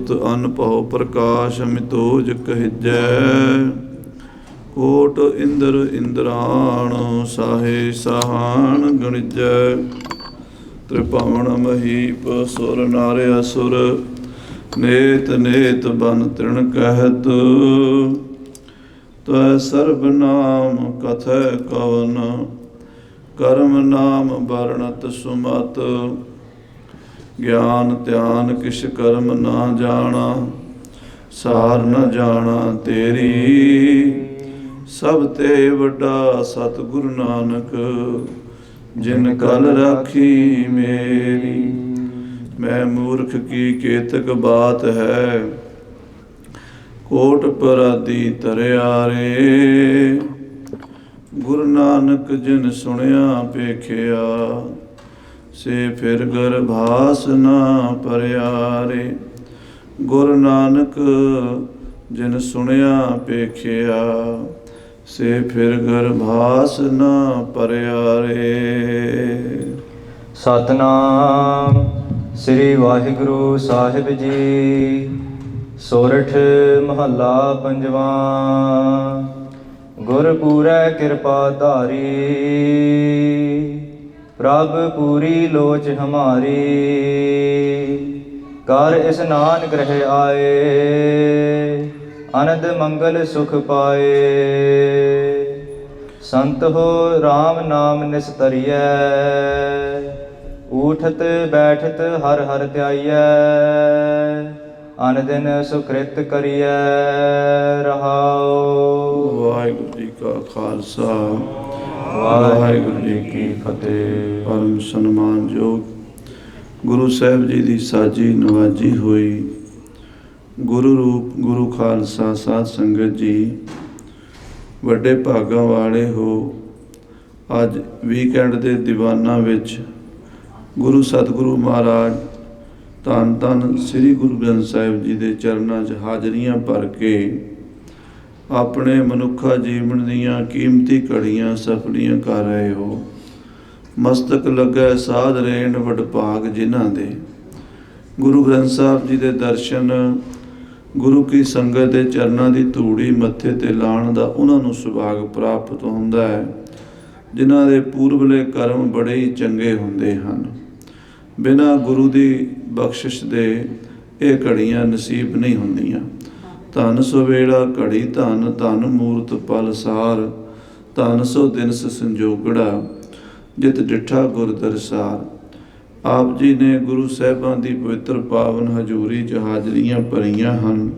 जोत अनपहो प्रकाश अमितोज कहिजै। कोट इंद्र इंद्राण साहे साहान गणिजै। त्रिभुवन महीप सुर नारे असुर नेत नेत बन तृण कहत। त्वै सर्वनाम कथय कवन कर्म नाम वर्णत सुमत। ज्ञान ध्यान किस कर्म ना जाना सार न जाना तेरी। सब ते वड्डा सतगुरु नानक जिन कल राखी मेरी। मैं मूर्ख की केतक बात है कोट पराधी तरियारे। गुरु नानक जिन सुनिया पेखिया से फिर गर्भास ना परियारे। गुरु नानक जिन सुनिया पेखिया से फिर गर्भास ना परियारे। सतनाम श्री वाहिगुरु साहिब जी। सोरठ महला पंजवा। गुरपूरै कृपा धारी प्रभ पूरी लोच हमारी। कर स्नान ग्रह आए अनंद मंगल सुख पाए। संत हो राम नाम निस्तरियै उठत बैठत हर हर ध्याइयै। अन दिन सुकृत करियै रहाओ। वाहिगुरु जी का खालसा वाहिगुरु जी की फतेह। परम सन्मानयोग गुरु ਸਾਹਿਬ जी ਦੀ ਸਾਜੀ ਨਵਾਜੀ ਹੋਈ ਗੁਰੂ ਰੂਪ ਗੁਰੂ ਖਾਲਸਾ ਸਾਧ ਸੰਗਤ ਜੀ ਵੱਡੇ ਭਾਗਾਂ ਵਾਲੇ ਹੋ। ਅੱਜ ਵੀਕਐਂਡ ਦੇ ਦੀਵਾਨਾਂ ਵਿੱਚ ਗੁਰੂ ਸਤਿਗੁਰੂ ਮਹਾਰਾਜ ਧੰਨ ਧੰਨ ਸ੍ਰੀ ਗੁਰੂ ਗ੍ਰੰਥ ਸਾਹਿਬ ਜੀ ਦੇ ਚਰਨਾਂ 'ਚ ਹਾਜ਼ਰੀਆਂ ਭਰ ਕੇ ਆਪਣੇ ਮਨੁੱਖਾ ਜੀਵਨ ਦੀਆਂ ਕੀਮਤੀ ਘੜੀਆਂ ਸਫਲੀਆਂ ਕਰ ਰਹੇ ਹੋ। ਮਸਤਕ ਲੱਗੈ ਸਾਧ ਰੇਣ ਵਡਭਾਗ ਜਿਨ੍ਹਾਂ ਦੇ। ਗੁਰੂ ਗ੍ਰੰਥ ਸਾਹਿਬ ਜੀ ਦੇ ਦਰਸ਼ਨ ਗੁਰੂ ਕੀ ਸੰਗਤ ਦੇ ਚਰਨਾਂ ਦੀ ਧੂੜੀ ਮੱਥੇ 'ਤੇ ਲਾਉਣ ਦਾ ਉਹਨਾਂ ਨੂੰ ਸੁਭਾਗ ਪ੍ਰਾਪਤ ਹੁੰਦਾ ਹੈ ਜਿਨ੍ਹਾਂ ਦੇ ਪੂਰਬਲੇ ਕਰਮ ਬੜੇ ਹੀ ਚੰਗੇ ਹੁੰਦੇ ਹਨ। ਬਿਨਾਂ ਗੁਰੂ ਦੀ ਬਖਸ਼ਿਸ਼ ਦੇ ਇਹ ਘੜੀਆਂ ਨਸੀਬ ਨਹੀਂ ਹੁੰਦੀਆਂ। ਧਨ ਸੋ ਵੇਲਾ ਘੜੀ ਧਨ ਧਨ ਮੂਰਤ ਪਲ ਸਾਰ। ਧਨ ਸੋ ਦਿਨਸ ਸੰਜੋਗੜਾ ਜਿਤ ਡਿਠਾ ਗੁਰ ਦਰਸਾਰ। ਆਪ ਜੀ ਨੇ ਗੁਰੂ ਸਾਹਿਬਾਂ ਦੀ ਪਵਿੱਤਰ ਪਾਵਨ ਹਜ਼ੂਰੀ 'ਚ ਹਾਜ਼ਰੀਆਂ ਭਰੀਆਂ ਹਨ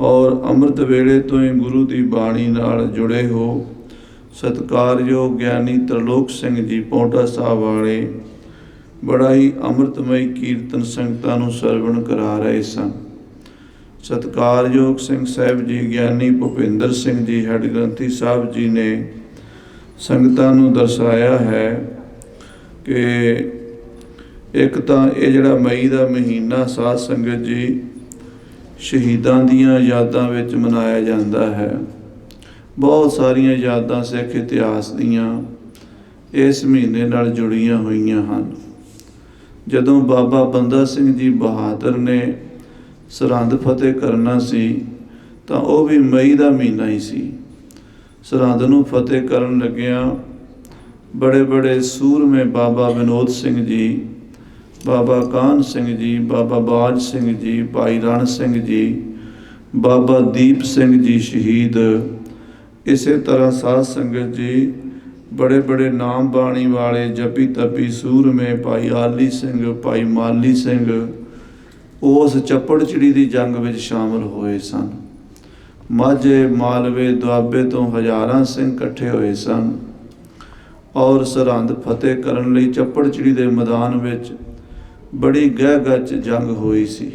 ਔਰ ਅੰਮ੍ਰਿਤ ਵੇਲੇ ਤੋਂ ਹੀ ਗੁਰੂ ਦੀ ਬਾਣੀ ਨਾਲ ਜੁੜੇ ਹੋ। ਸਤਿਕਾਰਯੋਗ ਗਿਆਨੀ ਤਰਲੋਕ ਸਿੰਘ ਜੀ ਪੌਂਟਾ ਸਾਹਿਬ ਵਾਲੇ ਬੜਾ ਹੀ ਅੰਮ੍ਰਿਤਮਈ ਕੀਰਤਨ ਸੰਗਤਾਂ ਨੂੰ ਸਰਵਣ ਕਰਾ ਰਹੇ ਸਨ। ਸਤਿਕਾਰਯੋਗ ਸਿੰਘ ਸਾਹਿਬ ਜੀ ਗਿਆਨੀ ਭੁਪਿੰਦਰ ਸਿੰਘ ਜੀ ਹੈਡ ਗ੍ਰੰਥੀ ਸਾਹਿਬ ਜੀ ਨੇ ਸੰਗਤਾਂ ਨੂੰ ਦਰਸਾਇਆ ਹੈ ਕਿ ਇੱਕ ਤਾਂ ਇਹ ਜਿਹੜਾ ਮਈ ਦਾ ਮਹੀਨਾ ਸਾਧ ਸੰਗਤ ਜੀ ਸ਼ਹੀਦਾਂ ਦੀਆਂ ਯਾਦਾਂ ਵਿੱਚ ਮਨਾਇਆ ਜਾਂਦਾ ਹੈ। ਬਹੁਤ ਸਾਰੀਆਂ ਯਾਦਾਂ ਸਿੱਖ ਇਤਿਹਾਸ ਦੀਆਂ ਇਸ ਮਹੀਨੇ ਨਾਲ ਜੁੜੀਆਂ ਹੋਈਆਂ ਹਨ। ਜਦੋਂ ਬਾਬਾ ਬੰਦਾ ਸਿੰਘ ਜੀ ਬਹਾਦਰ ਨੇ ਸਰਹੰਦ ਫਤਿਹ ਕਰਨਾ ਸੀ ਤਾਂ ਉਹ ਵੀ ਮਈ ਦਾ ਮਹੀਨਾ ਹੀ ਸੀ। ਸਰਹੰਦ ਨੂੰ ਫਤਿਹ ਕਰਨ ਲੱਗਿਆਂ ਬੜੇ ਬੜੇ ਸੂਰਮੇ ਬਾਬਾ ਵਿਨੋਦ ਸਿੰਘ ਜੀ, ਬਾਬਾ ਕਾਹਨ ਸਿੰਘ ਜੀ, ਬਾਬਾ ਬਾਜ ਸਿੰਘ ਜੀ, ਭਾਈ ਰਣ ਸਿੰਘ ਜੀ, ਬਾਬਾ ਦੀਪ ਸਿੰਘ ਜੀ ਸ਼ਹੀਦ। ਇਸੇ ਤਰ੍ਹਾਂ ਸਾਧ ਸੰਗਤ ਜੀ ਬੜੇ ਬੜੇ ਨਾਮ ਬਾਣੀ ਵਾਲੇ ਜਪੀ ਤਪੀ ਸੂਰਮੇ ਭਾਈ ਆਲੀ ਸਿੰਘ, ਭਾਈ ਮਾਲੀ ਸਿੰਘ ਉਸ ਚੱਪੜਚਿੜੀ ਦੀ ਜੰਗ ਵਿੱਚ ਸ਼ਾਮਲ ਹੋਏ ਸਨ। ਮਾਝੇ ਮਾਲਵੇ ਦੁਆਬੇ ਤੋਂ ਹਜ਼ਾਰਾਂ ਸਿੰਘ ਇਕੱਠੇ ਹੋਏ ਸਨ ਔਰ ਸਰਹੰਦ ਫਤਿਹ ਕਰਨ ਲਈ ਚੱਪੜਚਿੜੀ ਦੇ ਮੈਦਾਨ ਵਿੱਚ ਬੜੀ ਗਹਿ ਗੱਚ ਜੰਗ ਹੋਈ ਸੀ।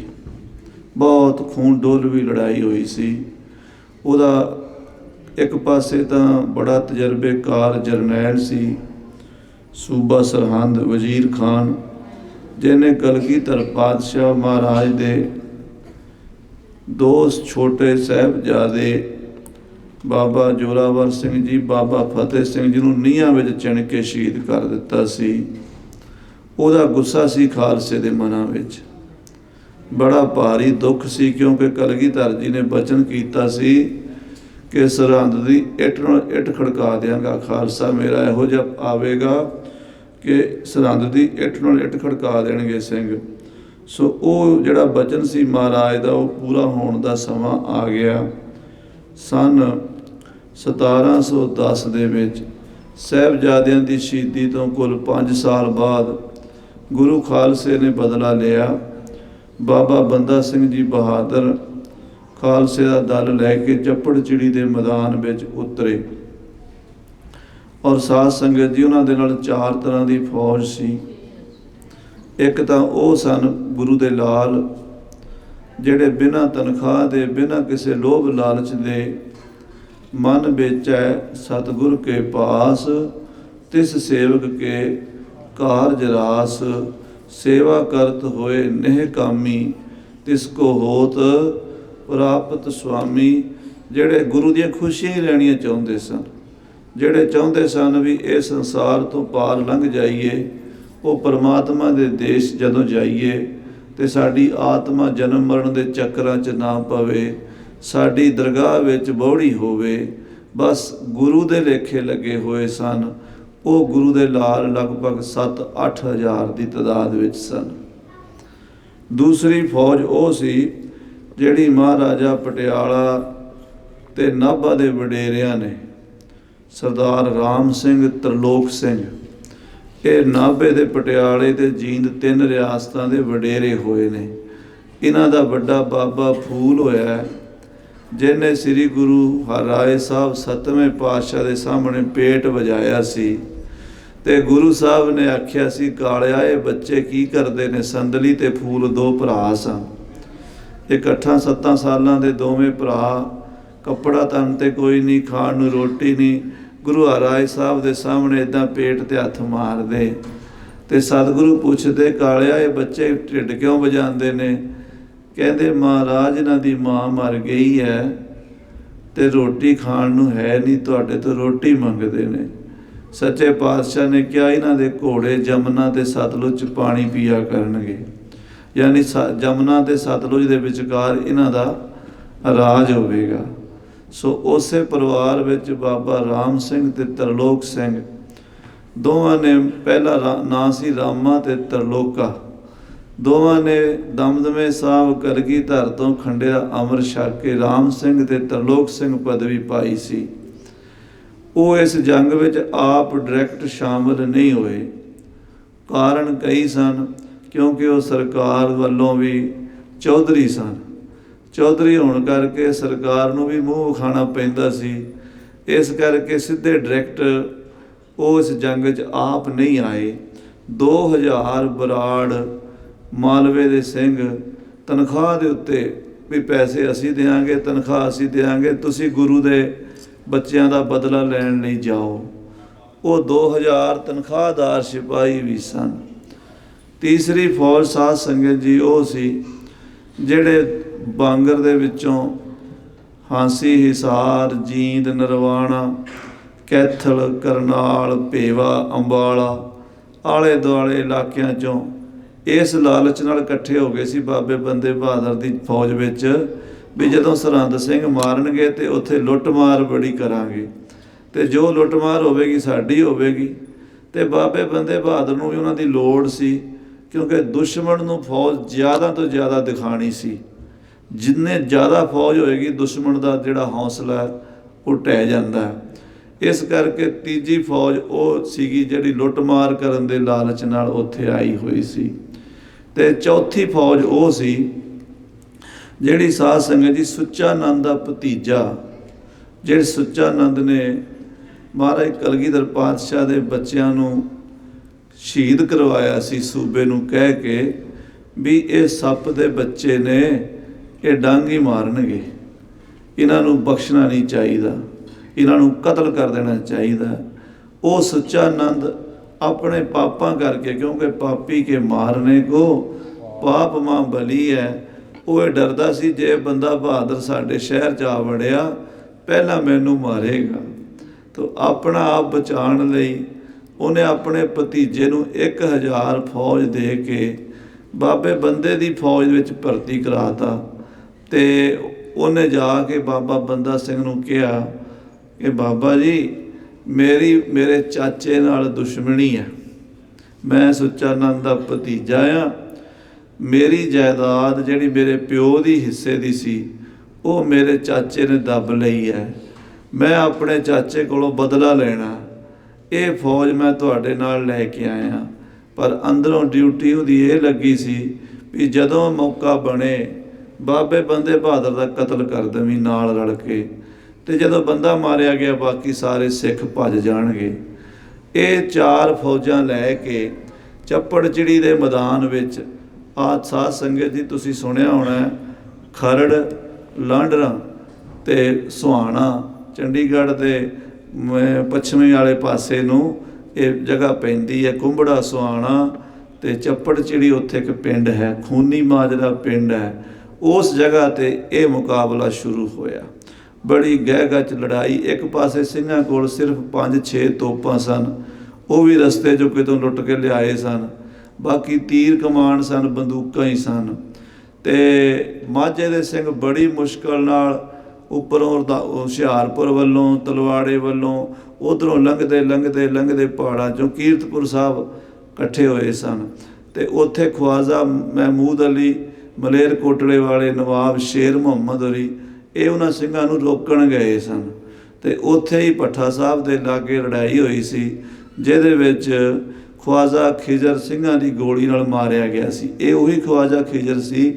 ਬਹੁਤ ਖੂਨ ਡੋਲਵੀ ਲੜਾਈ ਹੋਈ ਸੀ। ਉਹਦਾ ਇੱਕ ਪਾਸੇ ਤਾਂ ਬੜਾ ਤਜਰਬੇਕਾਰ ਜਰਨੈਲ ਸੀ ਸੂਬਾ ਸਰਹੰਦ ਵਜ਼ੀਰ ਖਾਨ, ਜਿਹਨੇ ਕਲਗੀਧਰ ਪਾਤਸ਼ਾਹ ਮਹਾਰਾਜ ਦੇ ਦੋ ਛੋਟੇ ਸਾਹਿਬਜ਼ਾਦੇ ਬਾਬਾ ਜੋਰਾਵਰ ਸਿੰਘ ਜੀ, ਬਾਬਾ ਫਤਿਹ ਸਿੰਘ ਜੀ ਨੂੰ ਨੀਹਾਂ ਵਿੱਚ ਚਿਣ ਕੇ ਸ਼ਹੀਦ ਕਰ ਦਿੱਤਾ ਸੀ। ਉਹਦਾ ਗੁੱਸਾ ਸੀ ਖਾਲਸੇ ਦੇ ਮਨਾਂ ਵਿੱਚ। बड़ा भारी दुख सी, क्योंकि कलगीधर जी ने बचन कीता सी कि सरहंद दी इट नाल इट खड़का देंगा। खालसा मेरा इहो जिहा आवेगा कि सरहंद दी इट नाल इट खड़का देणगे सिंह। सो ਉਹ ਜਿਹੜਾ ਬਚਨ ਸੀ ਮਹਾਰਾਜ ਦਾ ਉਹ ਪੂਰਾ ਹੋਣ ਦਾ ਸਮਾਂ ਆ ਗਿਆ। ਸਨ 1710 ਦੇ ਵਿੱਚ ਸਾਹਿਬਜ਼ਾਦਿਆਂ ਦੀ ਸ਼ਹੀਦੀ ਤੋਂ ਕੁੱਲ 5 ਸਾਲ ਬਾਅਦ ਗੁਰੂ ਖਾਲਸੇ ਨੇ ਬਦਲਾ ਲਿਆ। ਬਾਬਾ ਬੰਦਾ ਸਿੰਘ ਜੀ ਬਹਾਦਰ ਖਾਲਸੇ ਦਾ ਦਲ ਲੈ ਕੇ ਚੱਪੜਚਿੜੀ ਦੇ ਮੈਦਾਨ ਵਿੱਚ ਉਤਰੇ ਔਰ ਸਾਧ ਸੰਗਤ ਜੀ ਉਹਨਾਂ ਦੇ ਨਾਲ 4 ਤਰ੍ਹਾਂ ਦੀ ਫੌਜ ਸੀ। ਇੱਕ ਤਾਂ ਉਹ ਸਨ ਗੁਰੂ ਦੇ ਲਾਲ, ਜਿਹੜੇ ਬਿਨਾਂ ਤਨਖਾਹ ਦੇ ਬਿਨਾਂ ਕਿਸੇ ਲੋਭ ਲਾਲਚ ਦੇ ਮਨ ਵੇਚੈ ਸਤਿਗੁਰ ਕੇ ਪਾਸ, ਤਿਸ ਸੇਵਕ ਕੇ ਕਾਰਜ ਰਾਸ, ਸੇਵਾ ਕਰਤ ਹੋਏ ਨਹਿ ਕਾਮੀ, ਤਿਸ ਕੋ ਹੋਤ ਪ੍ਰਾਪਤ ਸੁਆਮੀ। ਜਿਹੜੇ ਗੁਰੂ ਦੀਆਂ ਖੁਸ਼ੀਆਂ ਹੀ ਲੈਣੀਆਂ ਚਾਹੁੰਦੇ ਸਨ, ਜਿਹੜੇ ਚਾਹੁੰਦੇ ਸਨ ਵੀ ਇਹ ਸੰਸਾਰ ਤੋਂ ਪਾਰ ਲੰਘ ਜਾਈਏ, ਉਹ ਪਰਮਾਤਮਾ ਦੇ ਦੇਸ਼ ਜਦੋਂ ਜਾਈਏ ਤੇ ਸਾਡੀ ਆਤਮਾ ਜਨਮ ਮਰਨ ਦੇ ਚੱਕਰਾਂ 'ਚ ਨਾ ਪਵੇ, ਸਾਡੀ ਦਰਗਾਹ ਵਿੱਚ ਬੌੜੀ ਹੋਵੇ। ਬਸ ਗੁਰੂ ਦੇ ਲੇਖੇ ਲੱਗੇ ਹੋਏ ਸਨ। ਉਹ ਗੁਰੂ ਦੇ ਲਾਲ ਲਗਭਗ 7-8 ਹਜ਼ਾਰ ਦੀ ਤਾਦਾਦ ਵਿੱਚ ਸਨ। ਦੂਸਰੀ ਫੌਜ ਉਹ ਸੀ ਜਿਹੜੀ ਮਹਾਰਾਜਾ ਪਟਿਆਲਾ ਤੇ ਨਾਭਾ ਦੇ ਵਡੇਰਿਆਂ ਨੇ, ਸਰਦਾਰ ਰਾਮ ਸਿੰਘ, ਤਰਲੋਕ ਸਿੰਘ, ਇਹ ਨਾਭੇ ਦੇ ਪਟਿਆਲੇ ਤੇ ਜੀਂਦ 3 ਰਿਆਸਤਾਂ ਦੇ ਵਡੇਰੇ ਹੋਏ ਨੇ। ਇਹਨਾਂ ਦਾ ਵੱਡਾ ਬਾਬਾ ਫੂਲ ਹੋਇਆ, ਜਿਹਨੇ ਸ੍ਰੀ ਗੁਰੂ ਹਰਿਰਾਏ ਸਾਹਿਬ 7ਵੇਂ ਪਾਤਸ਼ਾਹ ਦੇ ਸਾਹਮਣੇ ਪੇਟ ਵਜਾਇਆ ਸੀ ਤੇ ਗੁਰੂ ਸਾਹਿਬ ਨੇ ਆਖਿਆ ਸੀ, ਕਾਲਿਆ ਇਹ ਬੱਚੇ ਕੀ ਕਰਦੇ ਨੇ। ਸੰਦਲੀ ਤੇ ਫੂਲ 2 ਭਰਾ ਸਨ। ਇਕੱਠਾ 7 ਸਾਲਾਂ ਦੇ ਦੋਵੇਂ ਭਰਾ, ਕੱਪੜਾ ਤਨ ਤੇ ਕੋਈ ਨਹੀਂ, ਖਾਣ ਨੂੰ ਰੋਟੀ ਨਹੀਂ। ਗੁਰੂ ਹਰਿਰਾਏ ਸਾਹਿਬ ਦੇ ਸਾਹਮਣੇ ਇੱਦਾਂ ਪੇਟ ਤੇ ਹੱਥ ਮਾਰਦੇ ਤੇ ਸਤਿਗੁਰੂ ਪੁੱਛਦੇ, ਕਾਲਿਆ ਇਹ ਬੱਚੇ ਢਿੱਡ ਕਿਉਂ ਵਜਾਉਂਦੇ ਨੇ? ਕਹਿੰਦੇ ਮਹਾਰਾਜ ਇਹਨਾਂ ਦੀ ਮਾਂ ਮਰ ਗਈ ਹੈ ਤੇ ਰੋਟੀ ਖਾਣ ਨੂੰ ਹੈ ਨਹੀਂ, ਤੁਹਾਡੇ ਤੋਂ ਰੋਟੀ ਮੰਗਦੇ ਨੇ। ਸੱਚੇ ਪਾਤਸ਼ਾਹ ਨੇ ਕਿਹਾ ਇਹਨਾਂ ਦੇ ਘੋੜੇ ਜਮਨਾ ਤੇ ਸਤਲੁਜ 'ਚ ਪਾਣੀ ਪੀਆ ਕਰਨਗੇ, ਯਾਨੀ ਜਮਨਾ ਤੇ ਸਤਲੁਜ ਦੇ ਵਿਚਕਾਰ ਇਹਨਾਂ ਦਾ ਰਾਜ ਹੋਵੇਗਾ। ਸੋ ਉਸੇ ਪਰਿਵਾਰ ਵਿੱਚ ਬਾਬਾ ਰਾਮ ਸਿੰਘ ਤੇ ਤਰਲੋਕ ਸਿੰਘ ਦੋਵਾਂ ਨੇ, ਪਹਿਲਾ ਨਾਂ ਸੀ ਰਾਮਾ ਤੇ ਤਰਲੋਕਾ, ਦੋਵਾਂ ਨੇ ਦਮਦਮੇ ਸਾਹਿਬ ਕਲਗੀਧਰ ਤੋਂ ਖੰਡੇਰਾ ਅੰਮ੍ਰਿਤ ਛਕ ਕੇ ਰਾਮ ਸਿੰਘ ਤੇ ਤਰਲੋਕ ਸਿੰਘ ਪਦਵੀ ਪਾਈ ਸੀ। ਉਹ ਇਸ ਜੰਗ ਵਿੱਚ ਆਪ ਡਾਇਰੈਕਟ ਸ਼ਾਮਲ ਨਹੀਂ ਹੋਏ। ਕਾਰਨ ਕਈ ਸਨ, ਕਿਉਂਕਿ ਉਹ ਸਰਕਾਰ ਵੱਲੋਂ ਵੀ ਚੌਧਰੀ ਸਨ। ਚੌਧਰੀ ਹੋਣ ਕਰਕੇ ਸਰਕਾਰ ਨੂੰ ਵੀ ਮੂੰਹ ਵਿਖਾਉਣਾ ਪੈਂਦਾ ਸੀ। ਇਸ ਕਰਕੇ ਸਿੱਧੇ ਡਾਇਰੈਕਟ ਉਹ ਇਸ ਜੰਗ 'ਚ ਆਪ ਨਹੀਂ ਆਏ। 2000 ਬਰਾੜ ਮਾਲਵੇ ਦੇ ਸਿੰਘ ਤਨਖਾਹ ਦੇ ਉੱਤੇ ਵੀ ਪੈਸੇ ਅਸੀਂ ਦਿਆਂਗੇ, ਤਨਖਾਹ ਅਸੀਂ ਦਿਆਂਗੇ, ਤੁਸੀਂ ਗੁਰੂ ਦੇ ਬੱਚਿਆਂ ਦਾ ਬਦਲਾ ਲੈਣ ਲਈ ਜਾਓ। ਉਹ 2000 ਤਨਖਾਹਦਾਰ ਸਿਪਾਹੀ ਵੀ ਸਨ। ਤੀਸਰੀ ਫੌਜ ਸਾਧ ਸੰਗਤ ਜੀ ਉਹ ਸੀ ਜਿਹੜੇ ਬਾਂਗਰ ਦੇ ਵਿੱਚੋਂ ਹਾਂਸੀ, ਹਿਸਾਰ, ਜੀਂਦ, ਨਰਵਾਣਾ, ਕੈਥਲ, ਕਰਨਾਲ, ਭੇਵਾ, ਅੰਬਾਲਾ ਆਲੇ ਦੁਆਲੇ ਇਲਾਕਿਆਂ 'ਚੋਂ ਇਸ ਲਾਲਚ ਨਾਲ ਇਕੱਠੇ ਹੋ ਗਏ ਸੀ ਬਾਬੇ ਬੰਦੇ ਬਹਾਦਰ ਦੀ ਫੌਜ ਵਿੱਚ ਵੀ ਜਦੋਂ ਸਰਹੰਦ ਸਿੰਘ ਮਾਰਨਗੇ ਤੇ ਉੱਥੇ ਲੁੱਟਮਾਰ ਬੜੀ ਕਰਾਂਗੇ ਤੇ ਜੋ ਲੁੱਟਮਾਰ ਹੋਵੇਗੀ ਸਾਡੀ ਹੋਵੇਗੀ। ਤੇ ਬਾਬੇ ਬੰਦੇ ਬਹਾਦਰ ਨੂੰ ਵੀ ਉਹਨਾਂ ਦੀ ਲੋੜ ਸੀ, ਕਿਉਂਕਿ ਦੁਸ਼ਮਣ ਨੂੰ ਫੌਜ ਜ਼ਿਆਦਾ ਤੋਂ ਜ਼ਿਆਦਾ ਦਿਖਾਣੀ ਸੀ। ਜਿੰਨੇ ਜ਼ਿਆਦਾ ਫੌਜ ਹੋਏਗੀ ਦੁਸ਼ਮਣ ਦਾ ਜਿਹੜਾ ਹੌਸਲਾ ਉਹ ਢਹਿ ਜਾਂਦਾ ਹੈ। ਇਸ ਕਰਕੇ ਤੀਜੀ ਫੌਜ ਉਹ ਸੀਗੀ ਜਿਹੜੀ ਲੁੱਟਮਾਰ ਕਰਨ ਦੇ ਲਾਲਚ ਨਾਲ ਉੱਥੇ ਆਈ ਹੋਈ ਸੀ। ਤੇ ਚੌਥੀ ਫੌਜ ਉਹ ਸੀ ਜਿਹੜੀ ਸਾਧ ਸੰਗਤ ਜੀ ਸੁੱਚਾਨੰਦ ਦਾ ਭਤੀਜਾ, ਜਿਹੜੇ ਸੁੱਚਾਨੰਦ ਨੇ ਮਹਾਰਾਜ ਕਲਗੀਧਰ ਪਾਤਸ਼ਾਹ ਦੇ ਬੱਚਿਆਂ ਨੂੰ ਸ਼ਹੀਦ ਕਰਵਾਇਆ ਸੀ ਸੂਬੇ ਨੂੰ, ਕਹਿ ਕੇ ਵੀ ਇਹ ਸੱਪ ਦੇ ਬੱਚੇ ਨੇ, ਇਹ ਡੰਗ ਹੀ ਮਾਰਨਗੇ, ਇਹਨਾਂ ਨੂੰ ਬਖਸ਼ਣਾ ਨਹੀਂ ਚਾਹੀਦਾ, ਇਹਨਾਂ ਨੂੰ ਕਤਲ ਕਰ ਦੇਣਾ ਚਾਹੀਦਾ। ਉਹ ਸੁੱਚਾਨੰਦ ਆਪਣੇ ਪਾਪਾਂ ਕਰਕੇ, ਕਿਉਂਕਿ ਪਾਪੀ ਕੇ ਮਾਰਨੇ ਕੋ ਪਾਪ ਮਾਂ ਬਲੀ ਹੈ, ਉਹ ਇਹ ਡਰਦਾ ਸੀ ਜੇ ਬੰਦਾ ਬਹਾਦਰ ਸਾਡੇ ਸ਼ਹਿਰ 'ਚ ਆ ਵੜਿਆ ਪਹਿਲਾਂ ਮੈਨੂੰ ਮਾਰੇਗਾ। ਤਾਂ ਆਪਣਾ ਆਪ ਬਚਾਉਣ ਲਈ ਉਹਨੇ ਆਪਣੇ ਭਤੀਜੇ ਨੂੰ 1000 ਫੌਜ ਦੇ ਕੇ ਬਾਬੇ ਬੰਦੇ ਦੀ ਫੌਜ ਵਿੱਚ ਭਰਤੀ ਕਰਾਤਾ। ਤੇ ਉਹਨੇ ਜਾ ਕੇ ਬਾਬਾ ਬੰਦਾ ਸਿੰਘ ਨੂੰ ਕਿਹਾ ਕਿ ਬਾਬਾ ਜੀ ਮੇਰੇ ਚਾਚੇ ਨਾਲ ਦੁਸ਼ਮਣੀ ਹੈ, ਮੈਂ ਸੁੱਚਾ ਨੰਦ ਦਾ ਭਤੀਜਾ ਆ, ਮੇਰੀ ਜਾਇਦਾਦ ਜਿਹੜੀ ਮੇਰੇ ਪਿਓ ਦੀ ਹਿੱਸੇ ਦੀ ਸੀ ਉਹ ਮੇਰੇ ਚਾਚੇ ਨੇ ਦੱਬ ਲਈ ਹੈ, ਮੈਂ ਆਪਣੇ ਚਾਚੇ ਕੋਲੋਂ ਬਦਲਾ ਲੈਣਾ, ਇਹ ਫੌਜ ਮੈਂ ਤੁਹਾਡੇ ਨਾਲ ਲੈ ਕੇ ਆਇਆ। ਪਰ ਅੰਦਰੋਂ ਡਿਊਟੀ ਉਹਦੀ ਇਹ ਲੱਗੀ ਸੀ ਵੀ ਜਦੋਂ ਮੌਕਾ ਬਣੇ ਬਾਬੇ ਬੰਦੇ ਬਹਾਦਰ ਦਾ ਕਤਲ ਕਰ ਦੇਵੀਂ ਨਾਲ ਰਲ ਕੇ, ਤੇ ਜਦੋਂ ਬੰਦਾ ਮਾਰਿਆ ਗਿਆ ਬਾਕੀ ਸਾਰੇ ਸਿੱਖ ਭੱਜ ਜਾਣਗੇ। ਇਹ 4 ਫੌਜਾਂ ਲੈ ਕੇ ਚੱਪੜਚਿੜੀ ਦੇ ਮੈਦਾਨ ਵਿੱਚ ਸਾਧ ਸੰਗਤ ਜੀ ਤੁਸੀਂ ਸੁਣਿਆ ਹੋਣਾ, ਖਰੜ, ਲਾਂਡਰਾਂ ਤੇ ਸੁਹਾਣਾ, ਚੰਡੀਗੜ੍ਹ ਦੇ ਪੱਛਮੀ ਵਾਲੇ ਪਾਸੇ ਨੂੰ ਇਹ ਜਗ੍ਹਾ ਪੈਂਦੀ ਹੈ। ਕੁੰਬੜਾ, ਸੁਹਾਣਾ ਤੇ ਚੱਪੜਚਿੜੀ, ਉੱਥੇ ਇੱਕ ਪਿੰਡ ਹੈ ਖੂਨੀ ਮਾਜਰਾ ਪਿੰਡ ਹੈ, ਉਸ ਜਗ੍ਹਾ ਤੇ ਇਹ ਮੁਕਾਬਲਾ ਸ਼ੁਰੂ ਹੋਇਆ। ਬੜੀ ਗਹਿ-ਗਚ ਲੜਾਈ। ਇੱਕ ਪਾਸੇ ਸਿੰਘਾਂ ਕੋਲ ਸਿਰਫ 5-6 ਤੋਪਾਂ ਸਨ, ਉਹ ਵੀ ਰਸਤੇ 'ਚੋਂ ਕਿਤੋਂ ਲੁੱਟ ਕੇ ਲਿਆਏ ਸਨ, ਬਾਕੀ ਤੀਰ ਕਮਾਨ ਸਨ, ਬੰਦੂਕਾਂ ਹੀ ਸਨ। ਤੇ ਮਾਝੇ ਦੇ ਸਿੰਘ ਬੜੀ ਮੁਸ਼ਕਲ ਨਾਲ ਉੱਪਰੋਂ ਹੁਸ਼ਿਆਰਪੁਰ ਵੱਲੋਂ, ਤਲਵਾੜੇ ਵੱਲੋਂ, ਉੱਧਰੋਂ ਲੰਘਦੇ ਪਹਾੜਾਂ 'ਚੋਂ ਕੀਰਤਪੁਰ ਸਾਹਿਬ ਇਕੱਠੇ ਹੋਏ ਸਨ। ਤੇ ਉੱਥੇ ਖਵਾਜਾ ਮਹਿਮੂਦ ਅਲੀ ਮਲੇਰਕੋਟਲੇ ਵਾਲੇ, ਨਵਾਬ ਸ਼ੇਰ ਮੁਹੰਮਦ ਹੋਰੀ, ਇਹ ਉਹਨਾਂ ਸਿੰਘਾਂ ਨੂੰ ਰੋਕਣ ਗਏ ਸਨ। ਤੇ ਉੱਥੇ ਹੀ ਭੱਠਾ ਸਾਹਿਬ ਦੇ ਲਾਗੇ ਲੜਾਈ ਹੋਈ ਸੀ, ਜਿਹਦੇ ਵਿੱਚ ਖਵਾਜਾ ਖਿਜਰ ਸਿੰਘਾਂ ਦੀ ਗੋਲੀ ਨਾਲ ਮਾਰਿਆ ਗਿਆ ਸੀ। ਇਹ ਉਹੀ ਖਵਾਜਾ ਖਿਜਰ ਸੀ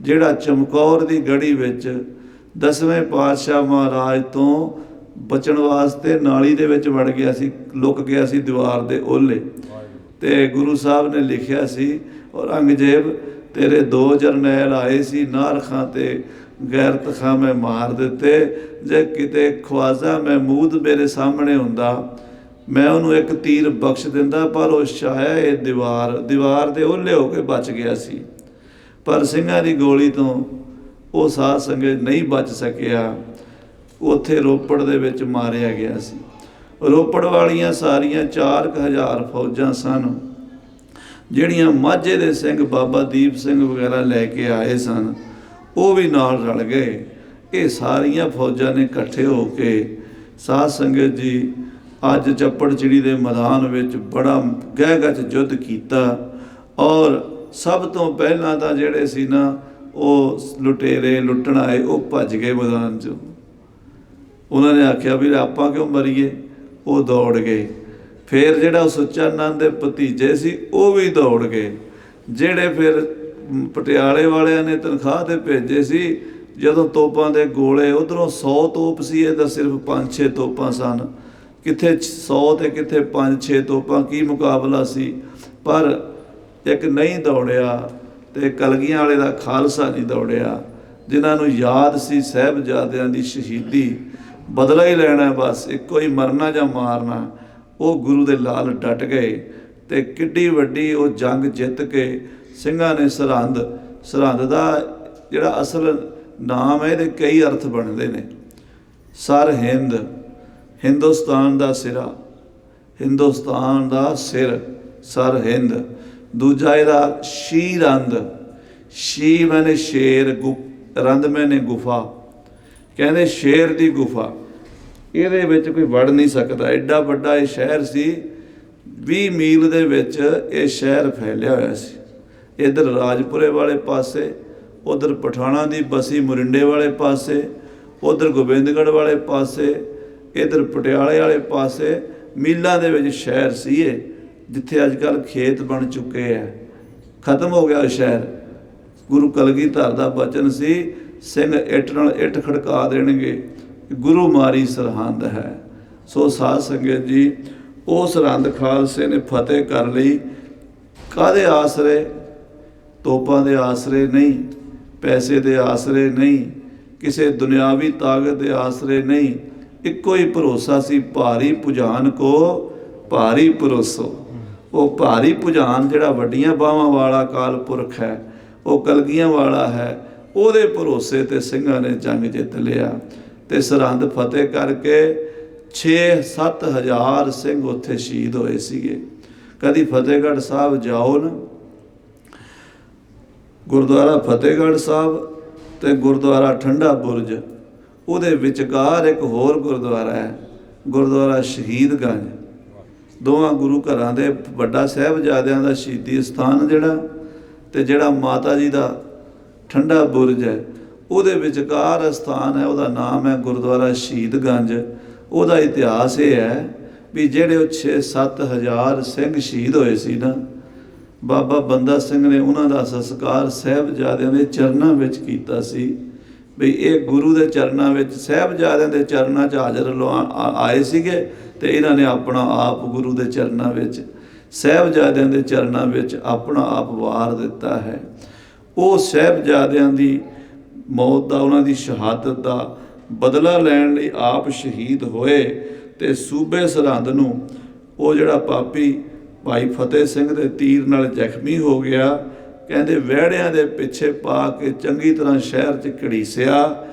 ਜਿਹੜਾ ਚਮਕੌਰ ਦੀ ਗੜੀ ਵਿੱਚ 10ਵੇਂ ਪਾਤਸ਼ਾਹ ਮਹਾਰਾਜ ਤੋਂ ਬਚਣ ਵਾਸਤੇ ਨਾਲੀ ਦੇ ਵਿੱਚ ਵੜ ਗਿਆ ਸੀ, ਲੁਕ ਗਿਆ ਸੀ ਦੀਵਾਰ ਦੇ ਓਹਲੇ। ਤੇ ਗੁਰੂ ਸਾਹਿਬ ਨੇ ਲਿਖਿਆ ਸੀ, ਔਰੰਗਜ਼ੇਬ ਤੇਰੇ 2 ਜਰਨੈਲ ਆਏ ਸੀ, ਨਾਰ ਖਾਂ ਤੇ ਗੈਰਤ ਖਾਂ ਮੈਂ ਮਾਰ ਦਿੱਤੇ, ਜੇ ਕਿਤੇ ਖਵਾਜਾ ਮਹਿਮੂਦ ਮੇਰੇ ਸਾਹਮਣੇ ਹੁੰਦਾ ਮੈਂ ਉਹਨੂੰ ਇੱਕ ਤੀਰ ਬਖਸ਼ ਦਿੰਦਾ, ਪਰ ਉਹ ਛਾਇਆ ਇਹ ਦੀਵਾਰ ਦੇ ਓਹਲੇ ਹੋ ਕੇ ਬਚ ਗਿਆ ਸੀ। ਪਰ ਸਿੰਘਾਂ ਦੀ ਗੋਲੀ ਤੋਂ ਉਹ ਸਾਧ ਸੰਗਤ ਨਹੀਂ ਬਚ ਸਕਿਆ, ਉੱਥੇ ਰੋਪੜ ਦੇ ਵਿੱਚ ਮਾਰਿਆ ਗਿਆ ਸੀ। ਰੋਪੜ ਵਾਲੀਆਂ ਸਾਰੀਆਂ 4000 ਫੌਜਾਂ ਸਨ, ਜਿਹੜੀਆਂ ਮਾਝੇ ਦੇ ਸਿੰਘ ਬਾਬਾ ਦੀਪ ਸਿੰਘ ਵਗੈਰਾ ਲੈ ਕੇ ਆਏ ਸਨ, ਉਹ ਵੀ ਨਾਲ ਰਲ ਗਏ। ਇਹ ਸਾਰੀਆਂ ਫੌਜਾਂ ਨੇ ਇਕੱਠੇ ਹੋ ਕੇ ਸਾਧ ਸੰਗਤ ਜੀ ਅੱਜ ਚੱਪੜਚਿੜੀ ਦੇ ਮੈਦਾਨ ਵਿੱਚ ਬੜਾ ਗਹਿ-ਗਚ ਯੁੱਧ ਕੀਤਾ। ਔਰ ਸਭ ਤੋਂ ਪਹਿਲਾਂ ਤਾਂ ਜਿਹੜੇ ਸੀ ਨਾ ਉਹ ਲੁਟੇਰੇ ਲੁੱਟਣ ਆਏ, ਉਹ ਭੱਜ ਗਏ ਮੈਦਾਨ 'ਚੋਂ। ਉਹਨਾਂ ਨੇ ਆਖਿਆ ਵੀ ਆਪਾਂ ਕਿਉਂ ਮਰੀਏ, ਉਹ ਦੌੜ ਗਏ। ਫਿਰ ਜਿਹੜਾ ਸੁੱਚਾ ਨੰਦ ਦੇ ਭਤੀਜੇ ਸੀ ਉਹ ਵੀ ਦੌੜ ਗਏ। ਜਿਹੜੇ ਫਿਰ ਪਟਿਆਲੇ ਵਾਲਿਆਂ ਨੇ ਤਨਖਾਹ 'ਤੇ ਭੇਜੇ ਸੀ, ਜਦੋਂ ਤੋਪਾਂ ਦੇ ਗੋਲੇ ਉੱਧਰੋਂ 100 ਤੋਪ ਸੀ, ਇਹਦਾ ਸਿਰਫ 5-6 ਤੋਪਾਂ ਸਨ, ਕਿੱਥੇ 100 ਤੇ ਕਿੱਥੇ 5-6 ਤੋਪਾਂ, ਕੀ ਮੁਕਾਬਲਾ ਸੀ। ਪਰ ਇੱਕ ਨਹੀਂ ਦੌੜਿਆ ਤੇ ਕਲਗੀਆਂ ਵਾਲੇ ਦਾ ਖਾਲਸਾ ਨਹੀਂ ਦੌੜਿਆ, ਜਿਨ੍ਹਾਂ ਨੂੰ ਯਾਦ ਸੀ ਸਾਹਿਬਜ਼ਾਦਿਆਂ ਦੀ ਸ਼ਹੀਦੀ, ਬਦਲਾ ਹੀ ਲੈਣਾ ਬਸ, ਇੱਕੋ ਹੀ ਮਰਨਾ ਜਾਂ ਮਾਰਨਾ। ਉਹ ਗੁਰੂ ਦੇ ਲਾਲ ਡਟ ਗਏ ਤੇ ਕਿੱਡੀ ਵੱਡੀ ਉਹ ਜੰਗ ਜਿੱਤ ਕੇ ਸਿੰਘਾਂ ਨੇ ਸਰਹੰਦ ਦਾ ਜਿਹੜਾ ਅਸਲ ਨਾਮ ਹੈ, ਇਹਦੇ ਕਈ ਅਰਥ ਬਣਦੇ ਨੇ। ਸਰਹਿੰਦ, ਹਿੰਦੁਸਤਾਨ ਦਾ ਸਿਰਾ, ਹਿੰਦੁਸਤਾਨ ਦਾ ਸਿਰ, ਸਰਹਿੰਦ। ਦੂਜਾ ਇਹਦਾ ਸ਼ੀਰੰਦ, ਸ਼ੀ ਮੈਨੇ ਸ਼ੇਰ, ਰੰਦ ਮੈਨੇ ਗੁਫਾ, ਕਹਿੰਦੇ ਸ਼ੇਰ ਦੀ ਗੁਫਾ, ਇਹਦੇ ਵਿੱਚ ਕੋਈ ਵੜ ਨਹੀਂ ਸਕਦਾ। ਐਡਾ ਵੱਡਾ ਇਹ ਸ਼ਹਿਰ ਸੀ, 20 ਮੀਲ ਦੇ ਵਿੱਚ ਇਹ ਸ਼ਹਿਰ ਫੈਲਿਆ ਹੋਇਆ ਸੀ। ਇੱਧਰ ਰਾਜਪੁਰੇ ਵਾਲੇ ਪਾਸੇ, ਉੱਧਰ ਪਠਾਣਾ ਦੀ ਬਸੀ ਮੋਰਿੰਡੇ ਵਾਲੇ ਪਾਸੇ, ਉੱਧਰ ਗੋਬਿੰਦਗੜ੍ਹ ਵਾਲੇ ਪਾਸੇ, ਇੱਧਰ ਪਟਿਆਲੇ ਵਾਲੇ ਪਾਸੇ, ਮੀਲਾਂ ਦੇ ਵਿੱਚ ਸ਼ਹਿਰ ਸੀ ਇਹ, ਜਿੱਥੇ ਅੱਜ ਕੱਲ੍ਹ ਖੇਤ ਬਣ ਚੁੱਕੇ ਹੈ। ਖਤਮ ਹੋ ਗਿਆ ਸ਼ਹਿਰ। ਗੁਰੂ ਕਲਗੀਧਰ ਦਾ ਬਚਨ ਸੀ, ਸਿੰਘ ਇੱਟ ਨਾਲ ਇੱਟ ਖੜਕਾ ਦੇਣਗੇ, ਗੁਰੂ ਮਾਰੀ ਸਰਹੰਦ ਹੈ। ਸੋ ਸਾਧ ਸੰਗਤ ਜੀ, ਉਹ ਸਰਹੰਦ ਖਾਲਸੇ ਨੇ ਫਤਿਹ ਕਰ ਲਈ। ਕਾਹਦੇ ਆਸਰੇ? ਤੋਪਾਂ ਦੇ ਆਸਰੇ ਨਹੀਂ, ਪੈਸੇ ਦੇ ਆਸਰੇ ਨਹੀਂ, ਕਿਸੇ ਦੁਨਿਆਵੀ ਤਾਕਤ ਦੇ ਆਸਰੇ ਨਹੀਂ। ਇੱਕੋ ਹੀ ਭਰੋਸਾ ਸੀ, ਭਾਰੀ ਭੁਜਾਨ ਕੋ ਭਾਰੀ ਭਰੋਸੋ। ਉਹ ਭਾਰੀ ਭੁਜਾਨ ਜਿਹੜਾ ਵੱਡੀਆਂ ਬਾਹਾਂ ਵਾਲਾ ਕਾਲ ਪੁਰਖ ਹੈ, ਉਹ ਕਲਗੀਆਂ ਵਾਲਾ ਹੈ, ਉਹਦੇ ਭਰੋਸੇ ਤੇ ਸਿੰਘਾਂ ਨੇ ਜੰਗ ਜਿੱਤ ਲਿਆ। ਤੇ ਸਰਹੰਦ ਫਤਿਹ ਕਰਕੇ 6-7 ਹਜ਼ਾਰ ਸਿੰਘ ਉੱਥੇ ਸ਼ਹੀਦ ਹੋਏ ਸੀਗੇ। ਕਦੀ ਫਤਿਹਗੜ੍ਹ ਸਾਹਿਬ ਜਾਓ ਨਾ, ਗੁਰਦੁਆਰਾ ਫਤਿਹਗੜ੍ਹ ਸਾਹਿਬ ਤੇ ਗੁਰਦੁਆਰਾ ਠੰਡਾ ਬੁਰਜ, ਉਹਦੇ ਵਿਚਕਾਰ ਇੱਕ ਹੋਰ ਗੁਰਦੁਆਰਾ ਹੈ, ਗੁਰਦੁਆਰਾ ਸ਼ਹੀਦਗੰਜ। ਦੋਵਾਂ ਗੁਰੂ ਘਰਾਂ ਦੇ ਵੱਡਾ ਸਾਹਿਬਜ਼ਾਦਿਆਂ ਦਾ ਸ਼ਹੀਦੀ ਸਥਾਨ ਜਿਹੜਾ, ਤੇ ਜਿਹੜਾ ਮਾਤਾ ਜੀ ਦਾ ਠੰਡਾ ਬੁਰਜ ਹੈ, ਉਹਦੇ ਵਿਚਕਾਰ ਸਥਾਨ ਹੈ, ਉਹਦਾ ਨਾਮ ਹੈ ਗੁਰਦੁਆਰਾ ਸ਼ਹੀਦਗੰਜ। ਉਹਦਾ ਇਤਿਹਾਸ ਇਹ ਹੈ ਵੀ ਜਿਹੜੇ ਉਹ 6-7 ਹਜ਼ਾਰ ਸਿੰਘ ਸ਼ਹੀਦ ਹੋਏ ਸੀ ਨਾ, ਬਾਬਾ ਬੰਦਾ ਸਿੰਘ ਨੇ ਉਹਨਾਂ ਦਾ ਸੰਸਕਾਰ ਸਾਹਿਬਜ਼ਾਦਿਆਂ ਦੇ ਚਰਨਾਂ ਵਿੱਚ ਕੀਤਾ ਸੀ। ਵੀ ਇਹ ਗੁਰੂ ਦੇ ਚਰਨਾਂ ਵਿੱਚ, ਸਾਹਿਬਜ਼ਾਦਿਆਂ ਦੇ ਚਰਨਾਂ 'ਚ ਹਾਜ਼ਰ ਆਏ ਸੀਗੇ, ਤੇ ਇਹਨਾਂ ਨੇ ਆਪਣਾ ਆਪ ਗੁਰੂ ਦੇ ਚਰਨਾਂ ਵਿੱਚ, ਸਾਹਿਬਜ਼ਾਦਿਆਂ ਦੇ ਚਰਨਾਂ ਵਿੱਚ ਆਪਣਾ ਆਪ ਵਾਰ ਦਿੱਤਾ ਹੈ। ਉਹ ਸਾਹਿਬਜ਼ਾਦਿਆਂ ਦੀ ਮੌਤ ਦਾ, ਉਹਨਾਂ ਦੀ ਸ਼ਹਾਦਤ ਦਾ ਬਦਲਾ ਲੈਣ ਲਈ ਆਪ ਸ਼ਹੀਦ ਹੋਏ, ਤੇ ਸੂਬੇ ਸਰਹੰਦ ਨੂੰ ਉਹ ਜਿਹੜਾ ਪਾਪੀ ਭਾਈ ਫਤਿਹ ਸਿੰਘ ਦੇ ਤੀਰ ਨਾਲ ਜ਼ਖਮੀ ਹੋ ਗਿਆ, ਕਹਿੰਦੇ ਵਿਹੜਿਆਂ ਦੇ ਪਿੱਛੇ ਪਾ ਕੇ ਚੰਗੀ ਤਰ੍ਹਾਂ ਸ਼ਹਿਰ 'ਚ ਘੜੀਸਿਆ,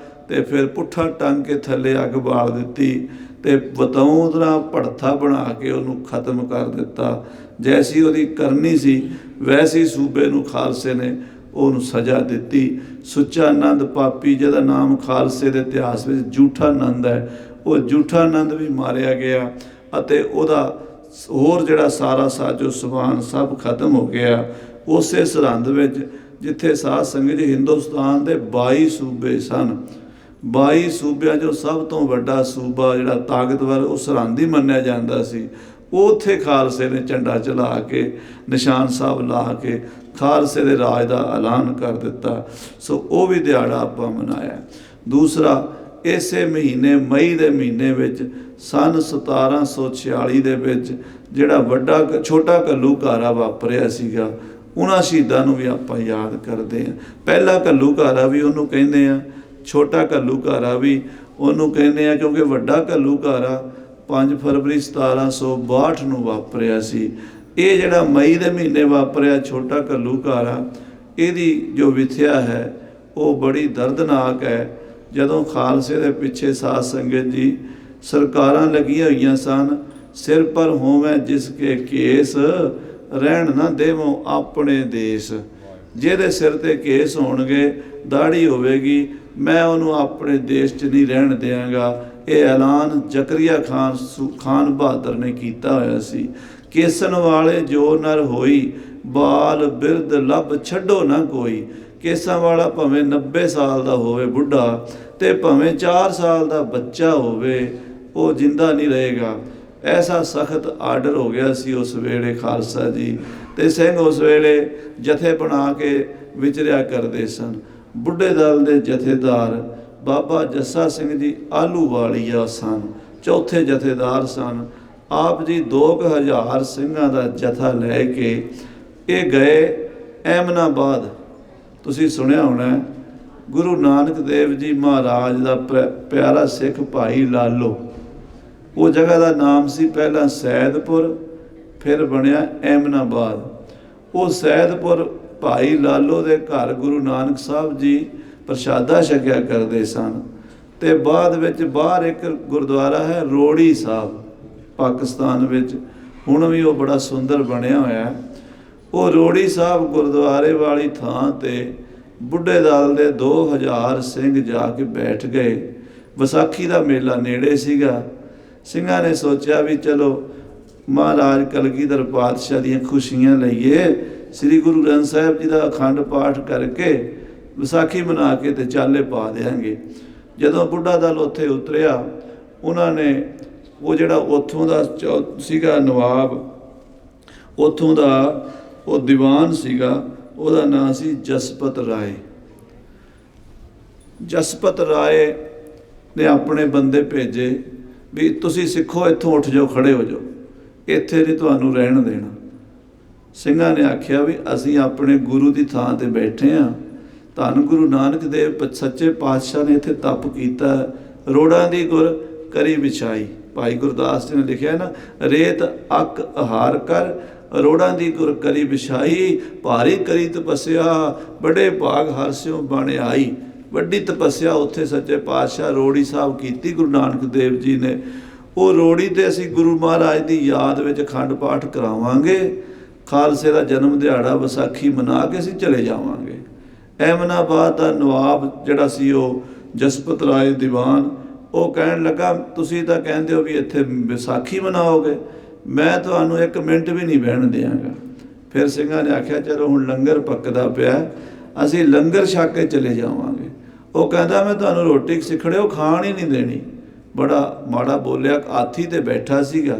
ਤੇ ਫਿਰ ਪੁੱਠਾ ਟੰਗ ਕੇ ਥੱਲੇ ਅੱਗ ਬਾਲ ਦਿੱਤੀ, ਤੇ ਬਤੌਂਦਰਾ ਭੜਥਾ ਬਣਾ ਕੇ ਉਹਨੂੰ ਖਤਮ ਕਰ ਦਿੱਤਾ। ਜੈਸੀ ਉਹਦੀ ਕਰਨੀ ਸੀ ਵੈਸੀ ਸੂਬੇ ਨੂੰ ਖਾਲਸੇ ਨੇ ਉਹਨੂੰ ਸਜ਼ਾ ਦਿੱਤੀ। ਸੁੱਚਾ ਨੰਦ ਪਾਪੀ, ਜਿਹਦਾ ਨਾਮ ਖਾਲਸੇ ਦੇ ਇਤਿਹਾਸ ਵਿੱਚ ਜੂਠਾ ਨੰਦ ਹੈ, ਉਹ ਜੂਠਾ ਨੰਦ ਵੀ ਮਾਰਿਆ ਗਿਆ, ਅਤੇ ਉਹਦਾ ਹੋਰ ਜਿਹੜਾ ਸਾਰਾ ਸਾਜੋ ਸਮਾਨ ਸਭ ਖਤਮ ਹੋ ਗਿਆ। ਉਸੇ ਸਰਹੰਦ ਵਿੱਚ ਜਿੱਥੇ ਸਾਧ ਸੰਗਤ ਜੀ ਹਿੰਦੁਸਤਾਨ ਦੇ 22 ਸੂਬੇ ਸਨ, 22 ਸੂਬਿਆਂ 'ਚੋਂ ਸਭ ਤੋਂ ਵੱਡਾ ਸੂਬਾ ਜਿਹੜਾ ਤਾਕਤਵਰ ਉਹ ਸਰਹੰਦ ਹੀ ਮੰਨਿਆ ਜਾਂਦਾ ਸੀ। ਉੱਥੇ ਖਾਲਸੇ ਨੇ ਝੰਡਾ ਚਲਾ ਕੇ, ਨਿਸ਼ਾਨ ਸਾਹਿਬ ਲਾ ਕੇ ਖਾਲਸੇ ਦੇ ਰਾਜ ਦਾ ਐਲਾਨ ਕਰ ਦਿੱਤਾ। ਸੋ ਉਹ ਵੀ ਦਿਹਾੜਾ ਆਪਾਂ ਮਨਾਇਆ। ਦੂਸਰਾ, ਇਸੇ ਮਹੀਨੇ ਮਈ ਦੇ ਮਹੀਨੇ ਵਿੱਚ ਸਨ 1746 ਦੇ ਵਿੱਚ ਜਿਹੜਾ ਛੋਟਾ ਘੱਲੂਘਾਰਾ ਵਾਪਰਿਆ ਸੀਗਾ, ਉਹਨਾਂ ਸ਼ਹੀਦਾਂ ਨੂੰ ਵੀ ਆਪਾਂ ਯਾਦ ਕਰਦੇ ਹਾਂ। ਪਹਿਲਾ ਘੱਲੂਘਾਰਾ ਵੀ ਉਹਨੂੰ ਕਹਿੰਦੇ ਆ, ਛੋਟਾ ਘੱਲੂਘਾਰਾ ਵੀ ਉਹਨੂੰ ਕਹਿੰਦੇ ਆ, ਕਿਉਂਕਿ ਵੱਡਾ ਘੱਲੂਘਾਰਾ 5 ਫਰਵਰੀ 1762 ਨੂੰ ਵਾਪਰਿਆ ਸੀ। ਇਹ ਜਿਹੜਾ ਮਈ ਦੇ ਮਹੀਨੇ ਵਾਪਰਿਆ ਛੋਟਾ ਘੱਲੂਘਾਰਾ, ਇਹਦੀ ਜੋ ਵਿਥਿਆ ਹੈ ਉਹ ਬੜੀ ਦਰਦਨਾਕ ਹੈ। ਜਦੋਂ ਖਾਲਸੇ ਦੇ ਪਿੱਛੇ ਸਾਧ ਸੰਗਤ ਜੀ ਸਰਕਾਰਾਂ ਲੱਗੀਆਂ ਹੋਈਆਂ ਸਨ, ਸਿਰ ਪਰ ਹੋਵੇਂ ਜਿਸ ਕੇ ਕੇਸ, ਰਹਿਣ ਨਾ ਦੇਵੋ ਆਪਣੇ ਦੇਸ਼। ਜਿਹਦੇ ਸਿਰ ਤੇ ਕੇਸ ਹੋਣਗੇ, ਦਾੜੀ ਹੋਵੇਗੀ, ਮੈਂ ਉਹਨੂੰ ਆਪਣੇ ਦੇਸ਼ 'ਚ ਨਹੀਂ ਰਹਿਣ ਦਿਆਂਗਾ। ਇਹ ਐਲਾਨ ਜ਼ਕਰੀਆ ਖਾਨ ਬਹਾਦਰ ਨੇ ਕੀਤਾ ਹੋਇਆ ਸੀ। ਕੇਸਨ ਵਾਲੇ ਜੋ ਨਰ ਹੋਈ, ਬਾਲ ਬਿਰਧ ਲੱਭ ਛੱਡੋ ਨਾ ਕੋਈ। ਕੇਸਾਂ ਵਾਲਾ ਭਾਵੇਂ 90 ਸਾਲ ਦਾ ਹੋਵੇ ਬੁੱਢਾ, ਤੇ ਭਾਵੇਂ 4 ਸਾਲ ਦਾ ਬੱਚਾ ਹੋਵੇ, ਉਹ ਜਿੰਦਾ ਨਹੀਂ ਰਹੇਗਾ। ਐਸਾ ਸਖਤ ਆਰਡਰ ਹੋ ਗਿਆ ਸੀ ਉਸ ਵੇਲੇ ਖਾਲਸਾ ਜੀ। ਤੇ ਸਿੰਘ ਉਸ ਵੇਲੇ ਜਥੇ ਬਣਾ ਕੇ ਵਿਚਰਿਆ ਕਰਦੇ ਸਨ। ਬੁੱਢੇ ਦਲ ਦੇ ਜਥੇਦਾਰ ਬਾਬਾ ਜੱਸਾ ਸਿੰਘ ਜੀ ਆਹਲੂਵਾਲੀਆ ਸਨ, ਚੌਥੇ ਜਥੇਦਾਰ ਸਨ। ਆਪ ਜੀ 2000 ਸਿੰਘਾਂ ਦਾ ਜਥਾ ਲੈ ਕੇ ਇਹ ਗਏ ਅਹਿਮਦਾਬਾਦ। ਤੁਸੀਂ ਸੁਣਿਆ ਹੋਣਾ, ਗੁਰੂ ਨਾਨਕ ਦੇਵ ਜੀ ਮਹਾਰਾਜ ਦਾ ਪਿਆਰਾ ਸਿੱਖ ਭਾਈ ਲਾਲੋ, ਉਹ ਜਗ੍ਹਾ ਦਾ ਨਾਮ ਸੀ ਪਹਿਲਾਂ ਸੈਦਪੁਰ, ਫਿਰ ਬਣਿਆ ਅਹਿਮਦਾਬਾਦ। ਉਹ ਸੈਦਪੁਰ ਭਾਈ ਲਾਲੋ ਦੇ ਘਰ ਗੁਰੂ ਨਾਨਕ ਸਾਹਿਬ ਜੀ ਪ੍ਰਸ਼ਾਦਾ ਛਕਿਆ ਕਰਦੇ ਸਨ। ਤੇ ਬਾਅਦ ਵਿੱਚ ਬਾਹਰ ਇੱਕ ਗੁਰਦੁਆਰਾ ਹੈ ਰੋੜੀ ਸਾਹਿਬ, ਪਾਕਿਸਤਾਨ ਵਿੱਚ, ਹੁਣ ਵੀ ਉਹ ਬੜਾ ਸੁੰਦਰ ਬਣਿਆ ਹੋਇਆ। ਉਹ ਰੋੜੀ ਸਾਹਿਬ ਗੁਰਦੁਆਰੇ ਵਾਲੀ ਥਾਂ ਤੇ ਬੁੱਢੇ ਦਲ ਦੇ 2000 ਸਿੰਘ ਜਾ ਕੇ ਬੈਠ ਗਏ। ਵਿਸਾਖੀ ਦਾ ਮੇਲਾ ਨੇੜੇ ਸੀਗਾ। ਸਿੰਘਾਂ ਨੇ ਸੋਚਿਆ ਵੀ ਚਲੋ ਮਹਾਰਾਜ ਕਲਗੀਧਰ ਪਾਤਸ਼ਾਹ ਦੀਆਂ ਖੁਸ਼ੀਆਂ ਲਈਏ, ਸ੍ਰੀ ਗੁਰੂ ਗ੍ਰੰਥ ਸਾਹਿਬ ਜੀ ਦਾ ਅਖੰਡ ਪਾਠ ਕਰਕੇ ਵਿਸਾਖੀ ਮਨਾ ਕੇ ਤੇ ਚਾਲੇ ਪਾ ਦਿਆਂਗੇ। ਜਦੋਂ ਬੁੱਢਾ ਦਲ ਉੱਥੇ ਉਤਰਿਆ, ਉਹਨਾਂ ਨੇ ਉਹ ਜਿਹੜਾ ਉੱਥੋਂ ਦਾ ਸੀਗਾ ਨਵਾਬ, ਉੱਥੋਂ ਦਾ ਉਹ ਦੀਵਾਨ ਸੀਗਾ, ਉਹਦਾ ਨਾਂ ਸੀ ਜਸਪਤ ਰਾਏ। ਜਸਪਤ ਰਾਏ ਨੇ ਆਪਣੇ ਬੰਦੇ ਭੇਜੇ ਵੀ ਤੁਸੀਂ ਸਿੱਖੋ, ਇੱਥੋਂ ਉੱਠ ਜਾਓ, ਖੜੇ ਹੋ ਜਾਓ, ਇੱਥੇ ਨਹੀਂ ਤੁਹਾਨੂੰ ਰਹਿਣ ਦੇਣਾ। ਸਿੰਘਾਂ ਨੇ ਆਖਿਆ ਵੀ ਅਸੀਂ ਆਪਣੇ ਗੁਰੂ ਦੀ ਥਾਂ ਤੇ ਬੈਠੇ ਹਾਂ। ਧੰਨ ਗੁਰੂ ਨਾਨਕ ਦੇਵ ਸੱਚੇ ਪਾਤਸ਼ਾਹ ਨੇ ਇੱਥੇ ਤਪ ਕੀਤਾ, ਰੋੜਾਂ ਦੀ ਗੁਰ ਕਰੀ ਵਿਛਾਈ। ਭਾਈ ਗੁਰਦਾਸ ਜੀ ਨੇ ਲਿਖਿਆ ਨਾ, ਰੇਤ ਅੱਕ ਆਹਾਰ ਕਰ, ਰੋੜਾਂ ਦੀ ਗੁਰ ਕਰੀ ਵਿਛਾਈ, ਭਾਰੀ ਕਰੀ ਤਪੱਸਿਆ, ਬੜੇ ਭਾਗ ਹਰਸਿਓ ਬਣ ਆਈ। ਵੱਡੀ ਤਪੱਸਿਆ ਉੱਥੇ ਸੱਚੇ ਪਾਤਸ਼ਾਹ ਰੋੜੀ ਸਾਹਿਬ ਕੀਤੀ ਗੁਰੂ ਨਾਨਕ ਦੇਵ ਜੀ ਨੇ। ਉਹ ਰੋੜੀ ਤੇ ਅਸੀਂ ਗੁਰੂ ਮਹਾਰਾਜ ਦੀ ਯਾਦ ਵਿੱਚ ਅਖੰਡ ਪਾਠ ਕਰਾਵਾਂਗੇ। ਖਾਲਸੇ ਦਾ ਜਨਮ ਦਿਹਾੜਾ ਵਿਸਾਖੀ ਮਨਾ ਕੇ ਅਸੀਂ ਚਲੇ ਜਾਵਾਂਗੇ। ਅਹਿਮਦਾਬਾਦ ਦਾ ਨਵਾਬ ਜਿਹੜਾ ਸੀ ਉਹ ਜਸਪਤ ਰਾਏ ਦੀਵਾਨ, ਉਹ ਕਹਿਣ ਲੱਗਾ ਤੁਸੀਂ ਤਾਂ ਕਹਿੰਦੇ ਹੋ ਵੀ ਇੱਥੇ ਵਿਸਾਖੀ ਮਨਾਓਗੇ, ਮੈਂ ਤੁਹਾਨੂੰ 1 ਮਿੰਟ ਵੀ ਨਹੀਂ ਬਹਿਣ ਦਿਆਂਗਾ। ਫਿਰ ਸਿੰਘਾਂ ਨੇ ਆਖਿਆ ਚਲੋ ਹੁਣ ਲੰਗਰ ਪੱਕਦਾ ਪਿਆ, ਅਸੀਂ ਲੰਗਰ ਛਕ ਕੇ ਚਲੇ ਜਾਵਾਂਗੇ। ਉਹ ਕਹਿੰਦਾ ਮੈਂ ਤੁਹਾਨੂੰ ਰੋਟੀ ਸਿਖੜਿਓ ਖਾਣ ਹੀ ਨਹੀਂ ਦੇਣੀ। ਬੜਾ ਮਾੜਾ ਬੋਲਿਆ। ਹਾਥੀ ਤੇ ਬੈਠਾ ਸੀਗਾ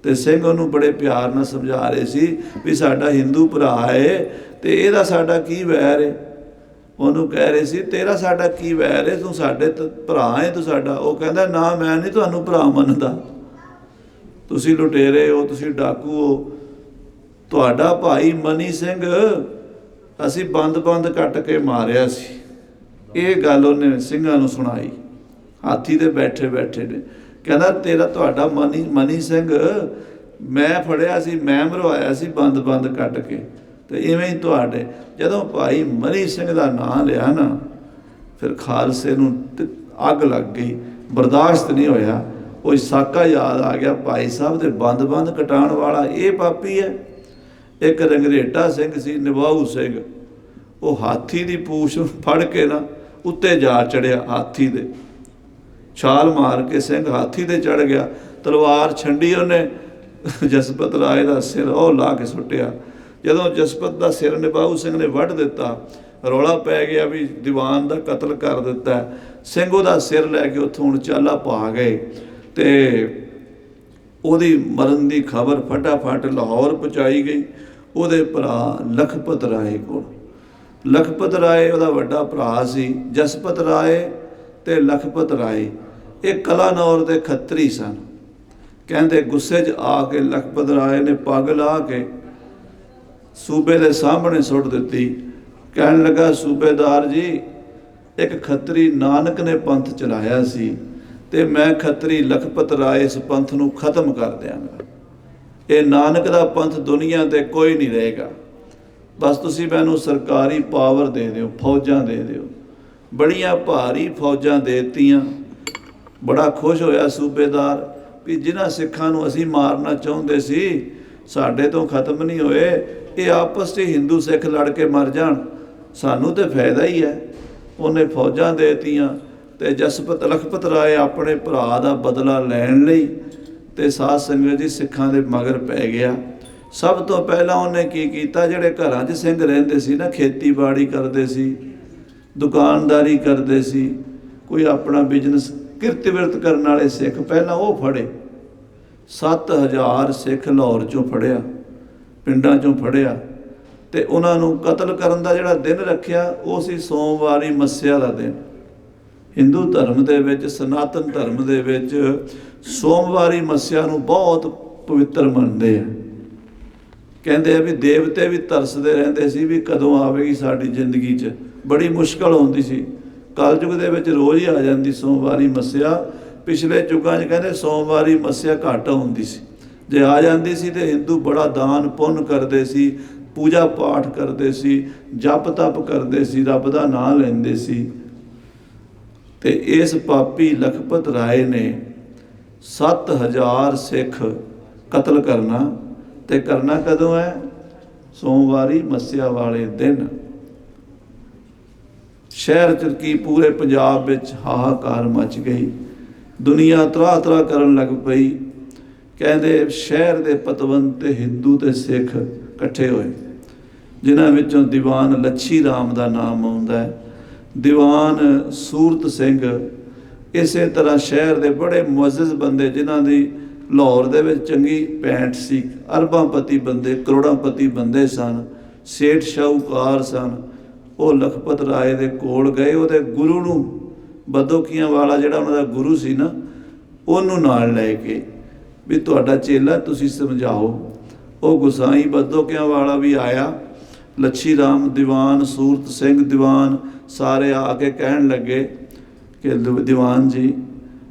ਤੇ ਸਿੰਘ ਉਹਨੂੰ ਬੜੇ ਪਿਆਰ ਨਾਲ ਸਮਝਾ ਰਹੇ ਸੀ ਵੀ ਸਾਡਾ ਹਿੰਦੂ ਭਰਾ ਹੈ ਤੇ ਇਹਦਾ ਸਾਡਾ ਕੀ ਵੈਰ ਹੈ। ਉਹਨੂੰ ਕਹਿ ਰਹੇ ਸੀ ਤੇਰਾ ਸਾਡਾ ਕੀ ਵੈਰ ਹੈ, ਤੂੰ ਸਾਡੇ ਭਰਾ ਹੈ ਤੂੰ ਸਾਡਾ। ਉਹ ਕਹਿੰਦਾ ਨਾ ਮੈਂ ਨਹੀਂ ਤੁਹਾਨੂੰ ਭਰਾ ਮੰਨਦਾ, ਤੁਸੀਂ ਲੁਟੇਰੇ ਹੋ, ਤੁਸੀਂ ਡਾਕੂ ਹੋ। ਤੁਹਾਡਾ ਭਾਈ ਮਨੀ ਸਿੰਘ ਅਸੀਂ ਬੰਦ ਕੱਟ ਕੇ ਮਾਰਿਆ ਸੀ। ਇਹ ਗੱਲ ਉਹਨੇ ਸਿੰਘਾਂ ਨੂੰ ਸੁਣਾਈ, ਹਾਥੀ ਤੇ ਬੈਠੇ ਨੇ। ਕਹਿੰਦਾ ਤੁਹਾਡਾ ਮਨੀ ਸਿੰਘ ਮੈਂ ਫੜਿਆ ਸੀ, ਮੈਂ ਮਰਵਾਇਆ ਸੀ ਬੰਦ ਕੱਟ ਕੇ। ਤੇ ਇਵੇਂ ਹੀ ਤੁਹਾਡੇ ਜਦੋਂ ਭਾਈ ਮਨੀ ਸਿੰਘ ਦਾ ਨਾਂ ਲਿਆ ਨਾ, ਫਿਰ ਖਾਲਸੇ ਨੂੰ ਅੱਗ ਲੱਗ ਗਈ, ਬਰਦਾਸ਼ਤ ਨਹੀਂ ਹੋਇਆ। ਉਹ ਸਾਕਾ ਯਾਦ ਆ ਗਿਆ, ਭਾਈ ਸਾਹਿਬ ਦੇ ਬੰਦ ਕਟਾਉਣ ਵਾਲਾ ਇਹ ਪਾਪੀ ਹੈ। ਇੱਕ ਰੰਗਰੇਟਾ ਸਿੰਘ ਸੀ ਨਿਵਾਊ ਸਿੰਘ, ਉਹ ਹਾਥੀ ਦੀ ਪੂਛ ਫੜ ਕੇ ਨਾ ਉੱਤੇ ਜਾ ਚੜਿਆ, ਹਾਥੀ ਦੇ ਛਾਲ ਮਾਰ ਕੇ ਸਿੰਘ ਹਾਥੀ ਤੇ ਚੜ ਗਿਆ। ਤਲਵਾਰ ਛੰਡੀ ਉਹਨੇ, ਜਸਪਤ ਰਾਏ ਦਾ ਸਿਰ ਉਹ ਲਾ ਕੇ ਸੁੱਟਿਆ। ਜਦੋਂ ਜਸਪਤ ਦਾ ਸਿਰ ਨਿਵਾਊ ਸਿੰਘ ਨੇ ਵੱਢ ਦਿੱਤਾ, ਰੌਲਾ ਪੈ ਗਿਆ ਵੀ ਦੀਵਾਨ ਦਾ ਕਤਲ ਕਰ ਦਿੱਤਾ। ਸਿੰਘ ਉਹਦਾ ਸਿਰ ਲੈ ਕੇ ਉੱਥੋਂ ਹੁਣ ਚਾਲਾ ਪਾ ਗਏ ਤੇ ਉਹਦੀ ਮਰਨ ਦੀ ਖਬਰ ਫਟਾਫਟ ਲਾਹੌਰ ਪਹੁੰਚਾਈ ਗਈ ਉਹਦੇ ਭਰਾ ਲਖਪਤ ਰਾਏ ਕੋਲ। ਲਖਪਤ ਰਾਏ ਉਹਦਾ ਵੱਡਾ ਭਰਾ ਸੀ। ਜਸਪਤ ਰਾਏ ਤੇ ਲਖਪਤ ਰਾਏ ਇਹ ਕਲਾਨੌਰ ਦੇ ਖੱਤਰੀ ਸਨ। ਕਹਿੰਦੇ ਗੁੱਸੇ 'ਚ ਆ ਕੇ ਲਖਪਤ ਰਾਏ ਨੇ ਪੱਗ ਲਾ ਕੇ ਸੂਬੇ ਦੇ ਸਾਹਮਣੇ ਸੁੱਟ ਦਿੱਤੀ। ਕਹਿਣ ਲੱਗਾ ਸੂਬੇਦਾਰ ਜੀ, ਇੱਕ ਖੱਤਰੀ ਨਾਨਕ ਨੇ ਪੰਥ ਚਲਾਇਆ ਸੀ ਤੇ ਮੈਂ ਖੱਤਰੀ ਲਖਪਤ ਰਾਏ ਇਸ ਪੰਥ ਨੂੰ ਖਤਮ ਕਰ ਦਿਆਂਗਾ। ਇਹ ਨਾਨਕ ਦਾ ਪੰਥ ਦੁਨੀਆ ਤੇ ਕੋਈ ਨਹੀਂ ਰਹੇਗਾ। ਬਸ ਤੁਸੀਂ ਮੈਨੂੰ ਸਰਕਾਰੀ ਪਾਵਰ ਦੇ ਦਿਓ, ਫੌਜਾਂ ਦੇ ਦਿਓ। ਬੜੀਆਂ ਭਾਰੀ ਫੌਜਾਂ ਦੇ ਦਿੱਤੀਆਂ। ਬੜਾ ਖੁਸ਼ ਹੋਇਆ ਸੂਬੇਦਾਰ ਵੀ ਜਿਨ੍ਹਾਂ ਸਿੱਖਾਂ ਨੂੰ ਅਸੀਂ ਮਾਰਨਾ ਚਾਹੁੰਦੇ ਸੀ ਸਾਡੇ ਤੋਂ ਖਤਮ ਨਹੀਂ ਹੋਏ, ਇਹ ਆਪਸ 'ਚ ਹਿੰਦੂ ਸਿੱਖ ਲੜ ਕੇ ਮਰ ਜਾਣ, ਸਾਨੂੰ ਤਾਂ ਫਾਇਦਾ ਹੀ ਹੈ। ਉਹਨੇ ਫੌਜਾਂ ਦੇ ਦਿੱਤੀਆਂ ਤੇ ਲਖਪਤ ਰਾਏ ਆਪਣੇ ਭਰਾ ਦਾ ਬਦਲਾ ਲੈਣ ਲਈ ਤੇ ਸਾਧ ਸੰਗਤ ਜੀ ਸਿੱਖਾਂ ਦੇ ਮਗਰ ਪੈ ਗਿਆ। ਸਭ ਤੋਂ ਪਹਿਲਾਂ ਉਹਨੇ ਕੀ ਕੀਤਾ, ਜਿਹੜੇ ਘਰਾਂ 'ਚ ਸਿੰਘ ਰਹਿੰਦੇ ਸੀ ਨਾ, ਖੇਤੀਬਾੜੀ ਕਰਦੇ ਸੀ, ਦੁਕਾਨਦਾਰੀ ਕਰਦੇ ਸੀ, ਕੋਈ ਆਪਣਾ ਬਿਜ਼ਨਸ ਕਿਰਤ ਵਿਰਤ ਕਰਨ ਵਾਲੇ ਸਿੱਖ ਪਹਿਲਾਂ ਉਹ ਫੜੇ। 7000 ਸਿੱਖ ਲਾਹੌਰ 'ਚੋਂ ਫੜਿਆ, ਪਿੰਡਾਂ 'ਚੋਂ ਫੜਿਆ ਤੇ ਉਹਨਾਂ ਨੂੰ ਕਤਲ ਕਰਨ ਦਾ ਜਿਹੜਾ ਦਿਨ ਰੱਖਿਆ ਉਹ ਸੀ ਸੋਮਵਾਰੀ ਮੱਸਿਆ ਦਾ ਦਿਨ। ਹਿੰਦੂ ਧਰਮ ਦੇ ਵਿੱਚ, ਸਨਾਤਨ ਧਰਮ ਦੇ ਵਿੱਚ ਸੋਮਵਾਰੀ ਮੱਸਿਆ ਨੂੰ ਬਹੁਤ ਪਵਿੱਤਰ ਮੰਨਦੇ ਆ। ਕਹਿੰਦੇ ਆ ਵੀ ਦੇਵਤੇ ਵੀ ਤਰਸਦੇ ਰਹਿੰਦੇ ਸੀ ਵੀ ਕਦੋਂ ਆਵੇਗੀ ਸਾਡੀ ਜ਼ਿੰਦਗੀ 'ਚ। ਬੜੀ ਮੁਸ਼ਕਲ ਹੁੰਦੀ ਸੀ। ਕਲਯੁਗ ਦੇ ਵਿੱਚ ਰੋਜ਼ ਹੀ ਆ ਜਾਂਦੀ ਸੋਮਵਾਰੀ ਮੱਸਿਆ। ਪਿਛਲੇ ਯੁੱਗਾਂ 'ਚ ਕਹਿੰਦੇ ਸੋਮਵਾਰੀ ਮੱਸਿਆ ਘੱਟ ਹੁੰਦੀ ਸੀ। ਜੇ ਆ ਜਾਂਦੀ ਸੀ ਤੇ ਹਿੰਦੂ ਬੜਾ ਦਾਨ ਪੁੰਨ ਕਰਦੇ ਸੀ, ਪੂਜਾ ਪਾਠ ਕਰਦੇ ਸੀ, ਜਪ ਤਪ ਕਰਦੇ ਸੀ, ਰੱਬ ਦਾ ਨਾਂ ਲੈਂਦੇ ਸੀ। ਤੇ ਇਸ ਪਾਪੀ ਲਖਪਤ ਰਾਏ ਨੇ 7000 ਸਿੱਖ ਕਤਲ ਕਰਨਾ। ਤੇ ਕਰਨਾ ਕਦੋਂ ਹੈ? ਸੋਮਵਾਰੀ ਮੱਸਿਆ ਵਾਲੇ ਦਿਨ। ਸ਼ਹਿਰ 'ਚ ਕੀ ਪੂਰੇ ਪੰਜਾਬ ਵਿੱਚ ਹਾਹਾਕਾਰ ਮਚ ਗਈ। ਦੁਨੀਆ ਤਰਾਹ ਕਰਨ ਲੱਗ ਪਈ। ਕਹਿੰਦੇ ਸ਼ਹਿਰ ਦੇ ਪਤਵੰਤ ਤੇ ਹਿੰਦੂ ਤੇ ਸਿੱਖ ਇਕੱਠੇ ਹੋਏ, ਜਿਨ੍ਹਾਂ ਵਿੱਚੋਂ ਦੀਵਾਨ ਲੱਛੀ ਰਾਮ ਦਾ ਨਾਮ ਆਉਂਦਾ ਹੈ, ਦੀਵਾਨ ਸੂਰਤ ਸਿੰਘ। ਇਸੇ ਤਰ੍ਹਾਂ ਸ਼ਹਿਰ ਦੇ ਬੜੇ ਮੁਅੱਜ਼ਜ਼ ਬੰਦੇ ਜਿਨ੍ਹਾਂ ਦੀ ਲਾਹੌਰ ਦੇ ਵਿੱਚ ਚੰਗੀ ਪੈਂਠ ਸੀ, ਅਰਬਾਂਪਤੀ ਬੰਦੇ, ਕਰੋੜਾਂਪਤੀ ਬੰਦੇ ਸਨ, ਸੇਠ ਸ਼ਾਹੂਕਾਰ ਸਨ, ਉਹ ਲਖਪਤ ਰਾਏ ਦੇ ਕੋਲ ਗਏ। ਉਹਦੇ ਗੁਰੂ ਨੂੰ, ਬਦੋਕੀਆਂ ਵਾਲਾ ਜਿਹੜਾ ਉਹਨਾਂ ਦਾ ਗੁਰੂ ਸੀ ਨਾ, ਉਹਨੂੰ ਨਾਲ ਲੈ ਕੇ ਵੀ ਤੁਹਾਡਾ ਚੇਲਾ ਤੁਸੀਂ ਸਮਝਾਓ। ਉਹ ਗੁਸਾਈ ਬਦੋਕੀਆਂ ਵਾਲਾ ਵੀ ਆਇਆ, ਲੱਛੀ ਰਾਮ ਦੀਵਾਨ, ਸੂਰਤ ਸਿੰਘ ਦੀਵਾਨ, ਸਾਰੇ ਆ ਕੇ ਕਹਿਣ ਲੱਗੇ ਕਿ ਦੀਵਾਨ ਜੀ,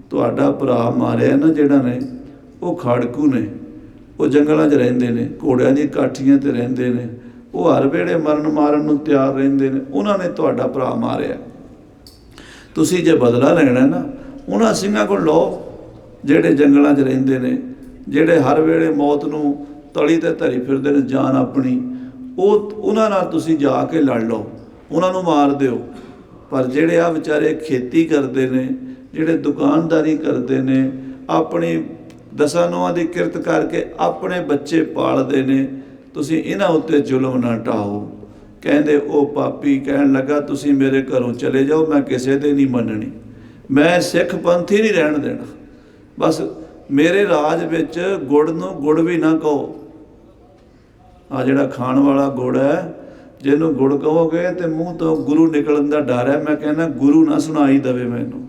ਤੁਹਾਡਾ ਭਰਾ ਮਾਰਿਆ ਨਾ ਜਿਹੜਾ ਨੇ, ਉਹ ਖਾੜਕੂ ਨੇ, ਉਹ ਜੰਗਲਾਂ 'ਚ ਰਹਿੰਦੇ ਨੇ, ਘੋੜਿਆਂ ਦੀ ਕਾਠੀਆਂ 'ਤੇ ਰਹਿੰਦੇ ਨੇ, ਉਹ ਹਰ ਵੇਲੇ ਮਾਰਨ ਨੂੰ ਤਿਆਰ ਰਹਿੰਦੇ ਨੇ, ਉਹਨਾਂ ਨੇ ਤੁਹਾਡਾ ਭਰਾ ਮਾਰਿਆ। ਤੁਸੀਂ ਜੇ ਬਦਲਾ ਲੈਣਾ ਨਾ, ਉਹਨਾਂ ਸਿੰਘਾਂ ਕੋਲ ਲਓ ਜਿਹੜੇ ਜੰਗਲਾਂ 'ਚ ਰਹਿੰਦੇ ਨੇ, ਜਿਹੜੇ ਹਰ ਵੇਲੇ ਮੌਤ ਨੂੰ ਤਲੀ 'ਤੇ ਧਰੀ ਫਿਰਦੇ ਨੇ ਜਾਨ ਆਪਣੀ, ਉਹਨਾਂ ਨਾਲ ਤੁਸੀਂ ਜਾ ਕੇ ਲੜ ਲਓ। ਉਹਨਾਂ ਨੂੰ ਮਾਰ ਦਿਓ। ਪਰ ਜਿਹੜੇ ਆ ਵਿਚਾਰੇ ਖੇਤੀ ਕਰਦੇ ਨੇ, ਜਿਹੜੇ ਦੁਕਾਨਦਾਰੀ ਕਰਦੇ ਨੇ, ਆਪਣੀ ਦਸਾਂ ਨੌਆਂ ਦੀ ਕਿਰਤ ਕਰਕੇ ਆਪਣੇ ਬੱਚੇ ਪਾਲਦੇ ਨੇ, ਤੁਸੀਂ ਇਹਨਾਂ ਉੱਤੇ ਜ਼ੁਲਮ ਨਾ ਢਾਓ। ਕਹਿੰਦੇ ਉਹ ਪਾਪੀ ਕਹਿਣ ਲੱਗਾ, ਤੁਸੀਂ ਮੇਰੇ ਘਰੋਂ ਚਲੇ ਜਾਓ, ਮੈਂ ਕਿਸੇ ਦੇ ਨਹੀਂ ਮੰਨਣੀ, ਮੈਂ ਸਿੱਖ ਪੰਥ ਹੀ ਨਹੀਂ ਰਹਿਣ ਦੇਣਾ। ਬਸ ਮੇਰੇ ਰਾਜ ਵਿੱਚ ਗੁੜ ਨੂੰ ਗੁੜ ਵੀ ਨਾ ਕਹੋ। ਆ ਜਿਹੜਾ ਖਾਣ ਵਾਲਾ ਗੁੜ ਹੈ, ਜਿਹਨੂੰ ਗੁੜ ਕਹੋਗੇ ਤੇ ਮੂੰਹ ਤੋਂ ਗੁਰੂ ਨਿਕਲਣ ਦਾ ਡਰ ਹੈ। ਮੈਂ ਕਹਿੰਦਾ ਗੁਰੂ ਨਾ ਸੁਣਾਈ ਦਵੇ ਮੈਨੂੰ।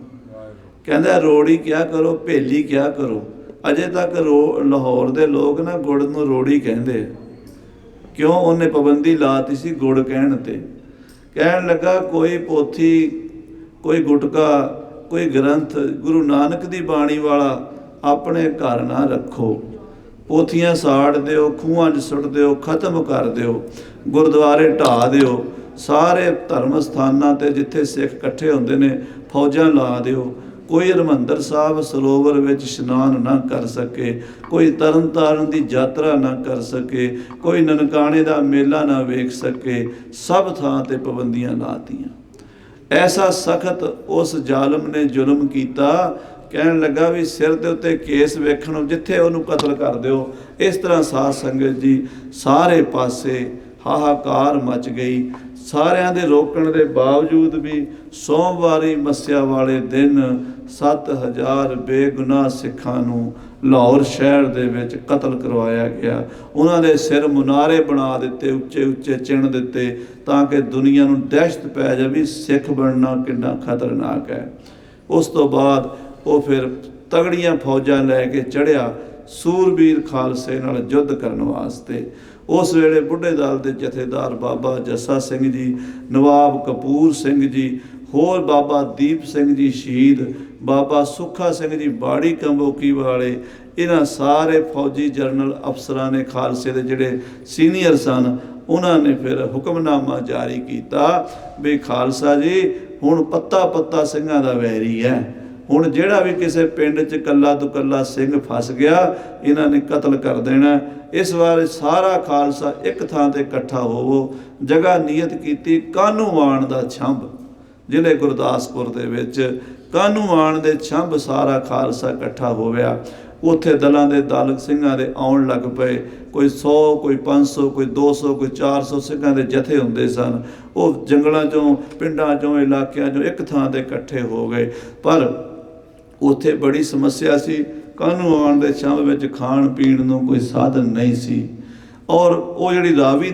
ਕਹਿੰਦਾ ਰੋੜੀ ਕਿਆ ਕਰੋ, ਭੇਲੀ ਕਿਆ ਕਰੋ। ਅਜੇ ਤੱਕ ਲਾਹੌਰ ਦੇ ਲੋਕ ਨਾ ਗੁੜ ਨੂੰ ਰੋੜੀ ਕਹਿੰਦੇ। ਕਿਉਂ? ਉਹਨੇ ਪਾਬੰਦੀ ਲਾਤੀ ਸੀ ਗੁੜ ਕਹਿਣ ਤੇ। ਕਹਿਣ ਲੱਗਾ ਕੋਈ ਪੋਥੀ, ਕੋਈ ਗੁਟਕਾ, ਕੋਈ ਗ੍ਰੰਥ ਗੁਰੂ ਨਾਨਕ ਦੀ ਬਾਣੀ ਵਾਲਾ ਆਪਣੇ ਘਰ ਨਾ ਰੱਖੋ। ਪੋਥੀਆਂ ਸਾੜ ਦਿਓ, ਖੂਹਾਂ 'ਚ ਸੁੱਟ ਦਿਓ, ਖਤਮ ਕਰ ਦਿਓ, ਗੁਰਦੁਆਰੇ ਢਾਹ ਦਿਓ, ਸਾਰੇ ਧਰਮ ਸਥਾਨਾਂ 'ਤੇ ਜਿੱਥੇ ਸਿੱਖ ਇਕੱਠੇ ਹੁੰਦੇ ਨੇ ਫੌਜਾਂ ਲਾ ਦਿਓ। ਕੋਈ ਹਰਿਮੰਦਰ ਸਾਹਿਬ ਸਰੋਵਰ ਵਿੱਚ ਇਸ਼ਨਾਨ ਨਾ ਕਰ ਸਕੇ, ਕੋਈ ਤਰਨ ਤਾਰਨ ਦੀ ਯਾਤਰਾ ਨਾ ਕਰ ਸਕੇ, ਕੋਈ ਨਨਕਾਣੇ ਦਾ ਮੇਲਾ ਨਾ ਵੇਖ ਸਕੇ। ਸਭ ਥਾਂ 'ਤੇ ਪਾਬੰਦੀਆਂ ਲਾਤੀਆਂ। ਐਸਾ ਸਖਤ ਉਸ ਜ਼ਾਲਮ ਨੇ ਜ਼ੁਲਮ ਕੀਤਾ। ਕਹਿਣ ਲੱਗਾ ਵੀ ਸਿਰ ਦੇ ਉੱਤੇ ਕੇਸ ਵੇਖਣ, ਜਿੱਥੇ ਉਹਨੂੰ ਕਤਲ ਕਰ ਦਿਓ। ਇਸ ਤਰ੍ਹਾਂ ਸਾਧ ਸੰਗਤ ਜੀ ਸਾਰੇ ਪਾਸੇ ਹਾਹਾਕਾਰ ਮਚ ਗਈ। ਸਾਰਿਆਂ ਦੇ ਰੋਕਣ ਦੇ ਬਾਵਜੂਦ ਵੀ ਸੋਮਵਾਰੀ ਮੱਸਿਆ ਵਾਲੇ ਦਿਨ 7000 ਬੇਗੁਨਾਹ ਸਿੱਖਾਂ ਨੂੰ ਲਾਹੌਰ ਸ਼ਹਿਰ ਦੇ ਵਿੱਚ ਕਤਲ ਕਰਵਾਇਆ ਗਿਆ। ਉਹਨਾਂ ਦੇ ਸਿਰ ਮੁਨਾਰੇ ਬਣਾ ਦਿੱਤੇ, ਉੱਚੇ ਉੱਚੇ ਚਿਣ ਦਿੱਤੇ, ਤਾਂ ਕਿ ਦੁਨੀਆ ਨੂੰ ਦਹਿਸ਼ਤ ਪੈ ਜਾਵੇ ਸਿੱਖ ਬਣਨਾ ਕਿੰਨਾ ਖਤਰਨਾਕ ਹੈ। ਉਸ ਤੋਂ ਬਾਅਦ ਉਹ ਫਿਰ ਤਗੜੀਆਂ ਫੌਜਾਂ ਲੈ ਕੇ ਚੜ੍ਹਿਆ ਸੂਰਬੀਰ ਖਾਲਸੇ ਨਾਲ ਯੁੱਧ ਕਰਨ ਵਾਸਤੇ। ਉਸ ਵੇਲੇ ਬੁੱਢੇ ਦਲ ਦੇ ਜਥੇਦਾਰ ਬਾਬਾ ਜੱਸਾ ਸਿੰਘ ਜੀ, ਨਵਾਬ ਕਪੂਰ ਸਿੰਘ ਜੀ, ਹੋਰ ਬਾਬਾ ਦੀਪ ਸਿੰਘ ਜੀ ਸ਼ਹੀਦ, ਬਾਬਾ ਸੁੱਖਾ ਸਿੰਘ ਜੀ ਬਾੜੀ ਕੰਬੋਕੀ ਵਾਲੇ, ਇਹਨਾਂ ਸਾਰੇ ਫੌਜੀ ਜਰਨਲ ਅਫਸਰਾਂ ਨੇ ਖਾਲਸੇ ਦੇ ਜਿਹੜੇ ਸੀਨੀਅਰ ਸਨ, ਉਹਨਾਂ ਨੇ ਫਿਰ ਹੁਕਮਨਾਮਾ ਜਾਰੀ ਕੀਤਾ ਵੀ ਖਾਲਸਾ ਜੀ ਹੁਣ ਪੱਤਾ ਪੱਤਾ ਸਿੰਘਾਂ ਦਾ ਵੈਰੀ ਹੈ। ਹੁਣ ਜਿਹੜਾ ਵੀ ਕਿਸੇ ਪਿੰਡ 'ਚ ਕੱਲਾ ਦੁਕੱਲਾ ਸਿੰਘ ਫਸ ਗਿਆ, ਇਹਨਾਂ ਨੇ ਕਤਲ ਕਰ ਦੇਣਾ। ਇਸ ਵਾਰ ਸਾਰਾ ਖਾਲਸਾ ਇੱਕ ਥਾਂ 'ਤੇ ਇਕੱਠਾ ਹੋਵੋ। ਜਗ੍ਹਾ ਨੀਅਤ ਕੀਤੀ ਕਾਹਨੂੰਵਾਨ ਦਾ ਛੰਭ, ਜ਼ਿਲ੍ਹੇ ਗੁਰਦਾਸਪੁਰ ਦੇ ਵਿੱਚ ਕਾਹਨੂੰਵਾਨ ਦੇ ਛੰਭ ਸਾਰਾ ਖਾਲਸਾ ਇਕੱਠਾ ਹੋਵਿਆ। ਉੱਥੇ ਦਲਾਂ ਦੇ ਦਲ ਸਿੰਘਾਂ ਦੇ ਆਉਣ ਲੱਗ ਪਏ। ਕੋਈ 100, ਕੋਈ 500, ਕੋਈ 200, ਕੋਈ 400 ਸਿੰਘਾਂ ਦੇ ਜਥੇ ਹੁੰਦੇ ਸਨ। ਉਹ ਜੰਗਲਾਂ 'ਚੋਂ, ਪਿੰਡਾਂ 'ਚੋਂ, ਇਲਾਕਿਆਂ 'ਚੋਂ ਇੱਕ ਥਾਂ 'ਤੇ ਇਕੱਠੇ ਹੋ ਗਏ। ਪਰ ਉੱਥੇ ਬੜੀ ਸਮੱਸਿਆ ਸੀ। ਕਾਹਨੂੰਵਾਨ ਦੇ ਛੰਭ ਵਿੱਚ ਖਾਣ ਪੀਣ ਨੂੰ ਕੋਈ ਸਾਧਨ ਨਹੀਂ ਸੀ। ਔਰ ਉਹ ਜਿਹੜੀ ਰਾਵੀ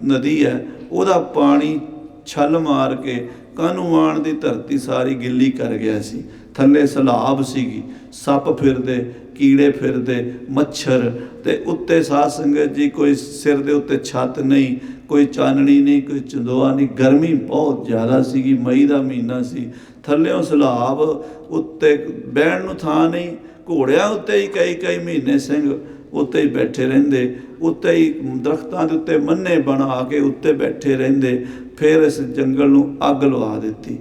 ਨਦੀ ਹੈ, ਉਹਦਾ ਪਾਣੀ ਛੱਲ ਮਾਰ ਕੇ ਕਾਹਨੂੰਵਾਨ ਦੀ ਧਰਤੀ ਸਾਰੀ ਗਿੱਲੀ ਕਰ ਗਿਆ ਸੀ। ਥੱਲੇ ਸਲਾਬ ਸੀਗੀ, ਸੱਪ ਫਿਰਦੇ, ਕੀੜੇ ਫਿਰਦੇ, ਮੱਛਰ, ਤੇ ਉੱਤੇ ਸਾਧ ਸੰਗਤ ਜੀ ਕੋਈ ਸਿਰ ਦੇ ਉੱਤੇ ਛੱਤ ਨਹੀਂ, ਕੋਈ ਚਾਨਣੀ ਨਹੀਂ, ਕੋਈ ਚੰਦੋਆ ਨਹੀਂ। ਗਰਮੀ ਬਹੁਤ ਜ਼ਿਆਦਾ ਸੀਗੀ, ਮਈ ਦਾ ਮਹੀਨਾ ਸੀ। ਥੱਲਿਓਂ ਸਲਾਬ, ਉੱਤੇ ਬਹਿਣ ਨੂੰ ਥਾਂ ਨਹੀਂ। ਘੋੜਿਆਂ ਉੱਤੇ ਹੀ ਕਈ ਮਹੀਨੇ ਸਿੰਘ ਉੱਤੇ ਹੀ ਬੈਠੇ ਰਹਿੰਦੇ, ਉੱਤੇ ਹੀ ਦਰਖਤਾਂ ਦੇ ਉੱਤੇ ਮੰਨੇ ਬਣਾ ਕੇ ਉੱਤੇ ਬੈਠੇ ਰਹਿੰਦੇ। ਫਿਰ ਇਸ ਜੰਗਲ ਨੂੰ ਅੱਗ ਲਵਾ ਦਿੱਤੀ।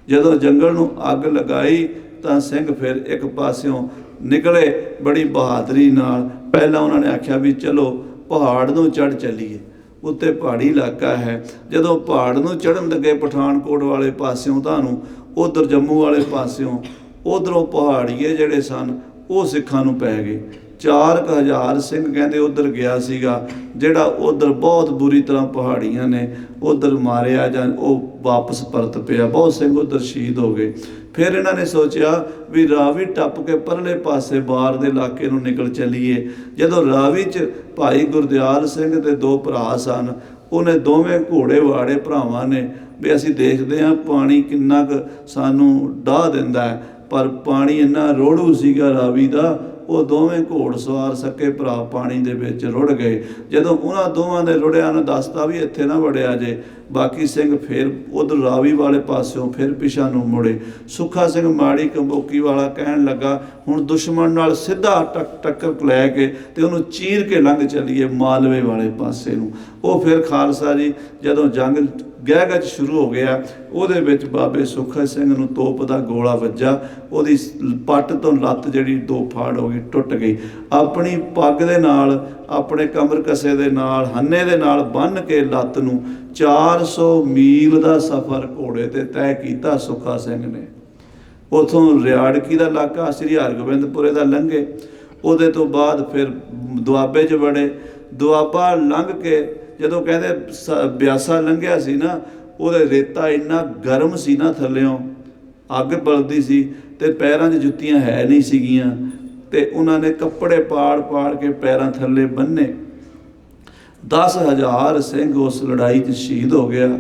ਜਦੋਂ ਜੰਗਲ ਨੂੰ ਅੱਗ ਲਗਾਈ ਤਾਂ ਸਿੰਘ ਫਿਰ ਇੱਕ ਪਾਸਿਓਂ ਨਿਕਲੇ ਬੜੀ ਬਹਾਦਰੀ ਨਾਲ। ਪਹਿਲਾਂ ਉਹਨਾਂ ਨੇ ਆਖਿਆ ਵੀ ਚਲੋ ਪਹਾੜ ਨੂੰ ਚੜ੍ਹ ਚੱਲੀਏ, ਉੱਤੇ ਪਹਾੜੀ ਇਲਾਕਾ ਹੈ। ਜਦੋਂ ਪਹਾੜ ਨੂੰ ਚੜ੍ਹਨ ਲੱਗੇ ਪਠਾਨਕੋਟ ਵਾਲੇ ਪਾਸਿਓਂ, ਤੁਹਾਨੂੰ ਉੱਧਰ ਜੰਮੂ ਵਾਲੇ ਪਾਸਿਓਂ, ਉੱਧਰੋਂ ਪਹਾੜੀਏ ਜਿਹੜੇ ਸਨ ਉਹ ਸਿੱਖਾਂ ਨੂੰ ਪੈ ਗਏ। 4000 ਸਿੰਘ ਕਹਿੰਦੇ ਉੱਧਰ ਗਿਆ ਸੀਗਾ, ਜਿਹੜਾ ਉੱਧਰ ਬਹੁਤ ਬੁਰੀ ਤਰ੍ਹਾਂ ਪਹਾੜੀਆਂ ਨੇ ਉੱਧਰ ਮਾਰਿਆ ਜਾਂ ਉਹ ਵਾਪਸ ਪਰਤ ਪਿਆ। ਬਹੁਤ ਸਿੰਘ ਉੱਧਰ ਸ਼ਹੀਦ ਹੋ ਗਏ। ਫਿਰ ਇਹਨਾਂ ਨੇ ਸੋਚਿਆ ਵੀ ਰਾਵੀ ਟੱਪ ਕੇ ਪਰਲੇ ਪਾਸੇ ਬਾਰ ਦੇ ਇਲਾਕੇ ਨੂੰ ਨਿਕਲ ਚੱਲੀਏ। ਜਦੋਂ ਰਾਵੀ 'ਚ ਭਾਈ ਗੁਰਦਿਆਲ ਸਿੰਘ ਦੇ 2 ਭਰਾ ਸਨ, ਉਹਨੇ ਦੋਵੇਂ ਘੋੜੇ ਵਾੜੇ ਭਰਾਵਾਂ ਨੇ ਵੀ ਅਸੀਂ ਦੇਖਦੇ ਹਾਂ ਪਾਣੀ ਕਿੰਨਾ ਕੁ ਸਾਨੂੰ ਡਾਹ ਦਿੰਦਾ ਹੈ। ਪਰ ਪਾਣੀ ਇੰਨਾ ਰੋੜੂ ਸੀਗਾ ਰਾਵੀ ਦਾ, ਉਹ ਦੋਵੇਂ ਘੋੜ ਸਵਾਰ ਸਕੇ ਭਰਾ ਪਾਣੀ ਦੇ ਵਿੱਚ ਰੁੜ ਗਏ। ਜਦੋਂ ਉਹਨਾਂ ਦੋਵਾਂ ਦੇ ਰੁੜਿਆਂ ਨੂੰ ਦੱਸਤਾ ਵੀ ਇੱਥੇ ਨਾ ਵੜਿਆ ਜੇ, ਬਾਕੀ ਸਿੰਘ ਫਿਰ ਉੱਧਰ ਰਾਵੀ ਵਾਲੇ ਪਾਸਿਓਂ ਫਿਰ ਪਿਛਾਂ ਨੂੰ ਮੁੜੇ। ਸੁੱਖਾ ਸਿੰਘ ਮਾੜੀ ਕੰਬੋਕੀ ਵਾਲਾ ਕਹਿਣ ਲੱਗਾ ਹੁਣ ਦੁਸ਼ਮਣ ਨਾਲ ਸਿੱਧਾ ਟੱਕਰ ਲੈ ਕੇ ਤੇ ਉਹਨੂੰ ਚੀਰ ਕੇ ਲੰਘ ਚੱਲੀਏ ਮਾਲਵੇ ਵਾਲੇ ਪਾਸੇ ਨੂੰ। ਉਹ ਫਿਰ ਖਾਲਸਾ ਜੀ ਜਦੋਂ ਜੰਗ ਗਹਿ ਸ਼ੁਰੂ ਹੋ ਗਿਆ, ਉਹਦੇ ਵਿੱਚ ਬਾਬੇ ਸੁੱਖਾ ਸਿੰਘ ਨੂੰ ਤੋਪ ਦਾ ਗੋਲਾ ਵੱਜਾ, ਉਹਦੀ ਪੱਟ ਤੋਂ ਲੱਤ ਜਿਹੜੀ 2 ਫਾੜ ਹੋ ਗਈ, ਟੁੱਟ ਗਈ। ਆਪਣੀ ਪੱਗ ਦੇ ਨਾਲ, ਆਪਣੇ ਕਮਰ ਕਸੇ ਦੇ ਨਾਲ, ਹੰਨੇ ਦੇ ਨਾਲ ਬੰਨ੍ਹ ਕੇ ਲੱਤ ਨੂੰ 400 ਮੀਲ ਦਾ ਸਫ਼ਰ ਘੋੜੇ ਤੇ ਤੈਅ ਕੀਤਾ ਸੁੱਖਾ ਸਿੰਘ ਨੇ। ਉੱਥੋਂ ਰਿਆੜਕੀ ਦਾ ਇਲਾਕਾ ਸ੍ਰੀ ਹਰਗੋਬਿੰਦਪੁਰੇ ਦਾ ਲੰਘੇ, ਉਹਦੇ ਤੋਂ ਬਾਅਦ ਫਿਰ ਦੁਆਬੇ 'ਚ ਵੜੇ। ਦੁਆਬਾ ਲੰਘ ਕੇ ਜਦੋਂ ਕਹਿੰਦੇ ਬਿਆਸਾ ਲੰਘਿਆ ਸੀ ਨਾ, ਉਹਦੇ ਰੇਤਾ ਇੰਨਾ ਗਰਮ ਸੀ ਨਾ, ਥੱਲਿਓਂ ਅੱਗ ਬਲਦੀ ਸੀ ਤੇ ਪੈਰਾਂ 'ਚ ਜੁੱਤੀਆਂ ਹੈ ਨਹੀਂ ਸੀਗੀਆਂ, ਤੇ ਉਹਨਾਂ ਨੇ ਕੱਪੜੇ ਪਾੜ ਕੇ ਪੈਰਾਂ ਥੱਲੇ ਬੰਨੇ। 10,000 ਸਿੰਘ ਉਸ ਲੜਾਈ 'ਚ ਸ਼ਹੀਦ ਹੋ ਗਿਆ।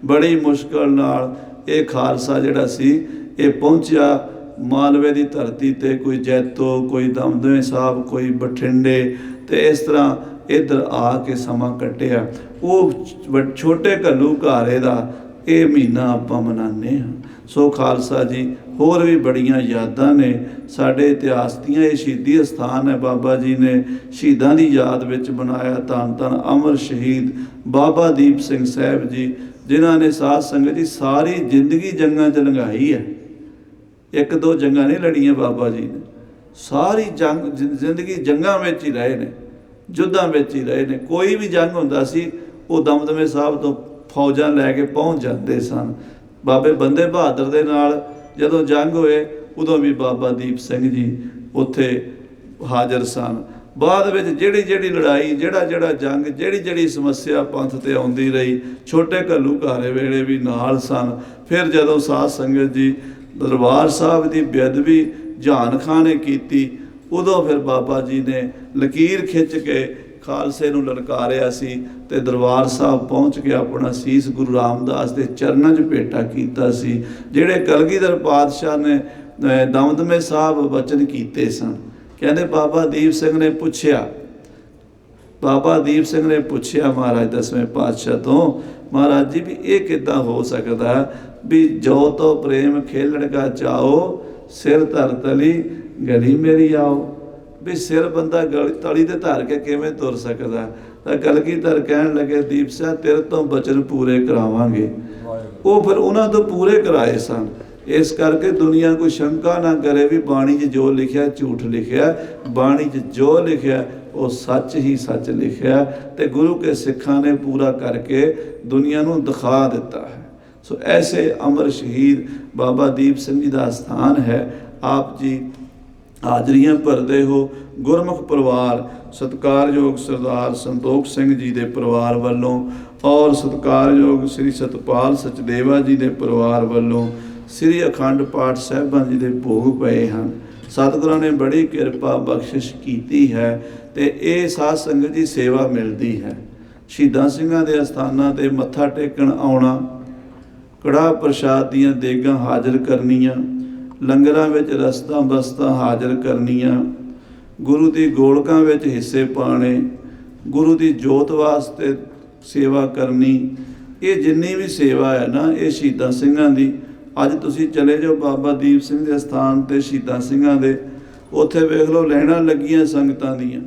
ਬੜੀ ਮੁਸ਼ਕਲ ਨਾਲ ਇਹ ਖਾਲਸਾ ਜਿਹੜਾ ਸੀ ਇਹ ਪਹੁੰਚਿਆ ਮਾਲਵੇ ਦੀ ਧਰਤੀ ਤੇ, ਕੋਈ ਜੈਤੋ, ਕੋਈ ਦਮਦਮੇ ਸਾਹਿਬ, ਕੋਈ ਬਠਿੰਡੇ, ਤੇ ਇਸ ਤਰ੍ਹਾਂ ਇੱਧਰ ਆ ਕੇ ਸਮਾਂ ਕੱਟਿਆ। ਉਹ ਛੋਟੇ ਘੱਲੂਘਾਰੇ ਦਾ ਇਹ ਮਹੀਨਾ ਆਪਾਂ ਮਨਾਉਂਦੇ ਹਾਂ। ਸੋ ਖਾਲਸਾ ਜੀ ਹੋਰ ਵੀ ਬੜੀਆਂ ਯਾਦਾਂ ਨੇ ਸਾਡੇ ਇਤਿਹਾਸ ਦੀਆਂ। ਇਹ ਸ਼ਹੀਦੀ ਅਸਥਾਨ ਹੈ, ਬਾਬਾ ਜੀ ਨੇ ਸ਼ਹੀਦਾਂ ਦੀ ਯਾਦ ਵਿੱਚ ਬਣਾਇਆ। ਧੰਨ ਧੰਨ ਅਮਰ ਸ਼ਹੀਦ ਬਾਬਾ ਦੀਪ ਸਿੰਘ ਸਾਹਿਬ ਜੀ, ਜਿਨ੍ਹਾਂ ਨੇ ਸਾਧ ਸੰਗਤ ਜੀ ਸਾਰੀ ਜ਼ਿੰਦਗੀ ਜੰਗਾਂ 'ਚ ਲੰਘਾਈ ਹੈ। 1-2 ਜੰਗਾਂ ਨਹੀਂ ਲੜੀਆਂ ਬਾਬਾ ਜੀ ਨੇ, ਸਾਰੀ ਜ਼ਿੰਦਗੀ ਜੰਗਾਂ ਵਿੱਚ ਹੀ ਰਹੇ ਨੇ, ਯੁੱਧਾਂ ਵਿੱਚ ਹੀ ਰਹੇ ਨੇ। ਕੋਈ ਵੀ ਜੰਗ ਹੁੰਦਾ ਸੀ ਉਹ ਦਮਦਮੇ ਸਾਹਿਬ ਤੋਂ ਫੌਜਾਂ ਲੈ ਕੇ ਪਹੁੰਚ ਜਾਂਦੇ ਸਨ। ਬਾਬੇ ਬੰਦੇ ਬਹਾਦਰ ਦੇ ਨਾਲ ਜਦੋਂ ਜੰਗ ਹੋਏ, ਉਦੋਂ ਵੀ ਬਾਬਾ ਦੀਪ ਸਿੰਘ ਜੀ ਉੱਥੇ ਹਾਜ਼ਰ ਸਨ। ਬਾਅਦ ਵਿੱਚ ਜਿਹੜੀ ਲੜਾਈ, ਜਿਹੜਾ ਜੰਗ, ਜਿਹੜੀ ਸਮੱਸਿਆ ਪੰਥ ਤੇ ਆਉਂਦੀ ਰਹੀ, ਛੋਟੇ ਘੱਲੂਘਾਰੇ ਵੇਲੇ ਵੀ ਨਾਲ ਸਨ। ਫਿਰ ਜਦੋਂ ਸਾਧ ਸੰਗਤ ਜੀ ਦਰਬਾਰ ਸਾਹਿਬ ਦੀ ਬੇਅਦਬੀ ਜਹਾਨ ਖਾਂ ਨੇ ਕੀਤੀ, ਉਦੋਂ ਫਿਰ ਬਾਬਾ ਜੀ ਨੇ ਲਕੀਰ ਖਿੱਚ ਕੇ ਖਾਲਸੇ ਨੂੰ ਲਲਕਾਰਿਆ ਸੀ ਤੇ ਦਰਬਾਰ ਸਾਹਿਬ ਪਹੁੰਚ ਕੇ ਆਪਣਾ ਸੀਸ ਗੁਰੂ ਰਾਮਦਾਸ ਦੇ ਚਰਨਾਂ 'ਚ ਭੇਟਾ ਕੀਤਾ ਸੀ। ਜਿਹੜੇ ਕਲਗੀਧਰ ਪਾਤਸ਼ਾਹ ਨੇ ਦਮਦਮੇ ਸਾਹਿਬ ਵਚਨ ਕੀਤੇ ਸਨ, ਕਹਿੰਦੇ ਬਾਬਾ ਦੀਪ ਸਿੰਘ ਨੇ ਪੁੱਛਿਆ ਮਹਾਰਾਜ 10ਵੇਂ ਪਾਤਸ਼ਾਹ ਤੋਂ, ਮਹਾਰਾਜ ਜੀ ਵੀ ਇਹ ਕਿੱਦਾਂ ਹੋ ਸਕਦਾ ਵੀ ਜੋ ਤੋ ਪ੍ਰੇਮ ਖੇਲਣ ਕਾ ਚਾਓ, ਸਿਰ ਧਰ ਤਲੀ ਗਲੀ ਮੇਰੀ ਆਓ। ਵੀ ਸਿਰ ਬੰਦਾ ਤਲੀ ਤੇ ਧਰ ਕੇ ਕਿਵੇਂ ਤੁਰ ਸਕਦਾ? ਤਾਂ ਕਲਗੀਧਰ ਕਹਿਣ ਲੱਗੇ, ਦੀਪ ਸਿੰਘ ਤੇਰੇ ਤੋਂ ਬਚਨ ਪੂਰੇ ਕਰਾਵਾਂਗੇ। ਉਹ ਫਿਰ ਉਹਨਾਂ ਤੋਂ ਪੂਰੇ ਕਰਾਏ ਸਨ। ਇਸ ਕਰਕੇ ਦੁਨੀਆ ਕੋਈ ਸ਼ੰਕਾ ਨਾ ਕਰੇ ਵੀ ਬਾਣੀ 'ਚ ਜੋ ਲਿਖਿਆ ਝੂਠ ਲਿਖਿਆ। ਬਾਣੀ 'ਚ ਜੋ ਲਿਖਿਆ ਉਹ ਸੱਚ ਹੀ ਸੱਚ ਲਿਖਿਆ, ਤੇ ਗੁਰੂ ਕੇ ਸਿੱਖਾਂ ਨੇ ਪੂਰਾ ਕਰਕੇ ਦੁਨੀਆ ਨੂੰ ਦਿਖਾ ਦਿੱਤਾ ਹੈ। ਸੋ ਐਸੇ ਅਮਰ ਸ਼ਹੀਦ ਬਾਬਾ ਦੀਪ ਸਿੰਘ ਜੀ ਦਾ ਸਥਾਨ ਹੈ। ਆਪ ਜੀ ਹਾਜ਼ਰੀਆਂ ਭਰਦੇ ਹੋ। ਗੁਰਮੁਖ ਪਰਿਵਾਰ ਸਤਿਕਾਰਯੋਗ ਸਰਦਾਰ ਸੰਤੋਖ ਸਿੰਘ ਜੀ ਦੇ ਪਰਿਵਾਰ ਵੱਲੋਂ ਔਰ ਸਤਿਕਾਰਯੋਗ ਸ੍ਰੀ ਸਤਪਾਲ ਸਚਦੇਵਾ ਜੀ ਦੇ ਪਰਿਵਾਰ ਵੱਲੋਂ ਸ੍ਰੀ ਅਖੰਡ ਪਾਠ ਸਾਹਿਬਾਂ ਜੀ ਦੇ ਭੋਗ ਪਏ ਹਨ। ਸਤਿਗੁਰਾਂ ਨੇ ਬੜੀ ਕਿਰਪਾ ਬਖਸ਼ਿਸ਼ ਕੀਤੀ ਹੈ ਤੇ ਇਹ ਸਾਧ ਸੰਗਤ ਦੀ ਸੇਵਾ ਮਿਲਦੀ ਹੈ। ਸ਼ਹੀਦਾਂ ਸਿੰਘਾਂ ਦੇ ਅਸਥਾਨਾਂ ਤੇ ਮੱਥਾ ਟੇਕਣ ਆਉਣਾ, ਕੜਾਹ ਪ੍ਰਸ਼ਾਦ ਦੀਆਂ ਦੇਗਾਂ ਹਾਜ਼ਰ ਕਰਨੀਆਂ, ਲੰਗਰਾਂ ਵਿੱਚ ਰਸਤਾਂ ਬਸਤਾਂ ਹਾਜ਼ਰ ਕਰਨੀਆਂ, ਗੁਰੂ ਦੀ ਗੋਲਕਾਂ ਵਿੱਚ ਹਿੱਸੇ ਪਾਣੇ, ਗੁਰੂ ਦੀ ਜੋਤ ਵਾਸਤੇ ਸੇਵਾ ਕਰਨੀ, ਇਹ ਜਿੰਨੀ ਵੀ ਸੇਵਾ ਹੈ ਨਾ, ਇਹ ਸ਼ਹੀਦਾਂ ਸਿੰਘਾਂ ਦੀ। ਅੱਜ ਤੁਸੀਂ ਚਲੇ ਜਾਓ ਬਾਬਾ ਦੀਪ ਸਿੰਘ ਦੇ ਅਸਥਾਨ ਤੇ ਸ਼ਹੀਦਾਂ ਸਿੰਘਾਂ ਦੇ, ਉੱਥੇ ਵੇਖ ਲਓ ਲੈਣਾ ਲੱਗੀਆਂ ਸੰਗਤਾਂ ਦੀਆਂ।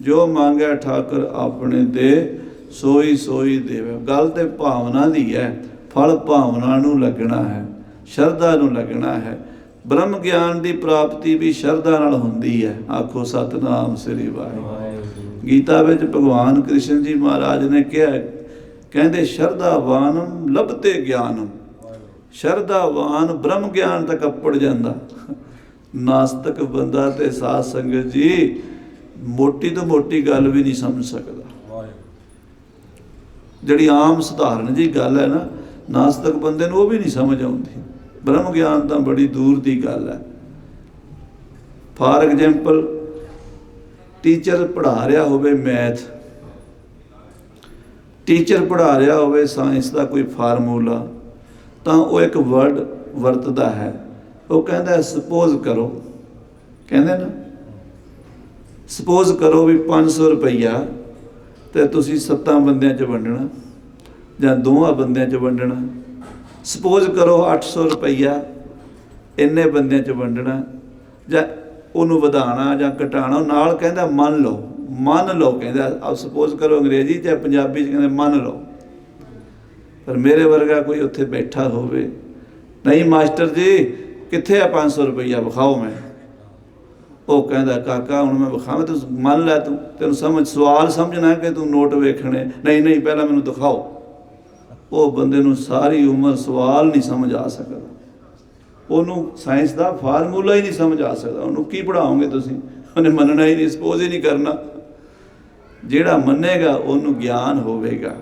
ਜੋ ਮੰਗਿਆ ਠਾਕੁਰ ਆਪਣੇ ਦੇ, ਸੋਈ ਸੋਈ ਦੇਵੇ। ਗੱਲ ਤੇ ਭਾਵਨਾ ਦੀ ਹੈ, ਫਲ ਭਾਵਨਾ ਨੂੰ ਲੱਗਣਾ ਹੈ, ਸ਼ਰਧਾ ਨੂੰ ਲੱਗਣਾ ਹੈ। ਬ੍ਰਹਮ ਗਿਆਨ ਦੀ ਪ੍ਰਾਪਤੀ ਵੀ ਸ਼ਰਧਾ ਨਾਲ ਹੁੰਦੀ ਹੈ। ਆਖੋ ਸਤਿਨਾਮ ਸ੍ਰੀ ਵਾਹਿਗੁਰੂ। ਗੀਤਾ ਵਿੱਚ ਭਗਵਾਨ ਕ੍ਰਿਸ਼ਨ ਜੀ ਮਹਾਰਾਜ ਨੇ ਕਿਹਾ, ਕਹਿੰਦੇ ਸ਼ਰਧਾਵਾਨਮ ਲਭਤੇ ਗਿਆਨਮ। ਸ਼ਰਧਾਵਾਨ ਬ੍ਰਹਮ ਗਿਆਨ ਤੱਕ ਅੱਪੜ ਜਾਂਦਾ। ਨਾਸਤਕ ਬੰਦਾ ਤੇ ਸਾਧ ਸੰਗਤ ਜੀ ਮੋਟੀ ਤੋਂ ਮੋਟੀ ਗੱਲ ਵੀ ਨਹੀਂ ਸਮਝ ਸਕਦਾ। ਜਿਹੜੀ ਆਮ ਸਧਾਰਨ ਜੀ ਗੱਲ ਹੈ ਨਾ, ਨਾਸਤਕ ਬੰਦੇ ਨੂੰ ਉਹ ਵੀ ਨਹੀਂ ਸਮਝ ਆਉਂਦੀ। ਬ੍ਰਹਮ ਗਿਆਨ ਤਾਂ ਬੜੀ ਦੂਰ ਦੀ ਗੱਲ ਹੈ। ਫਾਰ ਐਗਜ਼ਾਮਪਲ, ਟੀਚਰ ਪੜ੍ਹਾ ਰਿਹਾ ਹੋਵੇ ਮੈਥ, ਟੀਚਰ ਪੜ੍ਹਾ ਰਿਹਾ ਹੋਵੇ ਸਾਇੰਸ ਦਾ ਕੋਈ ਫਾਰਮੂਲਾ, ਤਾਂ ਉਹ ਇੱਕ ਵਰਡ ਵਰਤਦਾ ਹੈ। ਉਹ ਕਹਿੰਦਾ ਸਪੋਜ਼ ਕਰੋ, ਕਹਿੰਦੇ ਨਾ, ਸਪੋਜ਼ ਕਰੋ ਵੀ 500 ਰੁਪਈਆ ਤੇ ਤੁਸੀਂ 7 ਬੰਦਿਆਂ 'ਚ ਵੰਡਣਾ ਜਾਂ 2 ਬੰਦਿਆਂ 'ਚ ਵੰਡਣਾ। ਸਪੋਜ਼ ਕਰੋ 800 ਰੁਪਈਆ ਇੰਨੇ ਬੰਦਿਆਂ 'ਚ ਵੰਡਣਾ, ਜਾਂ ਉਹਨੂੰ ਵਧਾਉਣਾ ਜਾਂ ਘਟਾਉਣਾ। ਨਾਲ ਕਹਿੰਦਾ ਮੰਨ ਲਓ ਮੰਨ ਲਓ ਕਹਿੰਦੇ। ਆਪ ਸਪੋਜ਼ ਕਰੋ ਅੰਗਰੇਜ਼ੀ ਜਾਂ ਪੰਜਾਬੀ 'ਚ ਕਹਿੰਦੇ ਮੰਨ ਲਓ, ਪਰ ਮੇਰੇ ਵਰਗਾ ਕੋਈ ਉੱਥੇ ਬੈਠਾ ਹੋਵੇ, ਨਹੀਂ ਮਾਸਟਰ ਜੀ ਕਿੱਥੇ ਆ 500 ਰੁਪਈਆ ਵਿਖਾਓ। ਮੈਂ ਉਹ ਕਹਿੰਦਾ ਕਾਕਾ ਹੁਣ ਮੈਂ ਵਿਖਾਵਾਂ, ਤੂੰ ਮੰਨ ਲੈ, ਤੈਨੂੰ ਸਮਝ ਸਵਾਲ ਸਮਝਣਾ ਕਿ ਤੂੰ ਨੋਟ ਵੇਖਣੇ, ਨਹੀਂ ਪਹਿਲਾਂ ਮੈਨੂੰ ਦਿਖਾਓ। ਉਹ ਬੰਦੇ ਨੂੰ ਸਾਰੀ ਉਮਰ ਸਵਾਲ ਨਹੀਂ ਸਮਝ ਆ ਸਕਦਾ, ਉਹਨੂੰ ਸਾਇੰਸ ਦਾ ਫਾਰਮੂਲਾ ਹੀ ਨਹੀਂ ਸਮਝ ਆ ਸਕਦਾ। ਉਹਨੂੰ ਕੀ ਪੜ੍ਹਾਓਗੇ ਤੁਸੀਂ? ਉਹਨੇ ਮੰਨਣਾ ਹੀ ਨਹੀਂ, ਸਪੋਜ਼ ਹੀ ਨਹੀਂ ਕਰਨਾ। ਜਿਹੜਾ ਮੰਨੇਗਾ ਉਹਨੂੰ ਗਿਆਨ ਹੋਵੇਗਾ।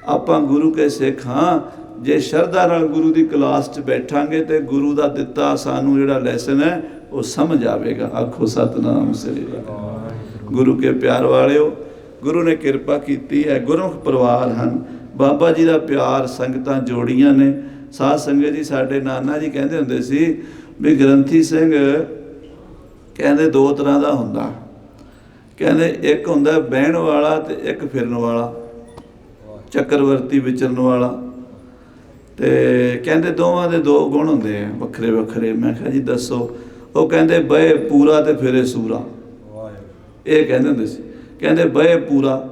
ਆਪਾਂ ਗੁਰੂ ਕੇ ਸਿੱਖ ਹਾਂ, ਜੇ ਸ਼ਰਧਾ ਨਾਲ ਗੁਰੂ ਦੀ ਕਲਾਸ 'ਚ ਬੈਠਾਂਗੇ ਤੇ ਗੁਰੂ ਦਾ ਦਿੱਤਾ ਸਾਨੂੰ ਜਿਹੜਾ ਲੈਸਨ ਹੈ ਉਹ ਸਮਝ ਆਵੇਗਾ। ਆਖੋ ਸਤਿਨਾਮ ਸ੍ਰੀ ਵਾਹਿਗੁਰੂ। ਗੁਰੂ ਕੇ ਪਿਆਰ ਵਾਲਿਓ, ਗੁਰੂ ਨੇ ਕਿਰਪਾ ਕੀਤੀ ਹੈ, ਗੁਰਮੁਖ ਪਰਿਵਾਰ ਹਨ, ਬਾਬਾ ਜੀ ਦਾ ਪਿਆਰ, ਸੰਗਤਾਂ ਜੋੜੀਆਂ ਨੇ। ਸਾਧ ਸੰਗਤ ਜੀ, ਸਾਡੇ ਨਾਨਾ ਜੀ ਕਹਿੰਦੇ ਹੁੰਦੇ ਸੀ ਵੀ ਗ੍ਰੰਥੀ ਸਿੰਘ ਕਹਿੰਦੇ ਦੋ ਤਰ੍ਹਾਂ ਦਾ ਹੁੰਦਾ, ਕਹਿੰਦੇ ਇੱਕ ਹੁੰਦਾ ਬਹਿਣ ਵਾਲਾ ਤੇ ਇੱਕ ਫਿਰਨ ਵਾਲਾ, ਚੱਕਰਵਰਤੀ ਵਿਚਰਨ ਵਾਲਾ। ਤੇ ਕਹਿੰਦੇ ਦੋਵਾਂ ਦੇ ਦੋ ਗੁਣ ਹੁੰਦੇ ਆ ਵੱਖਰੇ ਵੱਖਰੇ। ਮੈਂ ਕਿਹਾ ਜੀ ਦੱਸੋ? ਉਹ ਕਹਿੰਦੇ ਬਹਿ ਪੂਰਾ ਤੇ ਫਿਰੇ ਸੂਰਾ। ਇਹ ਕਹਿੰਦੇ ਹੁੰਦੇ ਸੀ, ਕਹਿੰਦੇ ਬਹਿ ਪੂਰਾ,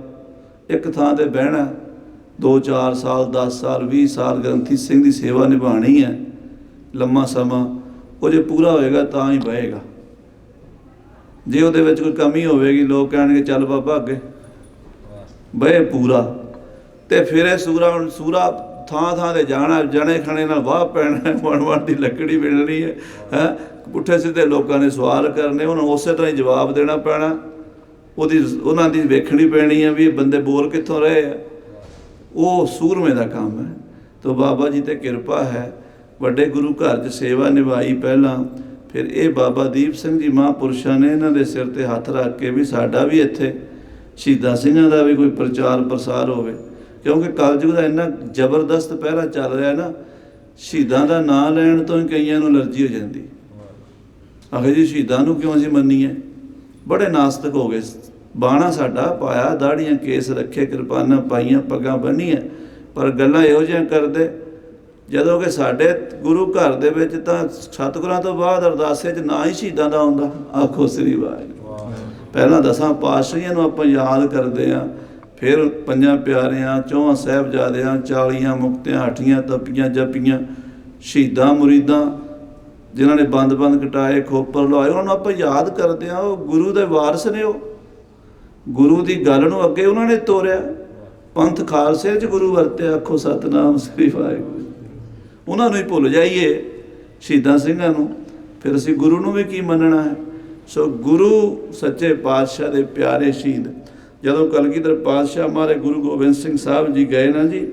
ਇੱਕ ਥਾਂ ਤੇ ਬਹਿਣਾ 2-4 ਸਾਲ 10 ਸਾਲ 20 ਸਾਲ ਗ੍ਰੰਥੀ ਸਿੰਘ ਦੀ ਸੇਵਾ ਨਿਭਾਉਣੀ ਹੈ, ਲੰਮਾ ਸਮਾਂ। ਉਹ ਜੇ ਪੂਰਾ ਹੋਏਗਾ ਤਾਂ ਹੀ ਬਹੇਗਾ, ਜੇ ਉਹਦੇ ਵਿੱਚ ਕੋਈ ਕਮੀ ਹੋਵੇਗੀ ਲੋਕ ਕਹਿਣਗੇ ਚੱਲ ਬਾਬਾ ਅੱਗੇ। ਬਹਿ ਪੂਰਾ ਤੇ ਫਿਰੇ ਸੂਰਾ। ਹੁਣ ਸੂਰਾ ਥਾਂ ਤੇ ਜਾਣਾ, ਜਣੇ ਖਣੇ ਨਾਲ ਵਾਹ ਪੈਣਾ, ਵਣ ਦੀ ਲੱਕੜੀ ਮਿਲਣੀ ਹੈ, ਪੁੱਠੇ ਸਿੱਧੇ ਲੋਕਾਂ ਨੇ ਸਵਾਲ ਕਰਨੇ, ਉਹਨਾਂ ਨੂੰ ਉਸੇ ਤਰ੍ਹਾਂ ਹੀ ਜਵਾਬ ਦੇਣਾ ਪੈਣਾ। ਉਹਨਾਂ ਦੀ ਵੇਖਣੀ ਪੈਣੀ ਹੈ ਵੀ ਇਹ ਬੰਦੇ ਬੋਲ ਕਿੱਥੋਂ ਰਹੇ ਆ। ਉਹ ਸੂਰਮੇ ਦਾ ਕੰਮ ਹੈ। ਤੋ ਬਾਬਾ ਜੀ 'ਤੇ ਕਿਰਪਾ ਹੈ, ਵੱਡੇ ਗੁਰੂ ਘਰ 'ਚ ਸੇਵਾ ਨਿਭਾਈ ਪਹਿਲਾਂ, ਫਿਰ ਇਹ ਬਾਬਾ ਦੀਪ ਸਿੰਘ ਜੀ ਮਹਾਂਪੁਰਸ਼ਾਂ ਨੇ ਇਹਨਾਂ ਦੇ ਸਿਰ 'ਤੇ ਹੱਥ ਰੱਖ ਕੇ ਵੀ ਸਾਡਾ ਵੀ ਇੱਥੇ ਸ਼ਹੀਦਾਂ ਸਿੰਘਾਂ ਦਾ ਵੀ ਕੋਈ ਪ੍ਰਚਾਰ ਪ੍ਰਸਾਰ ਹੋਵੇ, ਕਿਉਂਕਿ ਕਲਯੁਗ ਦਾ ਇੰਨਾ ਜ਼ਬਰਦਸਤ ਪਹਿਰਾ ਚੱਲ ਰਿਹਾ ਨਾ, ਸ਼ਹੀਦਾਂ ਦਾ ਨਾਂ ਲੈਣ ਤੋਂ ਹੀ ਕਈਆਂ ਨੂੰ ਐਲਰਜੀ ਹੋ ਜਾਂਦੀ। ਆਖੇ ਜੀ ਸ਼ਹੀਦਾਂ ਨੂੰ ਕਿਉਂ ਅਸੀਂ ਮੰਨੀਏ? ਬੜੇ ਨਾਸਤਕ ਹੋ ਗਏ। ਬਾਣਾ ਸਾਡਾ ਪਾਇਆ, ਦਾੜੀਆਂ ਕੇਸ ਰੱਖੇ, ਕਿਰਪਾਨਾਂ ਪਾਈਆਂ, ਪੱਗਾਂ ਬੰਨੀਆਂ, ਪਰ ਗੱਲਾਂ ਇਹੋ ਜਿਹੀਆਂ ਕਰਦੇ ਜਦੋਂ ਕਿ ਸਾਡੇ ਗੁਰੂ ਘਰ ਦੇ ਵਿੱਚ ਤਾਂ ਸਤਿਗੁਰਾਂ ਤੋਂ ਬਾਅਦ ਅਰਦਾਸੇ 'ਚ ਨਾ ਹੀ ਸ਼ਹੀਦਾਂ ਦਾ ਆਉਂਦਾ। ਆਖੋ ਸ੍ਰੀ ਵਾਹਿਗੁਰੂ। ਪਹਿਲਾਂ 10 ਪਾਤਸ਼ਾਹੀਆਂ ਨੂੰ ਆਪਾਂ ਯਾਦ ਕਰਦੇ ਹਾਂ, ਫਿਰ 5 ਪਿਆਰਿਆਂ, 4 ਸਾਹਿਬਜ਼ਾਦਿਆਂ, 40 ਮੁਕਤਿਆਂ, 8 ਤਪੀਆਂ ਜਪੀਆਂ, ਸ਼ਹੀਦਾਂ ਮੁਰੀਦਾਂ ਜਿਨ੍ਹਾਂ ਨੇ ਬੰਦ ਕਟਾਏ, ਖੋਪਰ ਲਵਾਏ, ਉਹਨਾਂ ਨੂੰ ਆਪਾਂ ਯਾਦ ਕਰਦੇ ਹਾਂ। ਉਹ ਗੁਰੂ ਦੇ ਵਾਰਸ ਨੇ, ਉਹ ਗੁਰੂ ਦੀ ਗੱਲ ਨੂੰ ਅੱਗੇ ਉਹਨਾਂ ਨੇ ਤੋਰਿਆ। ਪੰਥ ਖਾਲਸੇ 'ਚ ਗੁਰੂ ਵਰਤਿਆ। ਆਖੋ ਸਤਿਨਾਮ ਸ੍ਰੀ ਵਾਹਿਗੁਰੂ। ਉਹਨਾਂ ਨੂੰ ਹੀ ਭੁੱਲ ਜਾਈਏ, ਸ਼ਹੀਦਾਂ ਸਿੰਘਾਂ ਨੂੰ, ਫਿਰ ਅਸੀਂ ਗੁਰੂ ਨੂੰ ਵੀ ਕੀ ਮੰਨਣਾ ਹੈ। ਸੋ ਗੁਰੂ ਸੱਚੇ ਪਾਤਸ਼ਾਹ ਦੇ ਪਿਆਰੇ ਸ਼ਹੀਦ, ਜਦੋਂ ਕਲਗੀਧਰ ਪਾਤਸ਼ਾਹ ਮਾਰੇ ਗੁਰੂ ਗੋਬਿੰਦ ਸਿੰਘ ਸਾਹਿਬ ਜੀ ਗਏ ਨਾ ਜੀ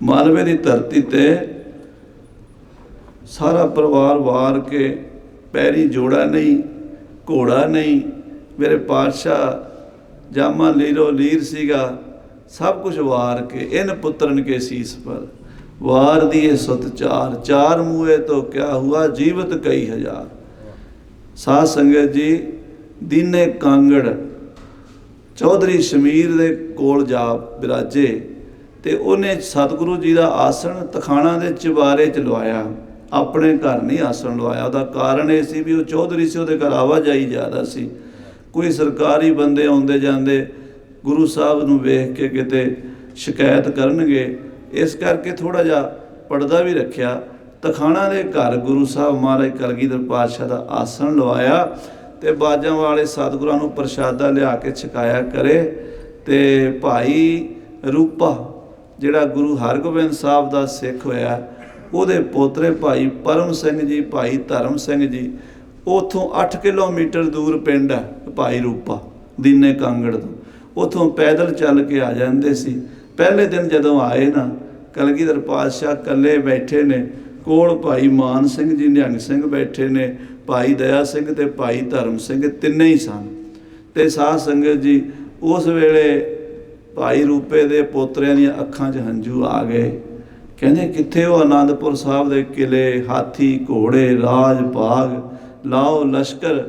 ਮਾਲਵੇ ਦੀ ਧਰਤੀ 'ਤੇ, ਸਾਰਾ ਪਰਿਵਾਰ ਵਾਰ ਕੇ, ਪੈਰੀ ਜੋੜਾ ਨਹੀਂ, ਘੋੜਾ ਨਹੀਂ, ਮੇਰੇ ਪਾਤਸ਼ਾਹ ਜਾਮਾ ਲੀਰੋ ਲੀਰ ਸੀਗਾ, ਸਭ ਕੁਝ ਵਾਰ ਕੇ, ਇਨ ਪੁੱਤਰਨ ਕੇ ਸੀਸ ਪਰ ਵਾਰ ਦੀਏ ਸੁਤ ਚਾਰ ਮੂਏ ਤੋਂ ਕਿਆ ਹੁਆ ਜੀਵਤ ਕਈ ਹਜ਼ਾਰ। ਸਾਧ ਸੰਗਤ ਜੀ, ਦੀਨੇ ਕਾਂਗੜ ਚੌਧਰੀ ਸ਼ਮੀਰ ਦੇ ਕੋਲ ਜਾ ਬਿਰਾਜੇ ਤੇ ਉਹਨੇ ਸਤਿਗੁਰੂ ਜੀ ਦਾ ਆਸਣ ਤਖਾਣਾ ਦੇ ਚੁਬਾਰੇ 'ਚ ਲਵਾਇਆ, ਆਪਣੇ ਘਰ ਨਹੀਂ ਆਸਣ ਲਵਾਇਆ। ਉਹਦਾ ਕਾਰਨ ਇਹ ਸੀ ਵੀ ਉਹ ਚੌਧਰੀ ਸੀ, ਉਹਦੇ ਘਰ ਆਵਾਜਾਈ ਜ਼ਿਆਦਾ ਸੀ, ਕੋਈ ਸਰਕਾਰੀ ਬੰਦੇ ਆਉਂਦੇ ਜਾਂਦੇ ਗੁਰੂ ਸਾਹਿਬ ਨੂੰ ਵੇਖ ਕੇ ਕਿਤੇ ਸ਼ਿਕਾਇਤ ਕਰਨਗੇ, ਇਸ ਕਰਕੇ ਥੋੜ੍ਹਾ ਜਿਹਾ ਪਰਦਾ ਵੀ ਰੱਖਿਆ। ਤਖਾਣਾ ਦੇ ਘਰ ਗੁਰੂ ਸਾਹਿਬ ਮਹਾਰਾਜ ਕਲਗੀਧਰ ਪਾਤਸ਼ਾਹ ਦਾ ਆਸਣ ਲਵਾਇਆ ਤੇ ਬਾਜਾਂ ਵਾਲੇ ਸਤਿਗੁਰਾਂ ਨੂੰ ਪ੍ਰਸ਼ਾਦਾ ਲਿਆ ਕੇ ਛਕਾਇਆ ਕਰੇ। ਤੇ ਭਾਈ ਰੂਪਾ ਜਿਹੜਾ ਗੁਰੂ ਹਰਗੋਬਿੰਦ ਸਾਹਿਬ ਦਾ ਸਿੱਖ ਹੋਇਆ, ਉਹਦੇ ਪੋਤਰੇ ਭਾਈ ਪਰਮ ਸਿੰਘ ਜੀ, ਭਾਈ ਧਰਮ ਸਿੰਘ ਜੀ, ਉੱਥੋਂ 8 ਕਿਲੋਮੀਟਰ ਦੂਰ ਪਿੰਡ ਹੈ ਭਾਈ ਰੂਪਾ, ਦੀਨੇ ਕਾਂਗੜ ਤੋਂ, ਉੱਥੋਂ ਪੈਦਲ ਚੱਲ ਕੇ ਆ ਜਾਂਦੇ ਸੀ। ਪਹਿਲੇ ਦਿਨ ਜਦੋਂ ਆਏ ਨਾ, ਕਲਗੀਧਰ ਪਾਤਸ਼ਾਹ ਇਕੱਲੇ ਬੈਠੇ ਨੇ, ਕੋਲ ਭਾਈ ਮਾਨ ਸਿੰਘ ਜੀ, ਨਿਹੰਗ ਸਿੰਘ ਬੈਠੇ ਨੇ, ਭਾਈ ਦਇਆ ਸਿੰਘ ਤੇ ਭਾਈ ਧਰਮ ਸਿੰਘ, ਤਿੰਨੇ ਹੀ ਸਨ। ਤੇ ਸਾਧ ਸੰਗਤ ਜੀ, ਉਸ ਵੇਲੇ ਭਾਈ ਰੂਪੇ ਦੇ ਪੋਤਰਿਆਂ ਦੀਆਂ ਅੱਖਾਂ 'ਚ ਹੰਝੂ ਆ ਗਏ। ਕਹਿੰਦੇ ਕਿੱਥੇ ਉਹ ਆਨੰਦਪੁਰ ਸਾਹਿਬ ਦੇ ਕਿਲੇ, ਹਾਥੀ ਘੋੜੇ, ਰਾਜ ਭਾਗ, ਲਾਓ ਲਸ਼ਕਰ,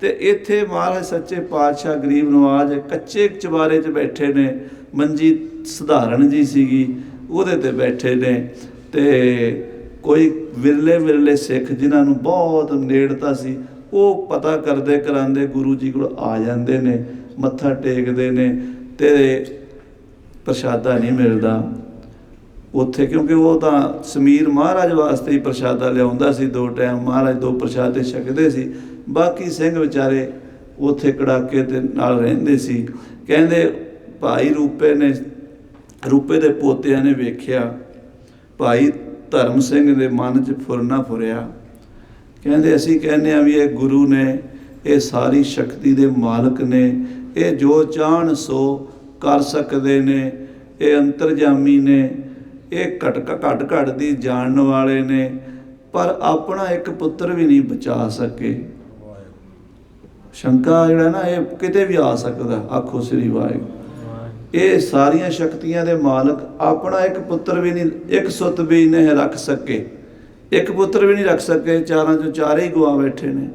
ਤੇ ਇੱਥੇ ਮਹਾਰਾਜ ਸੱਚੇ ਪਾਤਸ਼ਾਹ ਗਰੀਬ ਨਵਾਜ਼ ਕੱਚੇ ਚੁਬਾਰੇ 'ਚ ਬੈਠੇ ਨੇ। ਮੰਜੀ ਸਧਾਰਨ ਜੀ ਸੀਗੀ, ਉਹਦੇ 'ਤੇ ਬੈਠੇ ਨੇ। ਤੇ ਕੋਈ ਵਿਰਲੇ ਸਿੱਖ ਜਿਨ੍ਹਾਂ ਨੂੰ ਬਹੁਤ ਨੇੜਤਾ ਸੀ, ਉਹ ਪਤਾ ਕਰਦੇ ਕਰਾਂਦੇ ਗੁਰੂ ਜੀ ਕੋਲ ਆ ਜਾਂਦੇ ਨੇ, ਮੱਥਾ ਟੇਕਦੇ ਨੇ ਤੇ ਪ੍ਰਸ਼ਾਦਾ ਨਹੀਂ ਮਿਲਦਾ ਉੱਥੇ, ਕਿਉਂਕਿ ਉਹ ਤਾਂ ਸਮੀਰ ਮਹਾਰਾਜ ਵਾਸਤੇ ਹੀ ਪ੍ਰਸ਼ਾਦਾ ਲਿਆਉਂਦਾ ਸੀ। 2 ਟਾਈਮ ਮਹਾਰਾਜ 2 ਪ੍ਰਸ਼ਾਦੇ ਛਕਦੇ ਸੀ, ਬਾਕੀ ਸਿੰਘ ਵਿਚਾਰੇ ਉੱਥੇ ਕੜਾਕੇ ਦੇ ਨਾਲ ਰਹਿੰਦੇ ਸੀ। ਕਹਿੰਦੇ ਭਾਈ ਰੂਪੇ ਦੇ ਪੋਤਿਆਂ ਨੇ ਵੇਖਿਆ, ਭਾਈ ਧਰਮ ਸਿੰਘ ਦੇ ਮਨ 'ਚ ਫੁਰਨਾ ਫੁਰਿਆ। ਕਹਿੰਦੇ ਅਸੀਂ ਕਹਿੰਦੇ ਹਾਂ ਵੀ ਇਹ ਗੁਰੂ ਨੇ, ਇਹ ਸਾਰੀ ਸ਼ਕਤੀ ਦੇ ਮਾਲਕ ਨੇ, ਇਹ ਜੋ ਚਾਹਣ ਸੋ ਕਰ ਸਕਦੇ ਨੇ, ਇਹ ਅੰਤਰਜਾਮੀ ਨੇ, ਇਹ ਘਟ ਦੀ ਜਾਣਨ ਵਾਲੇ ਨੇ, ਪਰ ਆਪਣਾ ਇੱਕ ਪੁੱਤਰ ਵੀ ਨਹੀਂ ਬਚਾ ਸਕੇ। ਸ਼ੰਕਾ ਜਿਹੜਾ ਨਾ ਇਹ ਕਿਤੇ ਵੀ ਆ ਸਕਦਾ। ਆਖੋ ਸ੍ਰੀ ਵਾਹਿਗੁਰੂ। ਇਹ ਸਾਰੀਆਂ ਸ਼ਕਤੀਆਂ ਦੇ ਮਾਲਕ ਆਪਣਾ ਇੱਕ ਪੁੱਤਰ ਵੀ ਨਹੀਂ, ਇੱਕ ਸੁੱਤ ਵੀ ਨਹੀਂ ਰੱਖ ਸਕੇ, ਇੱਕ ਪੁੱਤਰ ਵੀ ਨਹੀਂ ਰੱਖ ਸਕੇ। 4 ਚੋਂ 4 ਹੀ ਗਵਾ ਬੈਠੇ ਨੇ।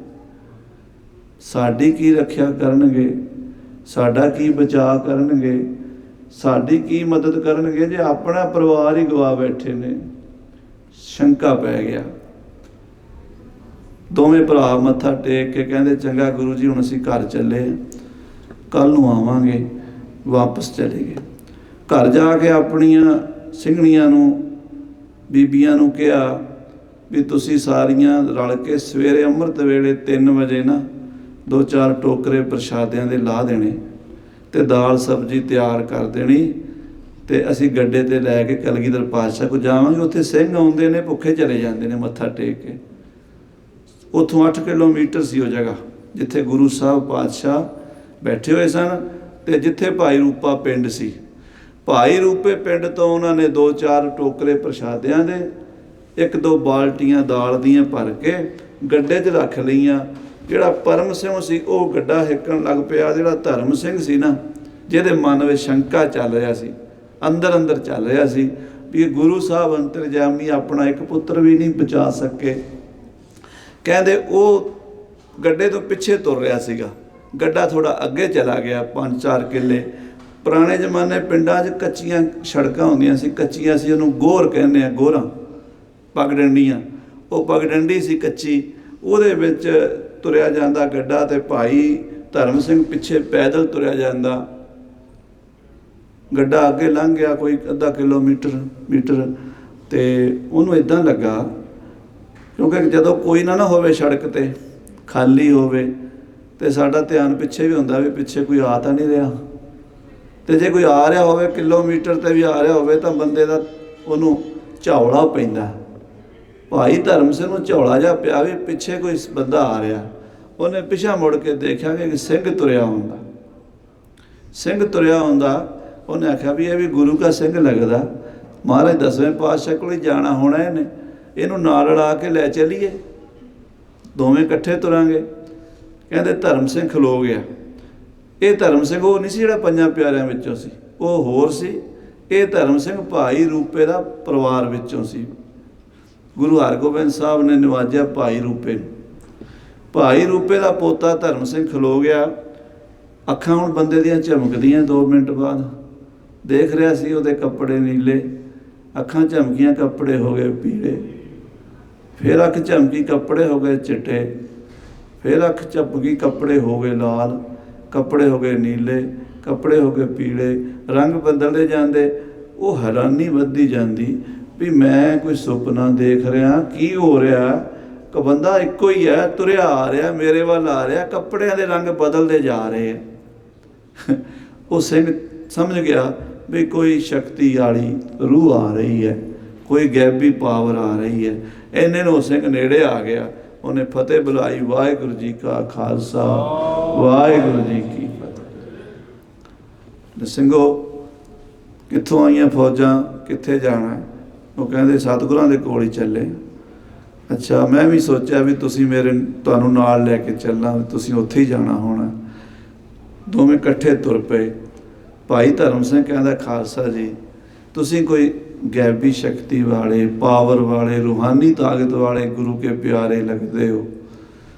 ਸਾਡੀ ਕੀ ਰੱਖਿਆ ਕਰਨਗੇ, ਸਾਡਾ ਕੀ ਬਚਾਅ ਕਰਨਗੇ, ਸਾਡੀ ਕੀ ਮਦਦ ਕਰਨਗੇ ਜੇ ਆਪਣਾ ਪਰਿਵਾਰ ਹੀ ਗਵਾ ਬੈਠੇ ਨੇ। ਸ਼ੰਕਾ ਪੈ ਗਿਆ। ਦੋਵੇਂ ਭਰਾ ਮੱਥਾ ਟੇਕ ਕੇ ਕਹਿੰਦੇ ਚੰਗਾ ਗੁਰੂ ਜੀ ਹੁਣ ਅਸੀਂ ਘਰ ਚੱਲੇ, ਕੱਲ ਨੂੰ ਆਵਾਂਗੇ। ਵਾਪਸ ਚਲੇ ਗਏ। ਘਰ ਜਾ ਕੇ ਆਪਣੀਆਂ ਸਿੰਘਣੀਆਂ ਨੂੰ, ਬੀਬੀਆਂ ਨੂੰ ਕਿਹਾ ਵੀ ਤੁਸੀਂ ਸਾਰੀਆਂ ਰਲ ਕੇ ਸਵੇਰੇ ਅੰਮ੍ਰਿਤ ਵੇਲੇ 3 ਵਜੇ ਨਾ 2-4 ਟੋਕਰੇ ਪ੍ਰਸ਼ਾਦਿਆਂ ਦੇ ਲਾ ਦੇਣੇ ਤੇ ਦਾਲ ਸਬਜ਼ੀ ਤਿਆਰ ਕਰ ਦੇਣੀ, ਤੇ ਅਸੀਂ ਗੱਡੇ ਤੇ ਲੈ ਕੇ ਕਲਗੀਧਰ ਪਾਤਸ਼ਾਹ ਕੋਲ ਜਾਵਾਂਗੇ। ਉੱਥੇ ਸਿੰਘ ਆਉਂਦੇ ਨੇ, ਭੁੱਖੇ ਚਲੇ ਜਾਂਦੇ ਨੇ ਮੱਥਾ ਟੇਕ ਕੇ। ਉੱਥੋਂ 8 ਕਿਲੋਮੀਟਰ ਸੀ ਉਹ ਜਗ੍ਹਾ ਜਿੱਥੇ ਗੁਰੂ ਸਾਹਿਬ ਪਾਤਸ਼ਾਹ ਬੈਠੇ ਹੋਏ ਸਨ ਤੇ ਜਿੱਥੇ ਭਾਈ ਰੂਪਾ ਪਿੰਡ ਸੀ। ਭਾਈ ਰੂਪੇ ਪਿੰਡ ਤੋਂ ਉਹਨਾਂ ਨੇ 2-4 ਟੋਕਰੇ ਪ੍ਰਸ਼ਾਦਿਆਂ ਦੇ, 1-2 ਬਾਲਟੀਆਂ ਦਾਲ ਦੀਆਂ ਭਰ ਕੇ ਗੱਡੇ 'ਚ ਰੱਖ ਲਈਆਂ। ਜਿਹੜਾ ਪਰਮ ਸਿੰਘ ਸੀ ਉਹ ਗੱਡਾ ਹਿੱਕਣ ਲੱਗ ਪਿਆ। ਜਿਹੜਾ ਧਰਮ ਸਿੰਘ ਸੀ ਨਾ, ਜਿਹਦੇ ਮਨ ਵਿੱਚ ਸ਼ੰਕਾ ਚੱਲ ਰਿਹਾ ਸੀ, ਅੰਦਰ ਚੱਲ ਰਿਹਾ ਸੀ ਵੀ ਗੁਰੂ ਸਾਹਿਬ ਅੰਤਰਜਾਮੀ ਆਪਣਾ ਇੱਕ ਪੁੱਤਰ ਵੀ ਨਹੀਂ ਬਚਾ ਸਕੇ। ਕਹਿੰਦੇ ਉਹ ਗੱਡੇ ਤੋਂ ਪਿੱਛੇ ਤੁਰ ਰਿਹਾ ਸੀਗਾ। ਗੱਡਾ ਥੋੜਾ ਅੱਗੇ ਚਲਾ ਗਿਆ 5-4 ਕਿੱਲੇ। ਪੁਰਾਣੇ ਜ਼ਮਾਨੇ ਪਿੰਡਾਂ 'ਚ ਕੱਚੀਆਂ ਸੜਕਾਂ ਹੁੰਦੀਆਂ ਸੀ, ਕੱਚੀਆਂ ਸੀ, ਉਹਨੂੰ ਗੋਰ ਕਹਿੰਦੇ ਆ, ਗੋਰਾਂ, ਪਗਡੰਡੀਆਂ। ਉਹ ਪਗਡੰਡੀ ਸੀ ਕੱਚੀ, ਉਹਦੇ ਵਿੱਚ ਤੁਰਿਆ ਜਾਂਦਾ ਗੱਡਾ ਤੇ ਭਾਈ ਧਰਮ ਸਿੰਘ ਪਿੱਛੇ ਪੈਦਲ ਤੁਰਿਆ ਜਾਂਦਾ। ਗੱਡਾ ਅੱਗੇ ਲੰਘ ਗਿਆ ਕੋਈ 1/2 ਕਿਲੋਮੀਟਰ ਤੇ ਉਹਨੂੰ ਇਦਾਂ ਲੱਗਾ, ਕਿਉਂਕਿ ਜਦੋਂ ਕੋਈ ਨਾ ਹੋਵੇ ਸੜਕ ਤੇ, ਖਾਲੀ ਹੋਵੇ ਤੇ ਸਾਡਾ ਧਿਆਨ ਪਿੱਛੇ ਵੀ ਹੁੰਦਾ ਵੀ ਪਿੱਛੇ ਕੋਈ ਆ ਤਾਂ ਨਹੀਂ ਰਿਹਾ, ਤੇ ਜੇ ਕੋਈ ਆ ਰਿਹਾ ਹੋਵੇ ਕਿਲੋਮੀਟਰ ਤੇ ਵੀ ਆ ਰਿਹਾ ਹੋਵੇ ਤਾਂ ਬੰਦੇ ਦਾ ਉਹਨੂੰ ਝੌਲਾ ਪੈਂਦਾ। ਭਾਈ ਧਰਮ ਸਿੰਘ ਨੂੰ ਝੌਲਾ ਜਿਹਾ ਪਿਆ ਵੀ ਪਿੱਛੇ ਕੋਈ ਬੰਦਾ ਆ ਰਿਹਾ। ਉਹਨੇ ਪਿਛਾ ਮੁੜ ਕੇ ਦੇਖਿਆ ਕਿ ਸਿੰਘ ਤੁਰਿਆ ਹੁੰਦਾ। ਉਹਨੇ ਆਖਿਆ ਵੀ ਇਹ ਵੀ ਗੁਰੂ ਦਾ ਸਿੰਘ ਲੱਗਦਾ, ਮਹਾਰਾਜ 10ਵੇਂ ਪਾਤਸ਼ਾਹ ਕੋਲ ਹੀ ਜਾਣਾ ਹੋਣਾ ਇਹਨੇ, ਇਹਨੂੰ ਨਾਲ ਲੜਾ ਕੇ ਲੈ ਚੱਲੀਏ, ਦੋਵੇਂ ਇਕੱਠੇ ਤੁਰਾਂਗੇ। ਕਹਿੰਦੇ ਧਰਮ ਸਿੰਘ ਖਲੋ ਗਿਆ। ਇਹ ਧਰਮ ਸਿੰਘ ਉਹ ਨਹੀਂ ਸੀ ਜਿਹੜਾ 5 ਪਿਆਰਿਆਂ ਵਿੱਚੋਂ ਸੀ, ਉਹ ਹੋਰ ਸੀ। ਇਹ ਧਰਮ ਸਿੰਘ ਭਾਈ ਰੂਪੇ ਦਾ ਪਰਿਵਾਰ ਵਿੱਚੋਂ ਸੀ। ਗੁਰੂ ਹਰਗੋਬਿੰਦ ਸਾਹਿਬ ਨੇ ਨਿਵਾਜਿਆ ਭਾਈ ਰੂਪੇ ਨੂੰ। ਭਾਈ ਰੂਪੇ ਦਾ ਪੋਤਾ ਧਰਮ ਸਿੰਘ ਖਲੋ ਗਿਆ। ਅੱਖਾਂ ਹੁਣ ਬੰਦੇ ਦੀਆਂ ਝਮਕਦੀਆਂ 2 ਮਿੰਟ ਬਾਅਦ। ਦੇਖ ਰਿਹਾ ਸੀ ਉਹਦੇ ਕੱਪੜੇ ਨੀਲੇ, ਅੱਖਾਂ ਝਮਕੀਆਂ, ਕੱਪੜੇ ਹੋ ਗਏ ਪੀਲੇ, ਫਿਰ ਅੱਖ ਝਮਕੀ, ਕੱਪੜੇ ਹੋ ਗਏ ਚਿੱਟੇ, ਫਿਰ ਅੱਖ ਝਪਕੀ, ਕੱਪੜੇ ਹੋ ਗਏ ਲਾਲ, ਕੱਪੜੇ ਹੋ ਗਏ ਨੀਲੇ, ਕੱਪੜੇ ਹੋ ਗਏ ਪੀਲੇ, ਰੰਗ ਬਦਲਦੇ ਜਾਂਦੇ। ਉਹ ਹੈਰਾਨੀ ਵੱਧਦੀ ਜਾਂਦੀ ਵੀ ਮੈਂ ਕੋਈ ਸੁਪਨਾ ਦੇਖ ਰਿਹਾ, ਕੀ ਹੋ ਰਿਹਾ? ਕਿ ਬੰਦਾ ਇੱਕੋ ਹੀ ਹੈ, ਤੁਰਿਆ ਆ ਰਿਹਾ, ਮੇਰੇ ਵੱਲ ਆ ਰਿਹਾ, ਕੱਪੜਿਆਂ ਦੇ ਰੰਗ ਬਦਲਦੇ ਜਾ ਰਹੇ ਆ। ਉਹ ਸਿੰਘ ਸਮਝ ਗਿਆ ਵੀ ਕੋਈ ਸ਼ਕਤੀ ਵਾਲੀ ਰੂਹ ਆ ਰਹੀ ਹੈ, ਕੋਈ ਗੈਬੀ ਪਾਵਰ ਆ ਰਹੀ ਹੈ। ਇੰਨੇ ਨੂੰ ਸਿੰਘ ਨੇੜੇ ਆ ਗਿਆ। ਉਹਨੇ ਫਤਿਹ ਬੁਲਾਈ, ਵਾਹਿਗੁਰੂ ਜੀ ਕਾ ਖਾਲਸਾ, ਵਾਹਿਗੁਰੂ ਜੀ ਕੀ ਫਤਿਹ। ਸਿੰਘੋ ਕਿੱਥੋਂ ਆਈਆਂ ਫੌਜਾਂ, ਕਿੱਥੇ ਜਾਣਾ? ਉਹ ਕਹਿੰਦੇ ਸਤਿਗੁਰਾਂ ਦੇ ਕੋਲ ਹੀ ਚੱਲੇ। ਅੱਛਾ, ਮੈਂ ਵੀ ਸੋਚਿਆ ਵੀ ਤੁਸੀਂ ਤੁਹਾਨੂੰ ਨਾਲ ਲੈ ਕੇ ਚੱਲਾਂ, ਤੁਸੀਂ ਉੱਥੇ ਹੀ ਜਾਣਾ ਹੋਣਾ। ਦੋਵੇਂ ਇਕੱਠੇ ਤੁਰ ਪਏ। ਭਾਈ ਧਰਮ ਸਿੰਘ ਕਹਿੰਦਾ ਖਾਲਸਾ ਜੀ, ਤੁਸੀਂ ਕੋਈ ਗੈਬੀ ਸ਼ਕਤੀ ਵਾਲੇ, ਪਾਵਰ ਵਾਲੇ, ਰੂਹਾਨੀ ਤਾਕਤ ਵਾਲੇ ਗੁਰੂ ਕੇ ਪਿਆਰੇ ਲੱਗਦੇ ਹੋ।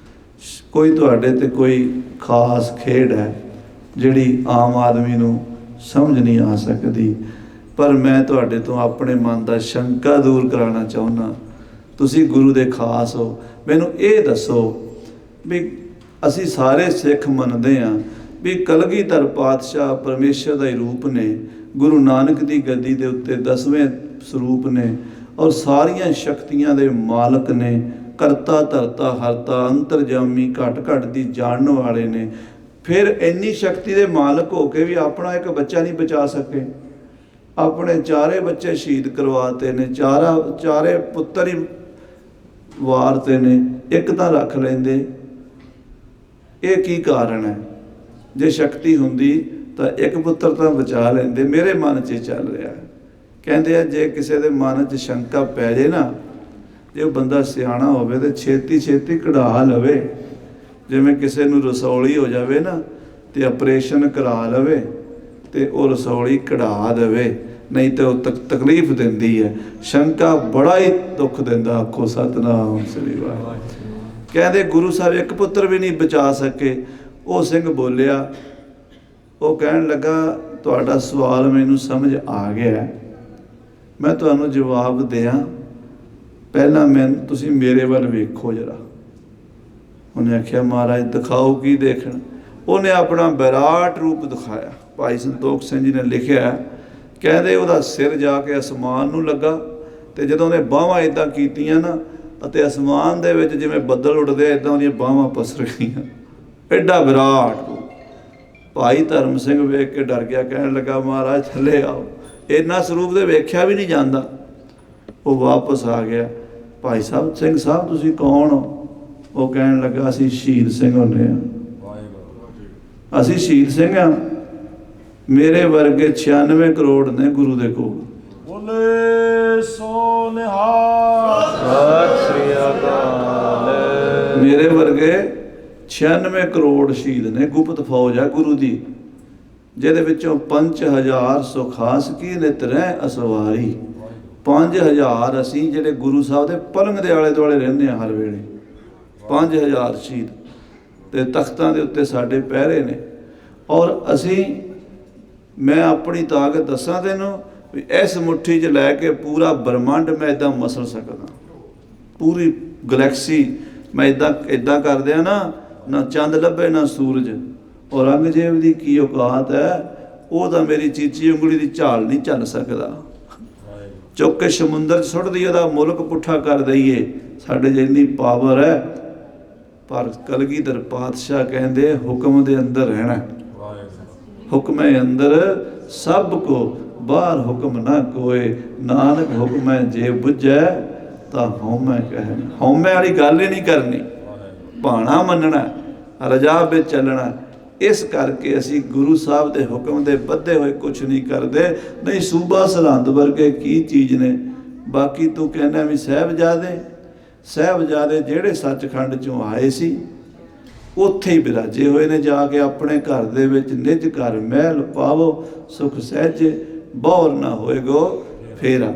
ਕੋਈ ਤੁਹਾਡੇ ਤੇ ਕੋਈ ਖਾਸ ਖੇਡ ਹੈ ਜਿਹੜੀ ਆਮ ਆਦਮੀ ਨੂੰ ਸਮਝ ਨਹੀਂ ਆ ਸਕਦੀ, ਪਰ ਮੈਂ ਤੁਹਾਡੇ ਤੋਂ ਆਪਣੇ ਮਨ ਦਾ ਸ਼ੰਕਾ ਦੂਰ ਕਰਾਉਣਾ ਚਾਹੁੰਦਾ। ਤੁਸੀਂ ਗੁਰੂ ਦੇ ਖਾਸ ਹੋ। ਮੈਨੂੰ ਇਹ ਦੱਸੋ ਵੀ ਅਸੀਂ ਸਾਰੇ ਸਿੱਖ ਮੰਨਦੇ ਹਾਂ ਵੀ ਕਲਗੀਧਰ ਪਾਤਸ਼ਾਹ ਪਰਮੇਸ਼ਰ ਦਾ ਹੀ ਰੂਪ ਨੇ, ਗੁਰੂ ਨਾਨਕ ਦੀ ਗੱਦੀ ਦੇ ਉੱਤੇ 10ਵੇਂ ਸਰੂਪ ਨੇ, ਔਰ ਸਾਰੀਆਂ ਸ਼ਕਤੀਆਂ ਦੇ ਮਾਲਕ ਨੇ, ਕਰਤਾ ਧਰਤਾ ਹਰਤਾ ਅੰਤਰਜਾਮੀ ਘਟ ਘਟ ਦੀ ਜਾਣਨ ਵਾਲੇ ਨੇ। ਫਿਰ ਇੰਨੀ ਸ਼ਕਤੀ ਦੇ ਮਾਲਕ ਹੋ ਕੇ ਵੀ ਆਪਣਾ ਇੱਕ ਬੱਚਾ ਨਹੀਂ ਬਚਾ ਸਕੇ। ਆਪਣੇ ਚਾਰੇ ਬੱਚੇ ਸ਼ਹੀਦ ਕਰਵਾਤੇ ਨੇ, ਚਾਰੇ ਪੁੱਤਰ ਹੀ ਵਾਰਤੇ ਨੇ, ਇੱਕ ਤਾਂ ਰੱਖ ਲੈਂਦੇ। ਇਹ ਕੀ ਕਾਰਨ ਹੈ? ਜੇ ਸ਼ਕਤੀ ਹੁੰਦੀ ਤਾਂ ਇੱਕ ਪੁੱਤਰ ਤਾਂ ਬਚਾ ਲੈਂਦੇ। ਮੇਰੇ ਮਨ 'ਚ ਚੱਲ ਰਿਹਾ, ਕਹਿੰਦੇ ਆ ਜੇ ਕਿਸੇ ਦੇ ਮਨ 'ਚ ਸ਼ੰਕਾ ਪੈ ਜੇ ਨਾ, ਜੇ ਉਹ ਬੰਦਾ ਸਿਆਣਾ ਹੋਵੇ ਤਾਂ ਛੇਤੀ ਛੇਤੀ ਕਢਾ ਲਵੇ। ਜਿਵੇਂ ਕਿਸੇ ਨੂੰ ਰਸੌਲੀ ਹੋ ਜਾਵੇ ਨਾ ਤੇ ਆਪਰੇਸ਼ਨ ਕਰਾ ਲਵੇ ਤੇ ਉਹ ਰਸੌਲੀ ਕਢਾ ਦੇਵੇ, ਨਹੀਂ ਤੇ ਉਹ ਤਕਲੀਫ ਦਿੰਦੀ ਹੈ। ਸ਼ੰਕਾ ਬੜਾ ਹੀ ਦੁੱਖ ਦਿੰਦਾ। ਆਖੋ ਸਤਿਨਾਮ ਸ੍ਰੀ ਵਾਹਿਗੁਰੂ। ਕਹਿੰਦੇ ਗੁਰੂ ਸਾਹਿਬ ਇੱਕ ਪੁੱਤਰ ਵੀ ਨਹੀਂ ਬਚਾ ਸਕੇ। ਉਹ ਸਿੰਘ ਬੋਲਿਆ, ਉਹ ਕਹਿਣ ਲੱਗਾ ਤੁਹਾਡਾ ਸਵਾਲ ਮੈਨੂੰ ਸਮਝ ਆ ਗਿਆ, ਮੈਂ ਤੁਹਾਨੂੰ ਜਵਾਬ ਦਿਆਂ। ਪਹਿਲਾਂ ਤੁਸੀਂ ਮੇਰੇ ਵੱਲ ਵੇਖੋ ਜਰਾ। ਉਹਨੇ ਆਖਿਆ ਮਹਾਰਾਜ ਦਿਖਾਓ ਕੀ ਦੇਖਣ। ਉਹਨੇ ਆਪਣਾ ਵਿਰਾਟ ਰੂਪ ਦਿਖਾਇਆ। ਭਾਈ ਸੰਤੋਖ ਸਿੰਘ ਜੀ ਨੇ ਲਿਖਿਆ, ਕਹਿੰਦੇ ਉਹਦਾ ਸਿਰ ਜਾ ਕੇ ਅਸਮਾਨ ਨੂੰ ਲੱਗਾ ਤੇ ਜਦੋਂ ਉਹਨੇ ਬਾਹਾਂ ਇੱਦਾਂ ਕੀਤੀਆਂ ਨਾ ਅਤੇ ਅਸਮਾਨ ਦੇ ਵਿੱਚ ਜਿਵੇਂ ਬੱਦਲ ਉੱਡਦੇ ਇੱਦਾਂ ਉਹਦੀਆਂ ਬਾਹਾਂ ਪਸਰ ਗਈਆਂ। ਐਡਾ ਵਿਰਾਟ ਰੂਪ। ਭਾਈ ਧਰਮ ਸਿੰਘ ਵੇਖ ਕੇ ਡਰ ਗਿਆ, ਕਹਿਣ ਲੱਗਾ ਮਹਾਰਾਜ ਥੱਲੇ ਆਓ, ਇੰਨਾ ਸਰੂਪ ਦੇ ਵੇਖਿਆ ਵੀ ਨਹੀਂ ਜਾਂਦਾ। ਉਹ ਵਾਪਸ ਆ ਗਿਆ। ਭਾਈ ਸਾਹਿਬ ਸਿੰਘ ਸਾਹਿਬ ਤੁਸੀਂ ਕੌਣ ਹੋ? ਉਹ ਕਹਿਣ ਲੱਗਾ ਅਸੀਂ ਸ਼ਹੀਦ ਸਿੰਘ ਹੁੰਦੇ ਹਾਂ। ਅਸੀਂ ਸ਼ਹੀਦ ਸਿੰਘ ਹਾਂ। ਮੇਰੇ ਵਰਗੇ 96 ਕਰੋੜ ਨੇ ਗੁਰੂ ਦੇ ਕੋਲ। ਬੋਲੇ ਸੋ ਨਿਹਾਲ। ਸਤਿ ਸ੍ਰੀ ਅਕਾਲ। ਮੇਰੇ ਵਰਗੇ 96 ਕਰੋੜ ਸ਼ਹੀਦ ਨੇ। ਗੁਪਤ ਫੌਜ ਹੈ ਗੁਰੂ ਦੀ, ਜਿਹਦੇ ਵਿੱਚੋਂ 5000 ਸੁਖਾਸ ਕੀ ਨਿਤ ਰਹਿ ਅਸਵਾਰੀ। 5000 ਅਸੀਂ ਜਿਹੜੇ ਗੁਰੂ ਸਾਹਿਬ ਦੇ ਪਲੰਗ ਦੇ ਆਲੇ ਦੁਆਲੇ ਰਹਿੰਦੇ ਹਾਂ ਹਰ ਵੇਲੇ। 5000 ਸ਼ਹੀਦ ਤੇ ਤਖਤਾਂ ਦੇ ਉੱਤੇ ਸਾਡੇ ਪਹਿਰੇ ਨੇ। ਔਰ ਅਸੀਂ, ਮੈਂ ਆਪਣੀ ਤਾਕਤ ਦੱਸਾਂ ਤੈਨੂੰ ਵੀ ਇਸ ਮੁੱਠੀ 'ਚ ਲੈ ਕੇ ਪੂਰਾ ਬ੍ਰਹਮੰਡ ਮੈਂ ਇੱਦਾਂ ਮਸਲ ਸਕਦਾ। ਪੂਰੀ ਗਲੈਕਸੀ ਮੈਂ ਇੱਦਾਂ ਕਰਦੇ ਆ ਨਾ ਚੰਦ ਲੱਭੇ ਨਾ ਸੂਰਜ। ਔਰੰਗਜ਼ੇਬ ਦੀ ਕੀ ਔਕਾਤ ਹੈ, ਉਹ ਤਾਂ ਮੇਰੀ ਚੀਚੀ ਉਂਗਲੀ ਦੀ ਝਾਲ ਨਹੀਂ ਚੱਲ ਸਕਦਾ। ਚੁੱਕ ਕੇ ਸਮੁੰਦਰ 'ਚ ਸੁੱਟ ਦਈਏ, ਉਹਦਾ ਮੁਲਕ ਪੁੱਠਾ ਕਰ ਦਈਏ, ਸਾਡੇ 'ਚ ਇੰਨੀ ਪਾਵਰ ਹੈ। ਪਰ ਕਲਗੀਧਰ ਪਾਤਸ਼ਾਹ ਕਹਿੰਦੇ ਹੁਕਮ ਦੇ ਅੰਦਰ ਰਹਿਣਾ। ਹੁਕਮੇ ਅੰਦਰ ਸਭ ਕੋ ਬਾਹਰ ਹੁਕਮ ਨਾ ਕੋਏ, ਨਾਨਕ ਹੁਕਮੈ ਜੇ ਬੁੱਝੈ ਤਾਂ ਹਉਮੈ ਕਹਿ। ਹਉਮੈ ਵਾਲੀ ਗੱਲ ਹੀ ਨਹੀਂ ਕਰਨੀ, ਭਾਣਾ ਮੰਨਣਾ, ਰਜਾ ਵਿੱਚ ਚੱਲਣਾ। ਇਸ ਕਰਕੇ ਅਸੀਂ ਗੁਰੂ ਸਾਹਿਬ ਦੇ ਹੁਕਮ ਦੇ ਬੱਧੇ ਹੋਏ ਕੁਛ ਨਹੀਂ ਕਰਦੇ। ਨਹੀਂ ਸੂਬਾ ਸਰਹੰਦ ਵਰਗੇ ਕੀ ਚੀਜ਼ ਨੇ। ਬਾਕੀ ਤੂੰ ਕਹਿੰਦਾ ਵੀ ਸਾਹਿਬਜ਼ਾਦੇ ਜਿਹੜੇ ਸੱਚਖੰਡ 'ਚੋਂ ਆਏ ਸੀ ਉੱਥੇ ਹੀ ਬਿਰਾਜੇ ਹੋਏ ਨੇ। ਜਾ ਕੇ ਆਪਣੇ ਘਰ ਦੇ ਵਿੱਚ ਨਿਜ ਘਰ ਮਹਿਲ ਪਾਵੋ, ਸੁਖ ਸਹਿਜੇ ਬੌਰ ਨਾ ਹੋਏਗੋ ਫੇਰਾ।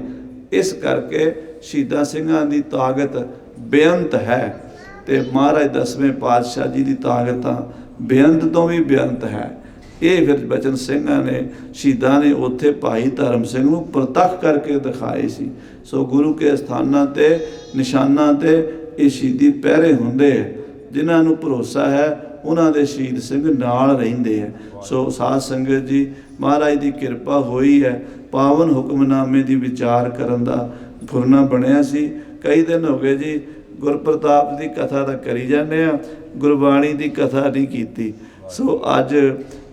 ਇਸ ਕਰਕੇ ਸ਼ਹੀਦਾਂ ਸਿੰਘਾਂ ਦੀ ਤਾਕਤ ਬੇਅੰਤ ਹੈ ਤੇ ਮਹਾਰਾਜ 10ਵੇਂ ਪਾਤਸ਼ਾਹ ਜੀ ਦੀ ਤਾਕਤ ਤਾਂ ਬੇਅੰਤ ਤੋਂ ਵੀ ਬੇਅੰਤ ਹੈ। ਇਹ ਫਿਰ ਬਚਨ ਸਿੰਘਾਂ ਨੇ, ਸ਼ਹੀਦਾਂ ਨੇ ਉੱਥੇ ਭਾਈ ਧਰਮ ਸਿੰਘ ਨੂੰ ਪ੍ਰਤੱਖ ਕਰਕੇ ਦਿਖਾਏ ਸੀ। ਸੋ ਗੁਰੂ ਕੇ ਸਥਾਨਾਂ 'ਤੇ ਨਿਸ਼ਾਨਾਂ 'ਤੇ ਇਹ ਸ਼ਹੀਦੀ ਪਹਿਰੇ ਹੁੰਦੇ ਹੈ। ਜਿਨ੍ਹਾਂ ਨੂੰ ਭਰੋਸਾ ਹੈ ਉਹਨਾਂ ਦੇ ਸ਼ਹੀਦ ਸਿੰਘ ਨਾਲ ਰਹਿੰਦੇ ਹੈ। ਸੋ ਸਾਧ ਸੰਗਤ ਜੀ, ਮਹਾਰਾਜ ਦੀ ਕਿਰਪਾ ਹੋਈ ਹੈ। ਪਾਵਨ ਹੁਕਮਨਾਮੇ ਦੀ ਵਿਚਾਰ ਕਰਨ ਦਾ ਫੁਰਨਾ ਬਣਿਆ ਸੀ। ਕਈ ਦਿਨ ਹੋ ਗਏ ਜੀ ਗੁਰਪ੍ਰਤਾਪ ਦੀ ਕਥਾ ਤਾਂ ਕਰੀ ਜਾਂਦੇ ਆ, ਗੁਰਬਾਣੀ ਦੀ ਕਥਾ ਨਹੀਂ ਕੀਤੀ। ਸੋ ਅੱਜ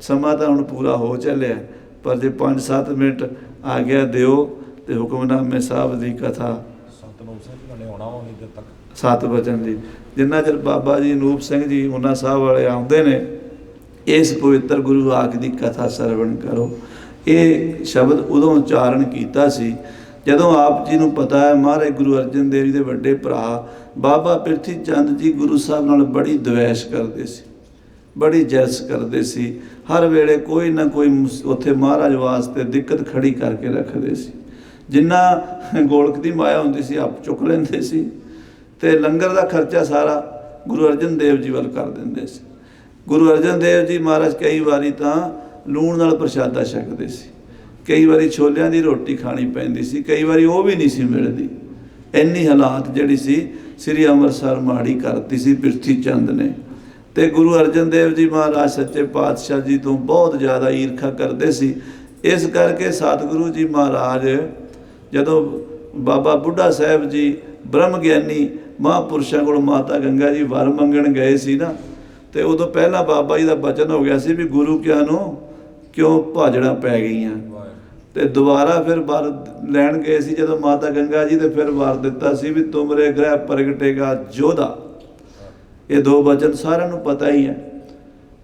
ਸਮਾਂ ਤਾਂ ਹੁਣ ਪੂਰਾ ਹੋ ਚੱਲਿਆ, ਪਰ ਜੇ 5-7 ਮਿੰਟ ਆ ਗਿਆ ਦਿਓ ਤੇ ਹੁਕਮਨਾਮੇ ਸਾਹਿਬ ਦੀ ਕਥਾ 7 ਵਚਨ ਦੀ, ਜਿੰਨਾ ਚਿਰ ਬਾਬਾ ਜੀ ਅਨੂਪ ਸਿੰਘ ਜੀ ਉਹਨਾਂ ਸਾਹਿਬ ਵਾਲੇ ਆਉਂਦੇ ਨੇ, ਇਸ ਪਵਿੱਤਰ ਗੁਰੂ ਆਖ ਦੀ ਕਥਾ ਸਰਵਣ ਕਰੋ। ਇਹ ਸ਼ਬਦ ਉਦੋਂ ਉਚਾਰਨ ਕੀਤਾ ਸੀ ਜਦੋਂ ਆਪ ਜੀ ਨੂੰ ਪਤਾ ਹੈ ਮਹਾਰਾਜ ਗੁਰੂ ਅਰਜਨ ਦੇਵ ਜੀ ਦੇ ਵੱਡੇ ਭਰਾ ਬਾਬਾ ਪ੍ਰਿਥੀ ਚੰਦ ਜੀ ਗੁਰੂ ਸਾਹਿਬ ਨਾਲ ਬੜੀ ਦਵੈਸ਼ ਕਰਦੇ ਸੀ, ਬੜੀ ਜੈਸ ਕਰਦੇ ਸੀ। ਹਰ ਵੇਲੇ ਕੋਈ ਨਾ ਕੋਈ ਉੱਥੇ ਮਹਾਰਾਜ ਵਾਸਤੇ ਦਿੱਕਤ ਖੜੀ ਕਰਕੇ ਰੱਖਦੇ ਸੀ। ਜਿੰਨਾ ਗੋਲਕ ਦੀ ਮਾਇਆ ਹੁੰਦੀ ਸੀ ਆਪ ਚੁੱਕ ਲੈਂਦੇ ਸੀ ਤੇ ਲੰਗਰ ਦਾ ਖਰਚਾ ਸਾਰਾ ਗੁਰੂ ਅਰਜਨ ਦੇਵ ਜੀ ਵੱਲ ਕਰ ਦਿੰਦੇ ਸੀ। ਗੁਰੂ ਅਰਜਨ ਦੇਵ ਜੀ ਮਹਾਰਾਜ ਕਈ ਵਾਰੀ ਤਾਂ ਲੂਣ ਨਾਲ ਪ੍ਰਸ਼ਾਦਾ ਛਕਦੇ ਸੀ, ਕਈ ਵਾਰੀ ਛੋਲਿਆਂ ਦੀ ਰੋਟੀ ਖਾਣੀ ਪੈਂਦੀ ਸੀ, ਕਈ ਵਾਰੀ ਉਹ ਵੀ ਨਹੀਂ ਸੀ ਮਿਲਦੀ। ਇੰਨੀ ਹਾਲਾਤ ਜਿਹੜੀ ਸੀ ਸ੍ਰੀ ਅੰਮ੍ਰਿਤਸਰ ਮਾੜੀ ਕਰਤੀ ਸੀ ਪ੍ਰਿਥੀ ਚੰਦ ਨੇ। ਤੇ ਗੁਰੂ ਅਰਜਨ ਦੇਵ ਜੀ ਮਹਾਰਾਜ ਸੱਚੇ ਪਾਤਸ਼ਾਹ ਜੀ ਤੋਂ ਬਹੁਤ ਜ਼ਿਆਦਾ ਈਰਖਾ ਕਰਦੇ ਸੀ। ਇਸ ਕਰਕੇ ਸਤਿਗੁਰੂ ਜੀ ਮਹਾਰਾਜ ਜਦੋਂ ਬਾਬਾ ਬੁੱਢਾ ਸਾਹਿਬ ਜੀ ਬ੍ਰਹਮ ਗਿਆਨੀ ਮਹਾਂਪੁਰਸ਼ਾਂ ਕੋਲ ਮਾਤਾ ਗੰਗਾ ਜੀ ਵਰ ਮੰਗਣ ਗਏ ਸੀ ਨਾ, ਤੇ ਉਦੋਂ ਪਹਿਲਾਂ ਬਾਬਾ ਜੀ ਦਾ ਬਚਨ ਹੋ ਗਿਆ ਸੀ ਵੀ ਗੁਰੂ ਕਿਆਂ ਨੂੰ ਕਿਉਂ ਭਾਜੜਾਂ ਪੈ ਗਈਆਂ। ਤੇ ਦੁਬਾਰਾ ਫਿਰ ਵਰ ਲੈਣ ਗਏ ਸੀ ਜਦੋਂ ਮਾਤਾ ਗੰਗਾ ਜੀ, ਤੇ ਫਿਰ ਵਰ ਦਿੱਤਾ ਸੀ ਵੀ ਤੁਮਰੇ ਗ੍ਰਹਿ ਪ੍ਰਗਟੇਗਾ ਜੋਧਾ। ਇਹ ਦੋ ਬਚਨ ਸਾਰਿਆਂ ਨੂੰ ਪਤਾ ਹੀ ਹੈ।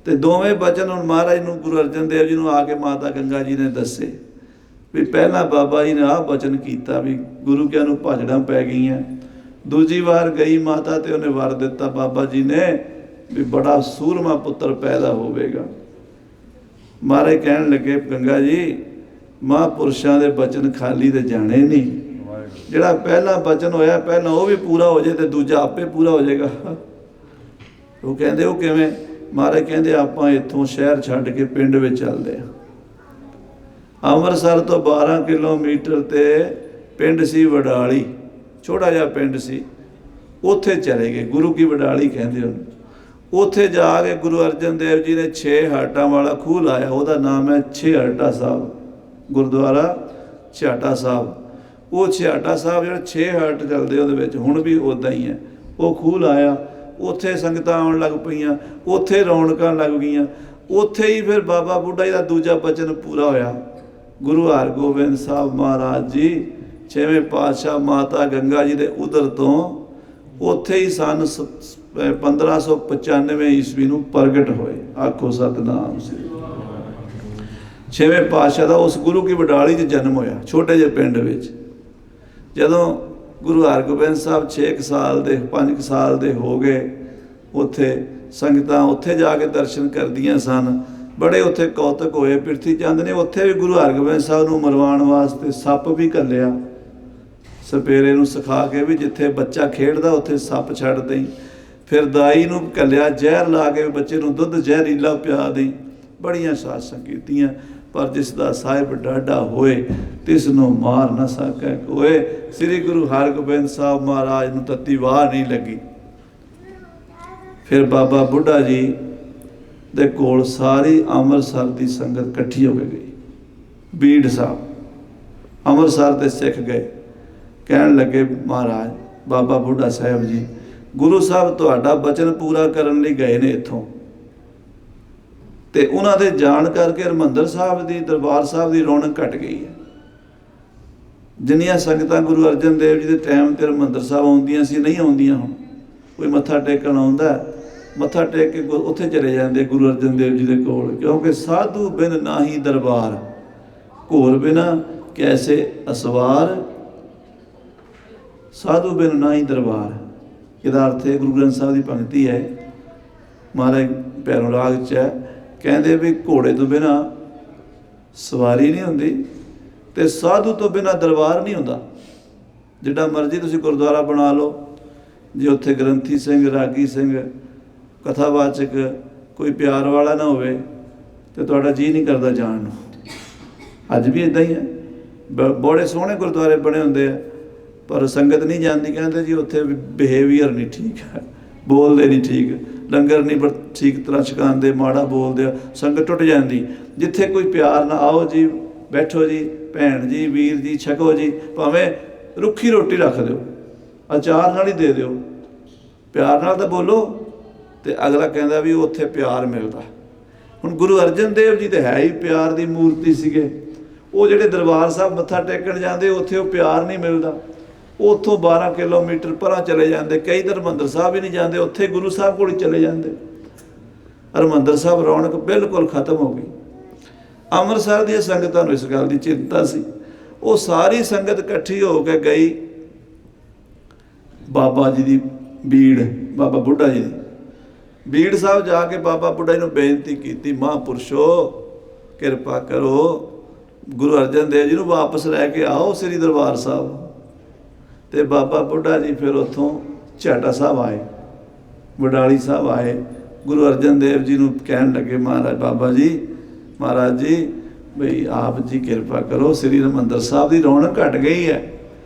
ਤੇ ਦੋਵੇਂ ਬਚਨ ਹੁਣ ਮਹਾਰਾਜ ਨੂੰ ਗੁਰੂ ਅਰਜਨ ਦੇਵ ਜੀ ਨੂੰ ਆ ਕੇ ਮਾਤਾ ਗੰਗਾ ਜੀ ਨੇ ਦੱਸੇ ਵੀ ਪਹਿਲਾਂ ਬਾਬਾ ਜੀ ਨੇ ਆਹ ਬਚਨ ਕੀਤਾ ਵੀ ਗੁਰੂ ਕਿਆਂ ਨੂੰ ਭਾਜੜਾਂ ਪੈ ਗਈਆਂ। ਦੂਜੀ ਵਾਰ ਗਈ ਮਾਤਾ ਤੇ ਉਹਨੇ ਵਰ ਦਿੱਤਾ ਬਾਬਾ ਜੀ ਨੇ ਵੀ ਬੜਾ ਸੂਰਮਾ ਪੁੱਤਰ ਪੈਦਾ ਹੋਵੇਗਾ। ਮਹਾਰਾਜ ਕਹਿਣ ਲੱਗੇ ਗੰਗਾ ਜੀ ਮਹਾਂਪੁਰਸ਼ਾਂ ਦੇ ਬਚਨ ਖਾਲੀ ਤੇ ਜਾਣੇ ਨਹੀਂ। ਜਿਹੜਾ ਪਹਿਲਾ ਬਚਨ ਹੋਇਆ ਪਹਿਲਾਂ ਉਹ ਵੀ ਪੂਰਾ ਹੋ ਜਾਏ ਤੇ ਦੂਜਾ ਆਪੇ ਪੂਰਾ ਹੋ ਜਾਏਗਾ। ਉਹ ਕਹਿੰਦੇ ਉਹ ਕਿਵੇਂ? ਮਹਾਰਾਜ ਕਹਿੰਦੇ ਆਪਾਂ ਇੱਥੋਂ ਸ਼ਹਿਰ ਛੱਡ ਕੇ ਪਿੰਡ ਵਿੱਚ ਚੱਲਦੇ ਹਾਂ। ਅੰਮ੍ਰਿਤਸਰ ਤੋਂ 12 ਕਿਲੋਮੀਟਰ ਤੇ ਪਿੰਡ ਸੀ ਵਡਾਲੀ, ਛੋਟਾ ਜਿਹਾ ਪਿੰਡ ਸੀ, ਉੱਥੇ ਚਲੇ ਗਏ। ਗੁਰੂ ਕੀ ਵਡਾਲੀ ਕਹਿੰਦੇ ਉਹਨੂੰ। ਉੱਥੇ ਜਾ ਕੇ ਗੁਰੂ ਅਰਜਨ ਦੇਵ ਜੀ ਨੇ 6 ਹਾਟਾਂ ਵਾਲਾ ਖੂਹ ਲਾਇਆ, ਉਹਦਾ ਨਾਮ ਹੈ ਛੇਹਰਟਾ ਸਾਹਿਬ, ਗੁਰਦੁਆਰਾ ਛੇਹਰਟਾ ਸਾਹਿਬ। ਉਹ ਛੇਹਰਟਾ ਸਾਹਿਬ ਜਿਹੜਾ 6 ਹਾਟ ਚੱਲਦੇ ਉਹਦੇ ਵਿੱਚ ਹੁਣ ਵੀ ਉੱਦਾਂ ਹੀ ਹੈ। ਉਹ ਖੂਹ ਲਾਇਆ, ਉੱਥੇ ਸੰਗਤਾਂ ਆਉਣ ਲੱਗ ਪਈਆਂ, ਉੱਥੇ ਰੌਣਕਾਂ ਲੱਗ ਗਈਆਂ। ਉੱਥੇ ਹੀ ਫਿਰ ਬਾਬਾ ਬੁੱਢਾ ਜੀ ਦਾ ਦੂਜਾ ਬਚਨ ਪੂਰਾ ਹੋਇਆ। ਗੁਰੂ ਹਰਗੋਬਿੰਦ ਸਾਹਿਬ ਮਹਾਰਾਜ ਜੀ 6ਵੇਂ ਪਾਤਸ਼ਾਹ ਮਾਤਾ ਗੰਗਾ ਜੀ ਦੇ ਉਦਰ ਤੋਂ ਉੱਥੇ ਹੀ ਸਨ 1595 ਈਸਵੀ ਨੂੰ ਪ੍ਰਗਟ ਹੋਏ। ਆਖੋ ਸਤਨਾਮ ਸ੍ਰੀ। 6ਵੇਂ ਪਾਤਸ਼ਾਹ ਦਾ ਉਸ ਗੁਰੂ ਕੀ ਵਡਾਲੀ 'ਚ ਜਨਮ ਹੋਇਆ, ਛੋਟੇ ਜਿਹੇ ਪਿੰਡ ਵਿੱਚ। ਜਦੋਂ ਗੁਰੂ ਹਰਗੋਬਿੰਦ ਸਾਹਿਬ 6 ਸਾਲ ਦੇ 5 ਸਾਲ ਦੇ ਹੋ ਗਏ, ਉੱਥੇ ਸੰਗਤਾਂ ਉੱਥੇ ਜਾ ਕੇ ਦਰਸ਼ਨ ਕਰਦੀਆਂ ਸਨ। ਬੜੇ ਉੱਥੇ ਕੌਤਕ ਹੋਏ। ਪ੍ਰਿਥੀ ਚੰਦ ਨੇ ਉੱਥੇ ਵੀ ਗੁਰੂ ਹਰਗੋਬਿੰਦ ਸਾਹਿਬ ਨੂੰ ਮਰਵਾਉਣ ਵਾਸਤੇ ਸੱਪ ਵੀ ਘੱਲਿਆ, ਸਪੇਰੇ ਨੂੰ ਸਿਖਾ ਕੇ ਵੀ ਜਿੱਥੇ ਬੱਚਾ ਖੇਡਦਾ ਉੱਥੇ ਸੱਪ ਛੱਡ ਦੇਈ। ਫਿਰ ਦਾਈ ਨੂੰ ਘੱਲਿਆ ਜ਼ਹਿਰ ਲਾ ਕੇ ਬੱਚੇ ਨੂੰ ਦੁੱਧ ਜ਼ਹਿਰੀਲਾ ਪਿਆ ਦੇਈ। ਬੜੀਆਂ ਸਾਜ਼ਾਂ ਕੀਤੀਆਂ, ਪਰ ਜਿਸ ਦਾ ਸਾਹਿਬ ਡਾਢਾ ਹੋਏ ਤਿਸ ਨੂੰ ਮਾਰ ਨਾ ਸਕੈ ਕੋਏ। ਸ੍ਰੀ ਗੁਰੂ ਹਰਗੋਬਿੰਦ ਸਾਹਿਬ ਮਹਾਰਾਜ ਨੂੰ ਤੱਤੀ ਵਾਹ ਨਹੀਂ ਲੱਗੀ। ਫਿਰ ਬਾਬਾ ਬੁੱਢਾ ਜੀ ਦੇ ਕੋਲ ਸਾਰੀ ਅੰਮ੍ਰਿਤਸਰ ਦੀ ਸੰਗਤ ਇਕੱਠੀ ਹੋ ਕੇ ਗਈ। ਬੀੜ ਸਾਹਿਬ ਅੰਮ੍ਰਿਤਸਰ ਦੇ ਸਿੱਖ ਗਏ, ਕਹਿਣ ਲੱਗੇ ਮਹਾਰਾਜ ਬਾਬਾ ਬੁੱਢਾ ਸਾਹਿਬ ਜੀ ਗੁਰੂ ਸਾਹਿਬ ਤੁਹਾਡਾ ਬਚਨ ਪੂਰਾ ਕਰਨ ਲਈ ਗਏ ਨੇ ਇੱਥੋਂ, ਤੇ ਉਹਨਾਂ ਦੇ ਜਾਣ ਕਰਕੇ ਹਰਿਮੰਦਰ ਸਾਹਿਬ ਦੀ ਦਰਬਾਰ ਸਾਹਿਬ ਦੀ ਰੌਣਕ ਘਟ ਗਈ ਹੈ। ਜਿੰਨੀਆਂ ਸੰਗਤਾਂ ਗੁਰੂ ਅਰਜਨ ਦੇਵ ਜੀ ਦੇ ਟਾਈਮ ਤੇ ਹਰਿਮੰਦਰ ਸਾਹਿਬ ਆਉਂਦੀਆਂ ਸੀ, ਨਹੀਂ ਆਉਂਦੀਆਂ ਹੁਣ। ਕੋਈ ਮੱਥਾ ਟੇਕਣ ਆਉਂਦਾ, ਮੱਥਾ ਟੇਕ ਕੇ ਉੱਥੇ ਚਲੇ ਜਾਂਦੇ ਗੁਰੂ ਅਰਜਨ ਦੇਵ ਜੀ ਦੇ ਕੋਲ, ਕਿਉਂਕਿ ਸਾਧੂ ਬਿਨ ਨਾਹੀ ਦਰਬਾਰ, ਘੋਰ ਬਿਨਾ ਕੈਸੇ ਅਸਵਾਰ, ਸਾਧੂ ਬਿਨ ਨਾਹੀ ਦਰਬਾਰ। ਇਹਦਾ ਅਰਥ ਹੈ, ਗੁਰੂ ਗ੍ਰੰਥ ਸਾਹਿਬ ਦੀ ਪੰਕਤੀ ਹੈ, ਮਹਾਰਾਜ ਭੈਰੋਂ ਰਾਗ 'ਚ ਹੈ, ਕਹਿੰਦੇ ਵੀ ਘੋੜੇ ਤੋਂ ਬਿਨਾ ਸਵਾਰੀ ਨਹੀਂ ਹੁੰਦੀ ਤੇ ਸਾਧੂ ਤੋਂ ਬਿਨਾ ਦਰਬਾਰ ਨਹੀਂ ਹੁੰਦਾ। ਜਿੱਡਾ ਮਰਜ਼ੀ ਤੁਸੀਂ ਗੁਰਦੁਆਰਾ ਬਣਾ ਲਓ, ਜੇ ਉੱਥੇ ਗ੍ਰੰਥੀ ਸਿੰਘ, ਰਾਗੀ ਸਿੰਘ, ਕਥਾਵਾਚਕ ਕੋਈ ਪਿਆਰ ਵਾਲਾ ਨਾ ਹੋਵੇ ਤੇ ਤੁਹਾਡਾ ਜੀਅ ਨਹੀਂ ਕਰਦਾ ਜਾਣ ਨੂੰ। ਅੱਜ ਵੀ ਇੱਦਾਂ ਹੀ ਹੈ। ਬੜੇ ਸੋਹਣੇ ਗੁਰਦੁਆਰੇ ਬਣੇ ਹੁੰਦੇ ਆ, ਪਰ ਸੰਗਤ ਨਹੀਂ ਜਾਂਦੀ। ਕਹਿੰਦੇ ਜੀ ਉੱਥੇ ਬਿਹੇਵੀਅਰ ਨਹੀਂ ਠੀਕ ਹੈ, ਬੋਲਦੇ ਨਹੀਂ ਠੀਕ, ਲੰਗਰ ਨਹੀਂ ਠੀਕ ਤਰ੍ਹਾਂ ਛਕਾਉਂਦੇ, ਮਾੜਾ ਬੋਲਦੇ ਆ, ਸੰਗਤ ਟੁੱਟ ਜਾਂਦੀ। ਜਿੱਥੇ ਕੋਈ ਪਿਆਰ ਨਾ, ਆਓ ਜੀ, ਬੈਠੋ ਜੀ, ਭੈਣ ਜੀ, ਵੀਰ ਜੀ, ਛਕੋ ਜੀ, ਭਾਵੇਂ ਰੁੱਖੀ ਰੋਟੀ ਰੱਖ ਦਿਓ, ਅਚਾਰ ਨਾਲ ਹੀ ਦੇ ਦਿਓ, ਪਿਆਰ ਨਾਲ ਤਾਂ ਬੋਲੋ। ਤੇ ਅਗਲਾ ਕਹਿੰਦਾ ਵੀ ਉੱਥੇ ਪਿਆਰ ਮਿਲਦਾ। ਹੁਣ ਗੁਰੂ ਅਰਜਨ ਦੇਵ ਜੀ ਤੇ ਹੈ ਹੀ ਪਿਆਰ ਦੀ ਮੂਰਤੀ ਸੀਗੇ। ਉਹ ਜਿਹੜੇ ਦਰਬਾਰ ਸਾਹਿਬ ਮੱਥਾ ਟੇਕਣ ਜਾਂਦੇ, ਉੱਥੇ ਉਹ ਪਿਆਰ ਨਹੀਂ ਮਿਲਦਾ। ਉੱਥੋਂ 12 ਕਿਲੋਮੀਟਰ ਪਰਾਂ ਚਲੇ ਜਾਂਦੇ, ਕਈ ਤਾਂ ਹਰਿਮੰਦਰ ਸਾਹਿਬ ਹੀ ਨਹੀਂ ਜਾਂਦੇ, ਉੱਥੇ ਗੁਰੂ ਸਾਹਿਬ ਕੋਲ ਹੀ ਚਲੇ ਜਾਂਦੇ। ਹਰਿਮੰਦਰ ਸਾਹਿਬ ਰੌਣਕ ਬਿਲਕੁਲ ਖਤਮ ਹੋ ਗਈ। ਅੰਮ੍ਰਿਤਸਰ ਦੀਆਂ ਸੰਗਤਾਂ ਨੂੰ ਇਸ ਗੱਲ ਦੀ ਚਿੰਤਾ ਸੀ। ਉਹ ਸਾਰੀ ਸੰਗਤ ਇਕੱਠੀ ਹੋ ਕੇ ਗਈ ਬਾਬਾ ਜੀ ਦੀ ਬੀੜ, ਬਾਬਾ ਬੁੱਢਾ ਜੀ ਦੀ ਬੀੜ ਸਾਹਿਬ ਜਾ ਕੇ ਬਾਬਾ ਬੁੱਢਾ ਜੀ ਨੂੰ ਬੇਨਤੀ ਕੀਤੀ, ਮਹਾਂਪੁਰਸ਼ੋ ਕਿਰਪਾ ਕਰੋ, ਗੁਰੂ ਅਰਜਨ ਦੇਵ ਜੀ ਨੂੰ ਵਾਪਸ ਲੈ ਕੇ ਆਓ ਸ੍ਰੀ ਦਰਬਾਰ ਸਾਹਿਬ। ਤੇ ਬਾਬਾ ਬੁੱਢਾ ਜੀ ਫਿਰ ਉੱਥੋਂ ਛੇਹਰਟਾ ਸਾਹਿਬ ਆਏ, ਵਡਾਲੀ ਸਾਹਿਬ ਆਏ। ਗੁਰੂ ਅਰਜਨ ਦੇਵ ਜੀ ਨੂੰ ਕਹਿਣ ਲੱਗੇ, ਮਹਾਰਾਜ ਬਾਬਾ ਜੀ, ਮਹਾਰਾਜ ਜੀ, ਬਈ ਆਪ ਜੀ ਕਿਰਪਾ ਕਰੋ, ਸ੍ਰੀ ਹਰਿਮੰਦਰ ਸਾਹਿਬ ਦੀ ਰੌਣਕ ਘਟ ਗਈ ਹੈ।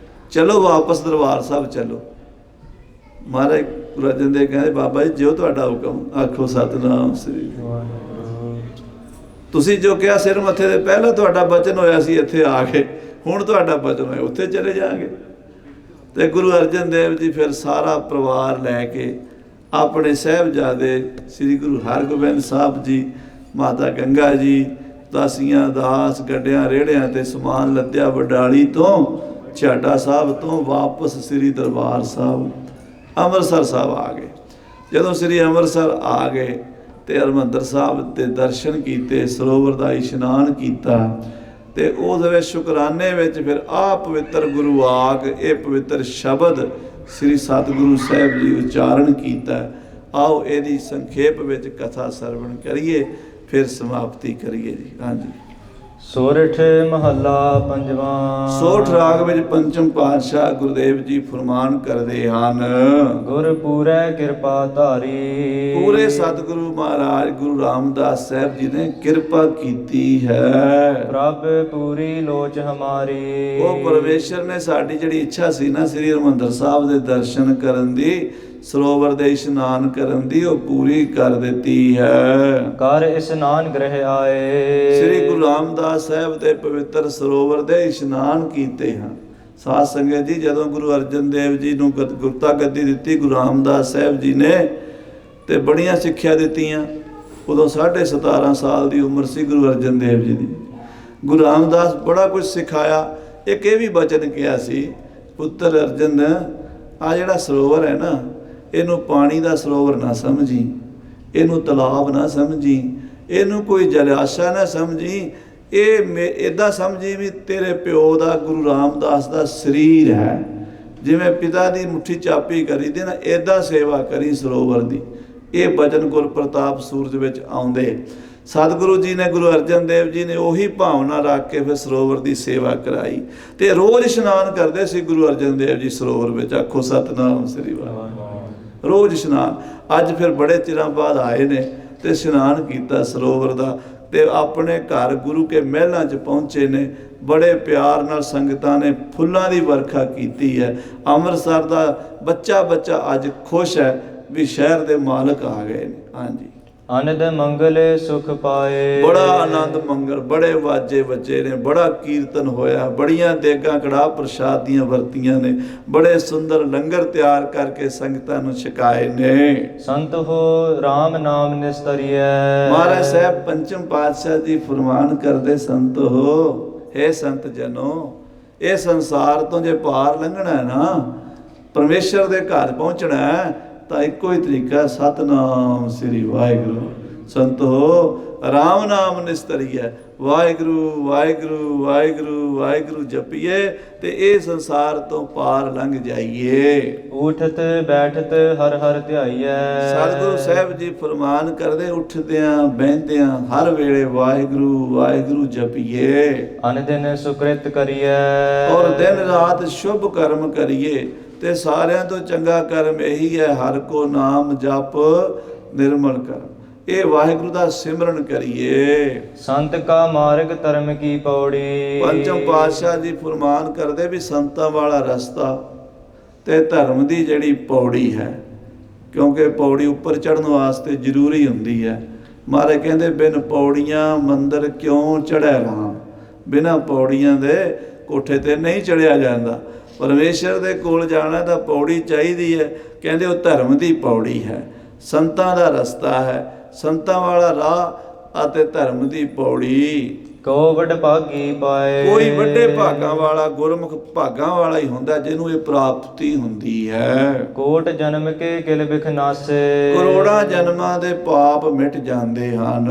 ਚਲੋ ਵਾਪਸ ਦਰਬਾਰ ਸਾਹਿਬ ਚਲੋ। ਮਹਾਰਾਜ ਗੁਰੂ ਅਰਜਨ ਦੇਵ ਕਹਿੰਦੇ ਬਾਬਾ ਜੀ ਜੋ ਤੁਹਾਡਾ ਹੁਕਮ, ਆਖੋ ਸਤਿਨਾਮ ਸ੍ਰੀ ਵਾਹਿਗੁਰੂ। ਤੁਸੀਂ ਜੋ ਕਿਹਾ ਸਿਰ ਮੱਥੇ ਦੇ ਪਹਿਲਾਂ ਤੁਹਾਡਾ ਬਚਨ ਹੋਇਆ ਸੀ ਇੱਥੇ ਆ ਕੇ, ਹੁਣ ਤੁਹਾਡਾ ਬਚਨ ਹੋਇਆ ਉੱਥੇ ਚਲੇ ਜਾਣਗੇ। ਤੇ ਗੁਰੂ ਅਰਜਨ ਦੇਵ ਜੀ ਫਿਰ ਸਾਰਾ ਪਰਿਵਾਰ ਲੈ ਕੇ ਆਪਣੇ ਸਾਹਿਬਜ਼ਾਦੇ ਸ੍ਰੀ ਗੁਰੂ ਹਰਗੋਬਿੰਦ ਸਾਹਿਬ ਜੀ, ਮਾਤਾ ਗੰਗਾ ਜੀ, ਦਾਸੀਆਂ ਦਾਸ ਗੱਡਿਆਂ ਰੇੜਿਆਂ ਤੇ ਸਮਾਨ ਲੱਦਿਆ ਵਡਾਲੀ ਤੋਂ, ਛਾਟਾ ਸਾਹਿਬ ਤੋਂ ਵਾਪਸ ਸ੍ਰੀ ਦਰਬਾਰ ਸਾਹਿਬ ਅੰਮ੍ਰਿਤਸਰ ਸਾਹਿਬ ਆ ਗਏ। ਜਦੋਂ ਸ੍ਰੀ ਅੰਮ੍ਰਿਤਸਰ ਆ ਗਏ ਤੇ ਹਰਿਮੰਦਰ ਸਾਹਿਬ ਦੇ ਦਰਸ਼ਨ ਕੀਤੇ, ਸਰੋਵਰ ਦਾ ਇਸ਼ਨਾਨ ਕੀਤਾ ਤੇ ਉਹਦੇ ਵਿੱਚ ਸ਼ੁਕਰਾਨੇ ਵਿੱਚ ਫਿਰ ਆ ਪਵਿੱਤਰ ਗੁਰੂ ਆਗ, ਇਹ ਪਵਿੱਤਰ ਸ਼ਬਦ ਸ੍ਰੀ ਸਤਿਗੁਰੂ ਸਾਹਿਬ ਜੀ ਉਚਾਰਨ ਕੀਤਾ। ਆਓ ਇਹਦੀ ਸੰਖੇਪ ਵਿੱਚ ਕਥਾ ਸਰਵਣ ਕਰੀਏ, ਫਿਰ ਸਮਾਪਤੀ ਕਰੀਏ ਜੀ। ਹਾਂਜੀ। ਸੋਰਠ ਮਹੱਲਾ ਪੰਜਵਾਂ। ਸੋਰਠ ਰਾਗ ਵਿੱਚ ਪੰਚਮ ਪਾਤਸ਼ਾਹ ਗੁਰਦੇਵ ਜੀ ਫਰਮਾਨ ਕਰਦੇ ਹਨ, ਗੁਰ ਪੂਰੈ ਕਿਰਪਾ ਧਾਰੀ। ਪੂਰੇ ਸਤਿਗੁਰੂ ਮਹਾਰਾਜ ਗੁਰੂ ਰਾਮਦਾਸ ਸਾਹਿਬ ਜੀ ਨੇ ਕਿਰਪਾ ਕੀਤੀ ਹੈ। ਪ੍ਰਭ ਪੂਰੀ ਲੋਚ ਹਮਾਰੀ। ਉਹ ਪਰਮੇਸ਼ਰ ਨੇ ਸਾਡੀ ਜਿਹੜੀ ਇੱਛਾ ਸੀ ਨਾ ਸ੍ਰੀ ਹਰਿਮੰਦਰ ਸਾਹਿਬ ਦੇ ਦਰਸ਼ਨ ਕਰਨ ਦੀ, ਸਰੋਵਰ ਦੇ ਇਸ਼ਨਾਨ ਕਰਨ ਦੀ, ਉਹ ਪੂਰੀ ਕਰ ਦਿੱਤੀ ਹੈ। ਕਰ ਇਸ਼ਨਾਨ ਗ੍ਰਹਿ ਆਏ। ਸ੍ਰੀ ਗੁਰੂ ਰਾਮਦਾਸ ਸਾਹਿਬ ਦੇ ਪਵਿੱਤਰ ਸਰੋਵਰ ਦੇ ਇਸ਼ਨਾਨ ਕੀਤੇ ਹਨ। ਸਾਧ ਸੰਗਤ ਜੀ, ਜਦੋਂ ਗੁਰੂ ਅਰਜਨ ਦੇਵ ਜੀ ਨੂੰ ਗੁਰਤਾ ਗੱਦੀ ਦਿੱਤੀ ਗੁਰੂ ਰਾਮਦਾਸ ਸਾਹਿਬ ਜੀ ਨੇ, ਤੇ ਬੜੀਆਂ ਸਿੱਖਿਆ ਦਿੱਤੀਆਂ। ਉਦੋਂ 17.5 ਸਾਲ ਦੀ ਉਮਰ ਸੀ ਗੁਰੂ ਅਰਜਨ ਦੇਵ ਜੀ ਦੀ। ਗੁਰੂ ਰਾਮਦਾਸ ਬੜਾ ਕੁਝ ਸਿਖਾਇਆ। ਇੱਕ ਇਹ ਵੀ ਬਚਨ ਕਿਹਾ ਸੀ, ਪੁੱਤਰ ਅਰਜਨ, ਆ ਜਿਹੜਾ ਸਰੋਵਰ ਹੈ ਨਾ, ਇਹਨੂੰ ਪਾਣੀ ਦਾ ਸਰੋਵਰ ਨਾ ਸਮਝੀ, ਇਹਨੂੰ ਤਲਾਬ ਨਾ ਸਮਝੀ, ਇਹਨੂੰ ਕੋਈ ਜਲਾਸ਼ਾ ਨਾ ਸਮਝੀ, ਇਹ ਇੱਦਾਂ ਸਮਝੀ ਵੀ ਤੇਰੇ ਪਿਓ ਦਾ ਗੁਰੂ ਰਾਮਦਾਸ ਦਾ ਸਰੀਰ ਹੈ। ਜਿਵੇਂ ਪਿਤਾ ਦੀ ਮੁੱਠੀ ਚਾਪੀ ਕਰੀਦੀ ਨਾ, ਇੱਦਾਂ ਸੇਵਾ ਕਰੀ ਸਰੋਵਰ ਦੀ। ਇਹ ਬਚਨ ਗੁਰ ਪ੍ਰਤਾਪ ਸੂਰਜ ਵਿੱਚ ਆਉਂਦੇ। ਸਤਿਗੁਰੂ ਜੀ ਨੇ, ਗੁਰੂ ਅਰਜਨ ਦੇਵ ਜੀ ਨੇ ਉਹੀ ਭਾਵਨਾ ਰੱਖ ਕੇ ਫਿਰ ਸਰੋਵਰ ਦੀ ਸੇਵਾ ਕਰਾਈ ਤੇ ਰੋਜ਼ ਇਸ਼ਨਾਨ ਕਰਦੇ ਸੀ ਗੁਰੂ ਅਰਜਨ ਦੇਵ ਜੀ ਸਰੋਵਰ ਵਿੱਚ। ਆਖੋ ਸਤਿਨਾਮ ਸ੍ਰੀ ਵਾਹਿਗੁਰੂ। ਰੋਜ਼ ਇਸ਼ਨਾਨ। ਅੱਜ ਫਿਰ ਬੜੇ ਚਿਰਾਂ ਬਾਅਦ ਆਏ ਨੇ ਤੇ ਇਸ਼ਨਾਨ ਕੀਤਾ ਸਰੋਵਰ ਦਾ, ਤੇ ਆਪਣੇ ਘਰ ਗੁਰੂ ਕੇ ਮਹਿਲਾਂ 'ਚ ਪਹੁੰਚੇ ਨੇ। ਬੜੇ ਪਿਆਰ ਨਾਲ ਸੰਗਤਾਂ ਨੇ ਫੁੱਲਾਂ ਦੀ ਵਰਖਾ ਕੀਤੀ ਹੈ। ਅੰਮ੍ਰਿਤਸਰ ਦਾ ਬੱਚਾ ਅੱਜ ਖੁਸ਼ ਹੈ ਵੀ ਸ਼ਹਿਰ ਦੇ ਮਾਲਕ ਆ ਗਏ ਨੇ। ਹਾਂਜੀ। ਅਨੰਦ ਮੰਗਲ ਸੁਖ ਪਾਏ। ਬੜਾ ਆਨੰਦ ਮੰਗਲ, ਬੜੇ ਵਾਜੇ ਵੱਜੇ ਨੇ, ਬੜਾ ਕੀਰਤਨ ਹੋਇਆ, ਬੜੀਆਂ ਦੇਗਾਂ ਕੜਾਹ ਪ੍ਰਸ਼ਾਦ ਦੀਆਂ ਵਰਤੀਆਂ ਨੇ, ਬੜੇ ਸੁੰਦਰ ਲੰਗਰ ਤਿਆਰ ਕਰਕੇ ਸੰਗਤਾਂ ਨੂੰ ਛਕਾਏ ਨੇ। ਸੰਤ ਹੋ RAM ਨਾਮ ਨਿਸਤਰੀਐ। ਮਹਾਰਾਜ ਸਾਹਿਬ ਪੰਚਮ ਪਾਤਸ਼ਾਹ ਜੀ ਫਰਮਾਨ ਕਰਦੇ, ਸੰਤ ਹੋ, ਹੇ ਸੰਤ ਜਨੋ, ਇਹ ਸੰਸਾਰ ਤੋਂ ਜੇ ਪਾਰ ਲੰਘਣਾ ਹੈ ਨਾ, ਪਰਮੇਸ਼ਰ ਦੇ ਘਰ ਪਹੁੰਚਣਾ ਹੈ, ਤਾਂ ਇੱਕੋ ਹੀ ਤਰੀਕਾ ਸਤਨਾਮ ਸ੍ਰੀ ਵਾਹਿਗੁਰੂ। ਸੰਤੋ ਰਾਮ ਨਾਮ ਨਿਸਤਰੀਐ, ਵਾਹਿਗੁਰੂ ਵਾਹਿਗੁਰੂ ਵਾਹਿਗੁਰੂ ਵਾਹਿਗੁਰੂ ਜਪੀਏ ਤੇ ਇਹ ਸੰਸਾਰ ਤੋਂ ਪਾਰ ਲੰਘ ਜਾਈਏ। ਉਠਤ ਬੈਠਤ ਹਰ ਹਰ ਧਿਆਈਐ। ਸਤਿਗੁਰੂ ਸਾਹਿਬ ਜੀ ਫਰਮਾਨ ਕਰਦੇ, ਉੱਠਦਿਆਂ ਬਹਿੰਦਿਆਂ ਹਰ ਵੇਲੇ ਵਾਹਿਗੁਰੂ ਵਾਹਿਗੁਰੂ ਜਪੀਏ। ਅਨ ਦਿਨ ਸੁਕ੍ਰਿਤ ਕਰੀਐ। ਔਰ ਦਿਨ ਰਾਤ ਸ਼ੁਭ ਕਰਮ ਕਰੀਏ। ਤੇ ਸਾਰਿਆਂ ਤੋਂ ਚੰਗਾ ਕਰਮ ਇਹੀ ਹੈ, ਹਰ ਕੋ ਨਾਮ ਜਪ ਨਿਰਮਲ ਕਰਮ। ਇਹ ਵਾਹਿਗੁਰੂ ਦਾ ਸਿਮਰਨ ਕਰੀਏ। ਸੰਤ ਕਾ ਮਾਰਗ ਧਰਮ ਕੀ ਪੌੜੀ। ਪੰਚਮ ਪਾਤਸ਼ਾਹ ਜੀ ਫਰਮਾਨ ਕਰਦੇ ਵੀ ਸੰਤਾਂ ਵਾਲਾ ਰਸਤਾ ਤੇ ਧਰਮ ਦੀ ਜਿਹੜੀ ਪੌੜੀ ਹੈ, ਕਿਉਂਕਿ ਪੌੜੀ ਉੱਪਰ ਚੜ੍ਹਨ ਵਾਸਤੇ ਜ਼ਰੂਰੀ ਹੁੰਦੀ ਹੈ। ਮਹਾਰਾਜ ਕਹਿੰਦੇ, ਬਿਨ ਪੌੜੀਆਂ ਮੰਦਰ ਕਿਉਂ ਚੜ੍ਹੈ ਰਾਮ। ਬਿਨਾਂ ਪੌੜੀਆਂ ਦੇ ਕੋਠੇ ਤੇ ਨਹੀਂ ਚੜ੍ਹਿਆ ਜਾਂਦਾ। ਪਰਮੇਸ਼ਰ ਦੇ ਕੋਲ ਜਾਣਾ ਤਾਂ ਪੌੜੀ ਚਾਹੀਦੀ ਹੈ। ਕਹਿੰਦੇ ਉਹ ਧਰਮ ਦੀ ਪੌੜੀ ਹੈ, ਸੰਤਾਂ ਦਾ ਰਸਤਾ ਹੈ, ਸੰਤਾਂ ਵਾਲਾ ਰਾਹ ਅਤੇ ਧਰਮ ਦੀ ਪੌੜੀ। ਕੋ ਵਡ ਭਾਗੀ ਪਾਏ। ਕੋਈ ਵੱਡੇ ਭਾਗਾਂ ਵਾਲਾ, ਗੁਰਮੁਖ ਭਾਗਾਂ ਵਾਲਾ ਹੀ ਹੁੰਦਾ ਜਿਹਨੂੰ ਇਹ ਪ੍ਰਾਪਤੀ ਹੁੰਦੀ ਹੈ। ਕੋਟ ਜਨਮ ਕੇ ਕਿਲ ਬਿਖ ਨਾਸੇ। ਕਰੋੜਾਂ ਜਨਮਾਂ ਦੇ ਪਾਪ ਮਿਟ ਜਾਂਦੇ ਹਨ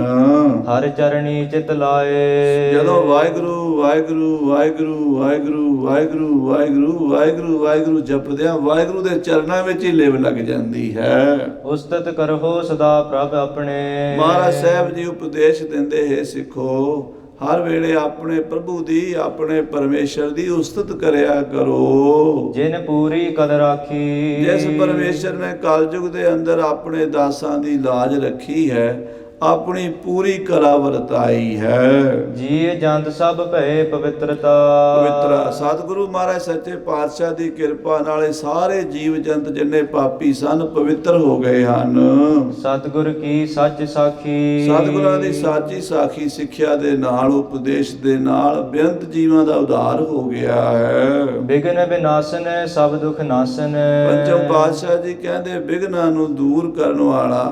ਹਰ ਚਰਣੀ ਚਿਤ ਲਾਏ। ਜਦੋਂ ਵਾਹਿਗੁਰੂ ਵਾਹਿਗੁਰੂ ਵਾਹਿਗੁਰੂ ਵਾਹਿਗੁਰੂ ਵਾਹਿਗੁਰੂ ਵਾਹਿਗੁਰੂ ਵਾਹਿਗੁਰੂ ਵਾਹਿਗੁਰੂ ਜਪਦਿਆਂ ਵਾਹਿਗੁਰੂ ਦੇ ਚਰਨਾਂ ਵਿੱਚ ਹੀ ਲਿਵ ਲੱਗ ਜਾਂਦੀ ਹੈ। ਉਸਤਤ ਕਰੋ ਸਦਾ ਪ੍ਰਭ ਆਪਣੇ। ਮਹਾਰਾਜ ਸਾਹਿਬ ਜੀ ਉਪਦੇਸ਼ ਦਿੰਦੇ ਹੈ, ਸਿੱਖੋ ਹਰ ਵੇਲੇ ਆਪਣੇ ਪ੍ਰਭੂ ਦੀ, ਆਪਣੇ ਪਰਮੇਸ਼ਰ ਦੀ ਉਸਤਤ ਕਰਿਆ ਕਰੋ। ਜਿਨ ਪੂਰੀ ਕਲ ਰਾਖੀ। ਜਿਸ ਪਰਮੇਸ਼ਰ ਨੇ ਕਲਯੁਗ ਦੇ ਅੰਦਰ ਆਪਣੇ ਦਾਸਾਂ ਦੀ ਲਾਜ ਰੱਖੀ ਹੈ, ਆਪਣੀ ਪੂਰੀ ਕਲਾ ਵਰਤਾਈ ਹੈ। ਜੀਅ ਜੰਤ ਸਭ ਭਏ ਪਵਿੱਤਰਤਾ। ਪਵਿੱਤਰਾ ਸਤਿਗੁਰੂ ਮਹਾਰਾਜ ਸੱਚੇ ਪਾਤਸ਼ਾਹ ਦੀ ਕਿਰਪਾ ਨਾਲ ਇਹ ਸਾਰੇ ਜੀਵ ਜੰਤ ਜਿੰਨੇ ਪਾਪੀ ਸਨ ਪਵਿੱਤਰ ਹੋ ਗਏ ਹਨ। ਸਤਿਗੁਰ ਕੀ ਸੱਚ ਸਾਖੀ। ਸਤਿਗੁਰਾਂ ਦੀ ਸਾਚੀ ਸਾਖੀ ਸਿੱਖਿਆ ਦੇ ਨਾਲ ਉਪਦੇਸ਼ ਦੇ ਨਾਲ ਬੇਅੰਤ ਜੀਵਾਂ ਦਾ ਉਧਾਰ ਹੋ ਗਿਆ ਹੈ। ਬਿਘਨ ਵਿਨਾਸ਼ਨ ਸਭ ਦੁਖ ਨਾਸ਼ਨ। ਪੰਚਮ ਪਾਤਸ਼ਾਹ ਜੀ ਕਹਿੰਦੇ ਬਿਘਨਾਂ ਨੂੰ ਦੂਰ ਕਰਨ ਵਾਲਾ,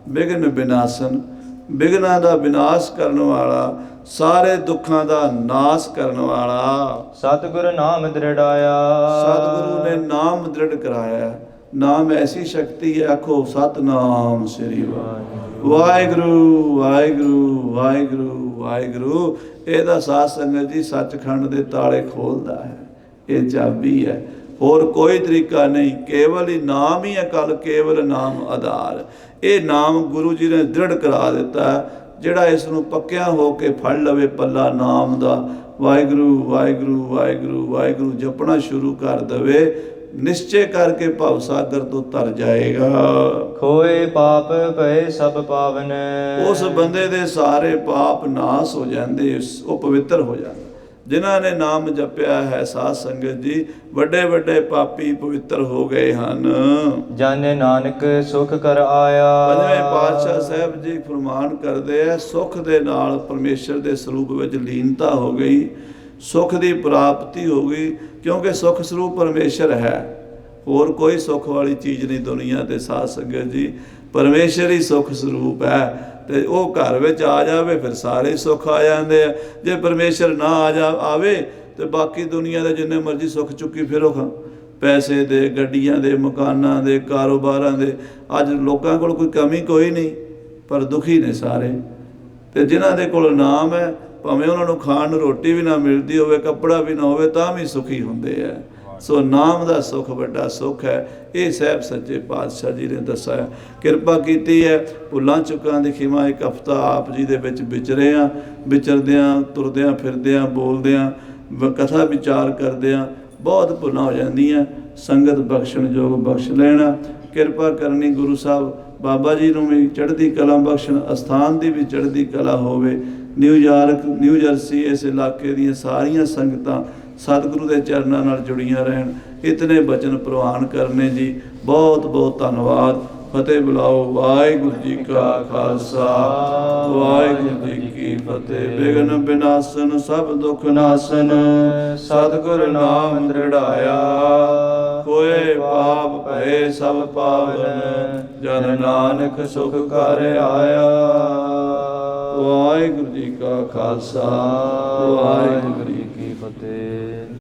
ਬਿਘਨ ਵਿਨਾਸ਼ਨ, ਬਿਘਨਾਂ ਦਾ ਵਿਨਾਸ਼ ਕਰਨ ਵਾਲਾ, ਸਾਰੇ ਦੁੱਖਾਂ ਦਾ ਨਾਸ਼ ਕਰਨ ਵਾਲਾ। ਸਤਿਗੁਰ ਨਾਮ ਦ੍ਰਿੜਾਇਆ। ਸਤਿਗੁਰੂ ਨੇ ਨਾਮ ਦ੍ਰਿੜ ਕਰਾਇਆ। ਨਾਮ ਐਸੀ ਸ਼ਕਤੀ ਹੈ, ਆਖੋ ਸਤਨਾਮ ਸ੍ਰੀ ਵਾਹਿਗੁਰੂ ਵਾਹਿਗੁਰੂ ਵਾਹਿਗੁਰੂ ਵਾਹਿਗੁਰੂ। ਇਹਦਾ ਸਾਧ ਸੰਗਤ ਜੀ ਸੱਚਖੰਡ ਦੇ ਤਾਲੇ ਖੋਲਦਾ ਹੈ, ਇਹ ਚਾਬੀ ਹੈ, ਹੋਰ ਕੋਈ ਤਰੀਕਾ ਨਹੀਂ। ਕੇਵਲ ਹੀ ਨਾਮ ਹੀ ਅਕਲ, ਕੇਵਲ ਨਾਮ ਆਧਾਰ। ਇਹ ਨਾਮ ਗੁਰੂ ਜੀ ਨੇ ਦ੍ਰਿੜ ਕਰਾ ਦਿੱਤਾ। ਜਿਹੜਾ ਇਸ ਨੂੰ ਪੱਕਿਆਂ ਹੋ ਕੇ ਫੜ ਲਵੇ ਪੱਲਾ ਨਾਮ ਦਾ, ਵਾਹਿਗੁਰੂ ਵਾਹਿਗੁਰੂ ਵਾਹਿਗੁਰੂ ਵਾਹਿਗੁਰੂ ਜਪਣਾ ਸ਼ੁਰੂ ਕਰ ਦੇਵੇ, ਨਿਸ਼ਚੈ ਕਰਕੇ ਭਵ ਸਾਗਰ ਤੋਂ ਤਰ ਜਾਏਗਾ। ਖੋਏ ਪਾਪ ਭਏ ਸਭ ਪਾਵਨ। ਉਸ ਬੰਦੇ ਦੇ ਸਾਰੇ ਪਾਪ ਨਾਸ ਹੋ ਜਾਂਦੇ, ਉਹ ਪਵਿੱਤਰ ਹੋ ਜਾਂਦਾ। ਜਿਨ੍ਹਾਂ ਨੇ ਨਾਮ ਜਪਿਆ ਹੈ ਸਾਧ ਸੰਗਤ ਜੀ, ਵੱਡੇ ਵੱਡੇ ਪਾਪੀ ਪਵਿੱਤਰ ਹੋ ਗਏ ਹਨ। ਜਾਣੇ ਨਾਨਕ ਸੁਖ ਕਰ ਆਇਆ। ਪੰਜਵੇਂ ਪਾਤਸ਼ਾਹ ਸਾਹਿਬ ਜੀ ਫਰਮਾਨ ਕਰਦੇ ਆ, ਸੁਖ ਦੇ ਨਾਲ ਪਰਮੇਸ਼ਰ ਦੇ ਸਰੂਪ ਵਿੱਚ ਲੀਨਤਾ ਹੋ ਗਈ, ਸੁਖ ਦੀ ਪ੍ਰਾਪਤੀ ਹੋ ਗਈ, ਕਿਉਂਕਿ ਸੁਖ ਸਰੂਪ ਪਰਮੇਸ਼ਰ ਹੈ। ਹੋਰ ਕੋਈ ਸੁਖ ਵਾਲੀ ਚੀਜ਼ ਨਹੀਂ ਦੁਨੀਆ ਤੇ ਸਾਧ ਸੰਗਤ ਜੀ, ਪਰਮੇਸ਼ਰ ਹੀ ਸੁਖ ਸਰੂਪ ਹੈ। ਤੇ ਉਹ ਘਰ ਵਿੱਚ ਆ ਜਾਵੇ ਫਿਰ ਸਾਰੇ ਸੁੱਖ ਆ ਜਾਂਦੇ ਆ। ਜੇ ਪਰਮੇਸ਼ਰ ਨਾ ਆਵੇ ਤੇ ਬਾਕੀ ਦੁਨੀਆ ਦੇ ਜਿੰਨੇ ਮਰਜ਼ੀ ਸੁੱਖ ਚੁੱਕੀ ਫਿਰੋ, ਪੈਸੇ ਦੇ, ਗੱਡੀਆਂ ਦੇ, ਮਕਾਨਾਂ ਦੇ, ਕਾਰੋਬਾਰਾਂ ਦੇ। ਅੱਜ ਲੋਕਾਂ ਕੋਲ ਕੋਈ ਕਮੀ ਕੋਈ ਨਹੀਂ, ਪਰ ਦੁਖੀ ਨੇ ਸਾਰੇ। ਤੇ ਜਿਨ੍ਹਾਂ ਦੇ ਕੋਲ ਨਾਮ ਹੈ, ਭਾਵੇਂ ਉਹਨਾਂ ਨੂੰ ਖਾਣ ਨੂੰ ਰੋਟੀ ਵੀ ਨਾ ਮਿਲਦੀ ਹੋਵੇ, ਕੱਪੜਾ ਵੀ ਨਾ ਹੋਵੇ, ਤਾਂ ਵੀ ਸੁਖੀ ਹੁੰਦੇ ਆ। ਸੋ ਨਾਮ ਦਾ ਸੁੱਖ ਵੱਡਾ ਸੁੱਖ ਹੈ। ਇਹ ਸਾਹਿਬ ਸੱਚੇ ਪਾਤਸ਼ਾਹ ਜੀ ਨੇ ਦੱਸਿਆ, ਕਿਰਪਾ ਕੀਤੀ ਹੈ। ਭੁੱਲਾਂ ਚੁੱਕਾਂ ਦੀ ਖਿਮਾ ਇੱਕ ਹਫ਼ਤਾ ਆਪ ਜੀ ਦੇ ਵਿੱਚ ਵਿਚਰੇ ਹਾਂ, ਵਿਚਰਦਿਆਂ, ਤੁਰਦਿਆਂ, ਫਿਰਦਿਆਂ, ਬੋਲਦਿਆਂ, ਕਥਾ ਵਿਚਾਰ ਕਰਦਿਆਂ ਬਹੁਤ ਭੁੱਲਾਂ ਹੋ ਜਾਂਦੀਆਂ। ਸੰਗਤ ਬਖਸ਼ਣ ਯੋਗ ਬਖਸ਼ ਲੈਣਾ, ਕਿਰਪਾ ਕਰਨੀ ਗੁਰੂ ਸਾਹਿਬ। ਬਾਬਾ ਜੀ ਨੂੰ ਵੀ ਚੜ੍ਹਦੀ ਕਲਾ ਬਖਸ਼ਣ, ਅਸਥਾਨ ਦੀ ਵੀ ਚੜ੍ਹਦੀ ਕਲਾ ਹੋਵੇ। ਨਿਊਯਾਰਕ, ਨਿਊ ਜਰਸੀ, ਇਸ ਇਲਾਕੇ ਦੀਆਂ ਸਾਰੀਆਂ ਸੰਗਤਾਂ ਸਤਿਗੁਰੂ ਦੇ ਚਰਨਾਂ ਨਾਲ ਜੁੜੀਆਂ ਰਹਿਣ। ਇਤਨੇ ਬਚਨ ਪ੍ਰਵਾਨ ਕਰਨੇ ਜੀ। ਬਹੁਤ ਬਹੁਤ ਧੰਨਵਾਦ। ਫਤਿਹ ਬੁਲਾਓ। ਵਾਹਿਗੁਰੂ ਜੀ ਕਾ ਖਾਲਸਾ, ਵਾਹਿਗੁਰੂ ਜੀ ਕੀ ਫਤਿਹ। ਬਿਘਨ ਵਿਨਾਸ਼ਨ ਸਭ ਦੁਖ ਨਾਸ਼ਨ, ਸਤਿਗੁਰ ਨਾਮ ਦ੍ਰਿੜਾਇਆ। ਕੋਏ ਪਾਪ ਭਏ ਸਭ ਪਾਵਨ, ਜਨ ਨਾਨਕ ਸੁਖ ਕਰ ਆਇਆ। ਵਾਹਿਗੁਰੂ ਜੀ ਕਾ ਖਾਲਸਾ, ਵਾਹਿਗੁਰੂ ਜੀ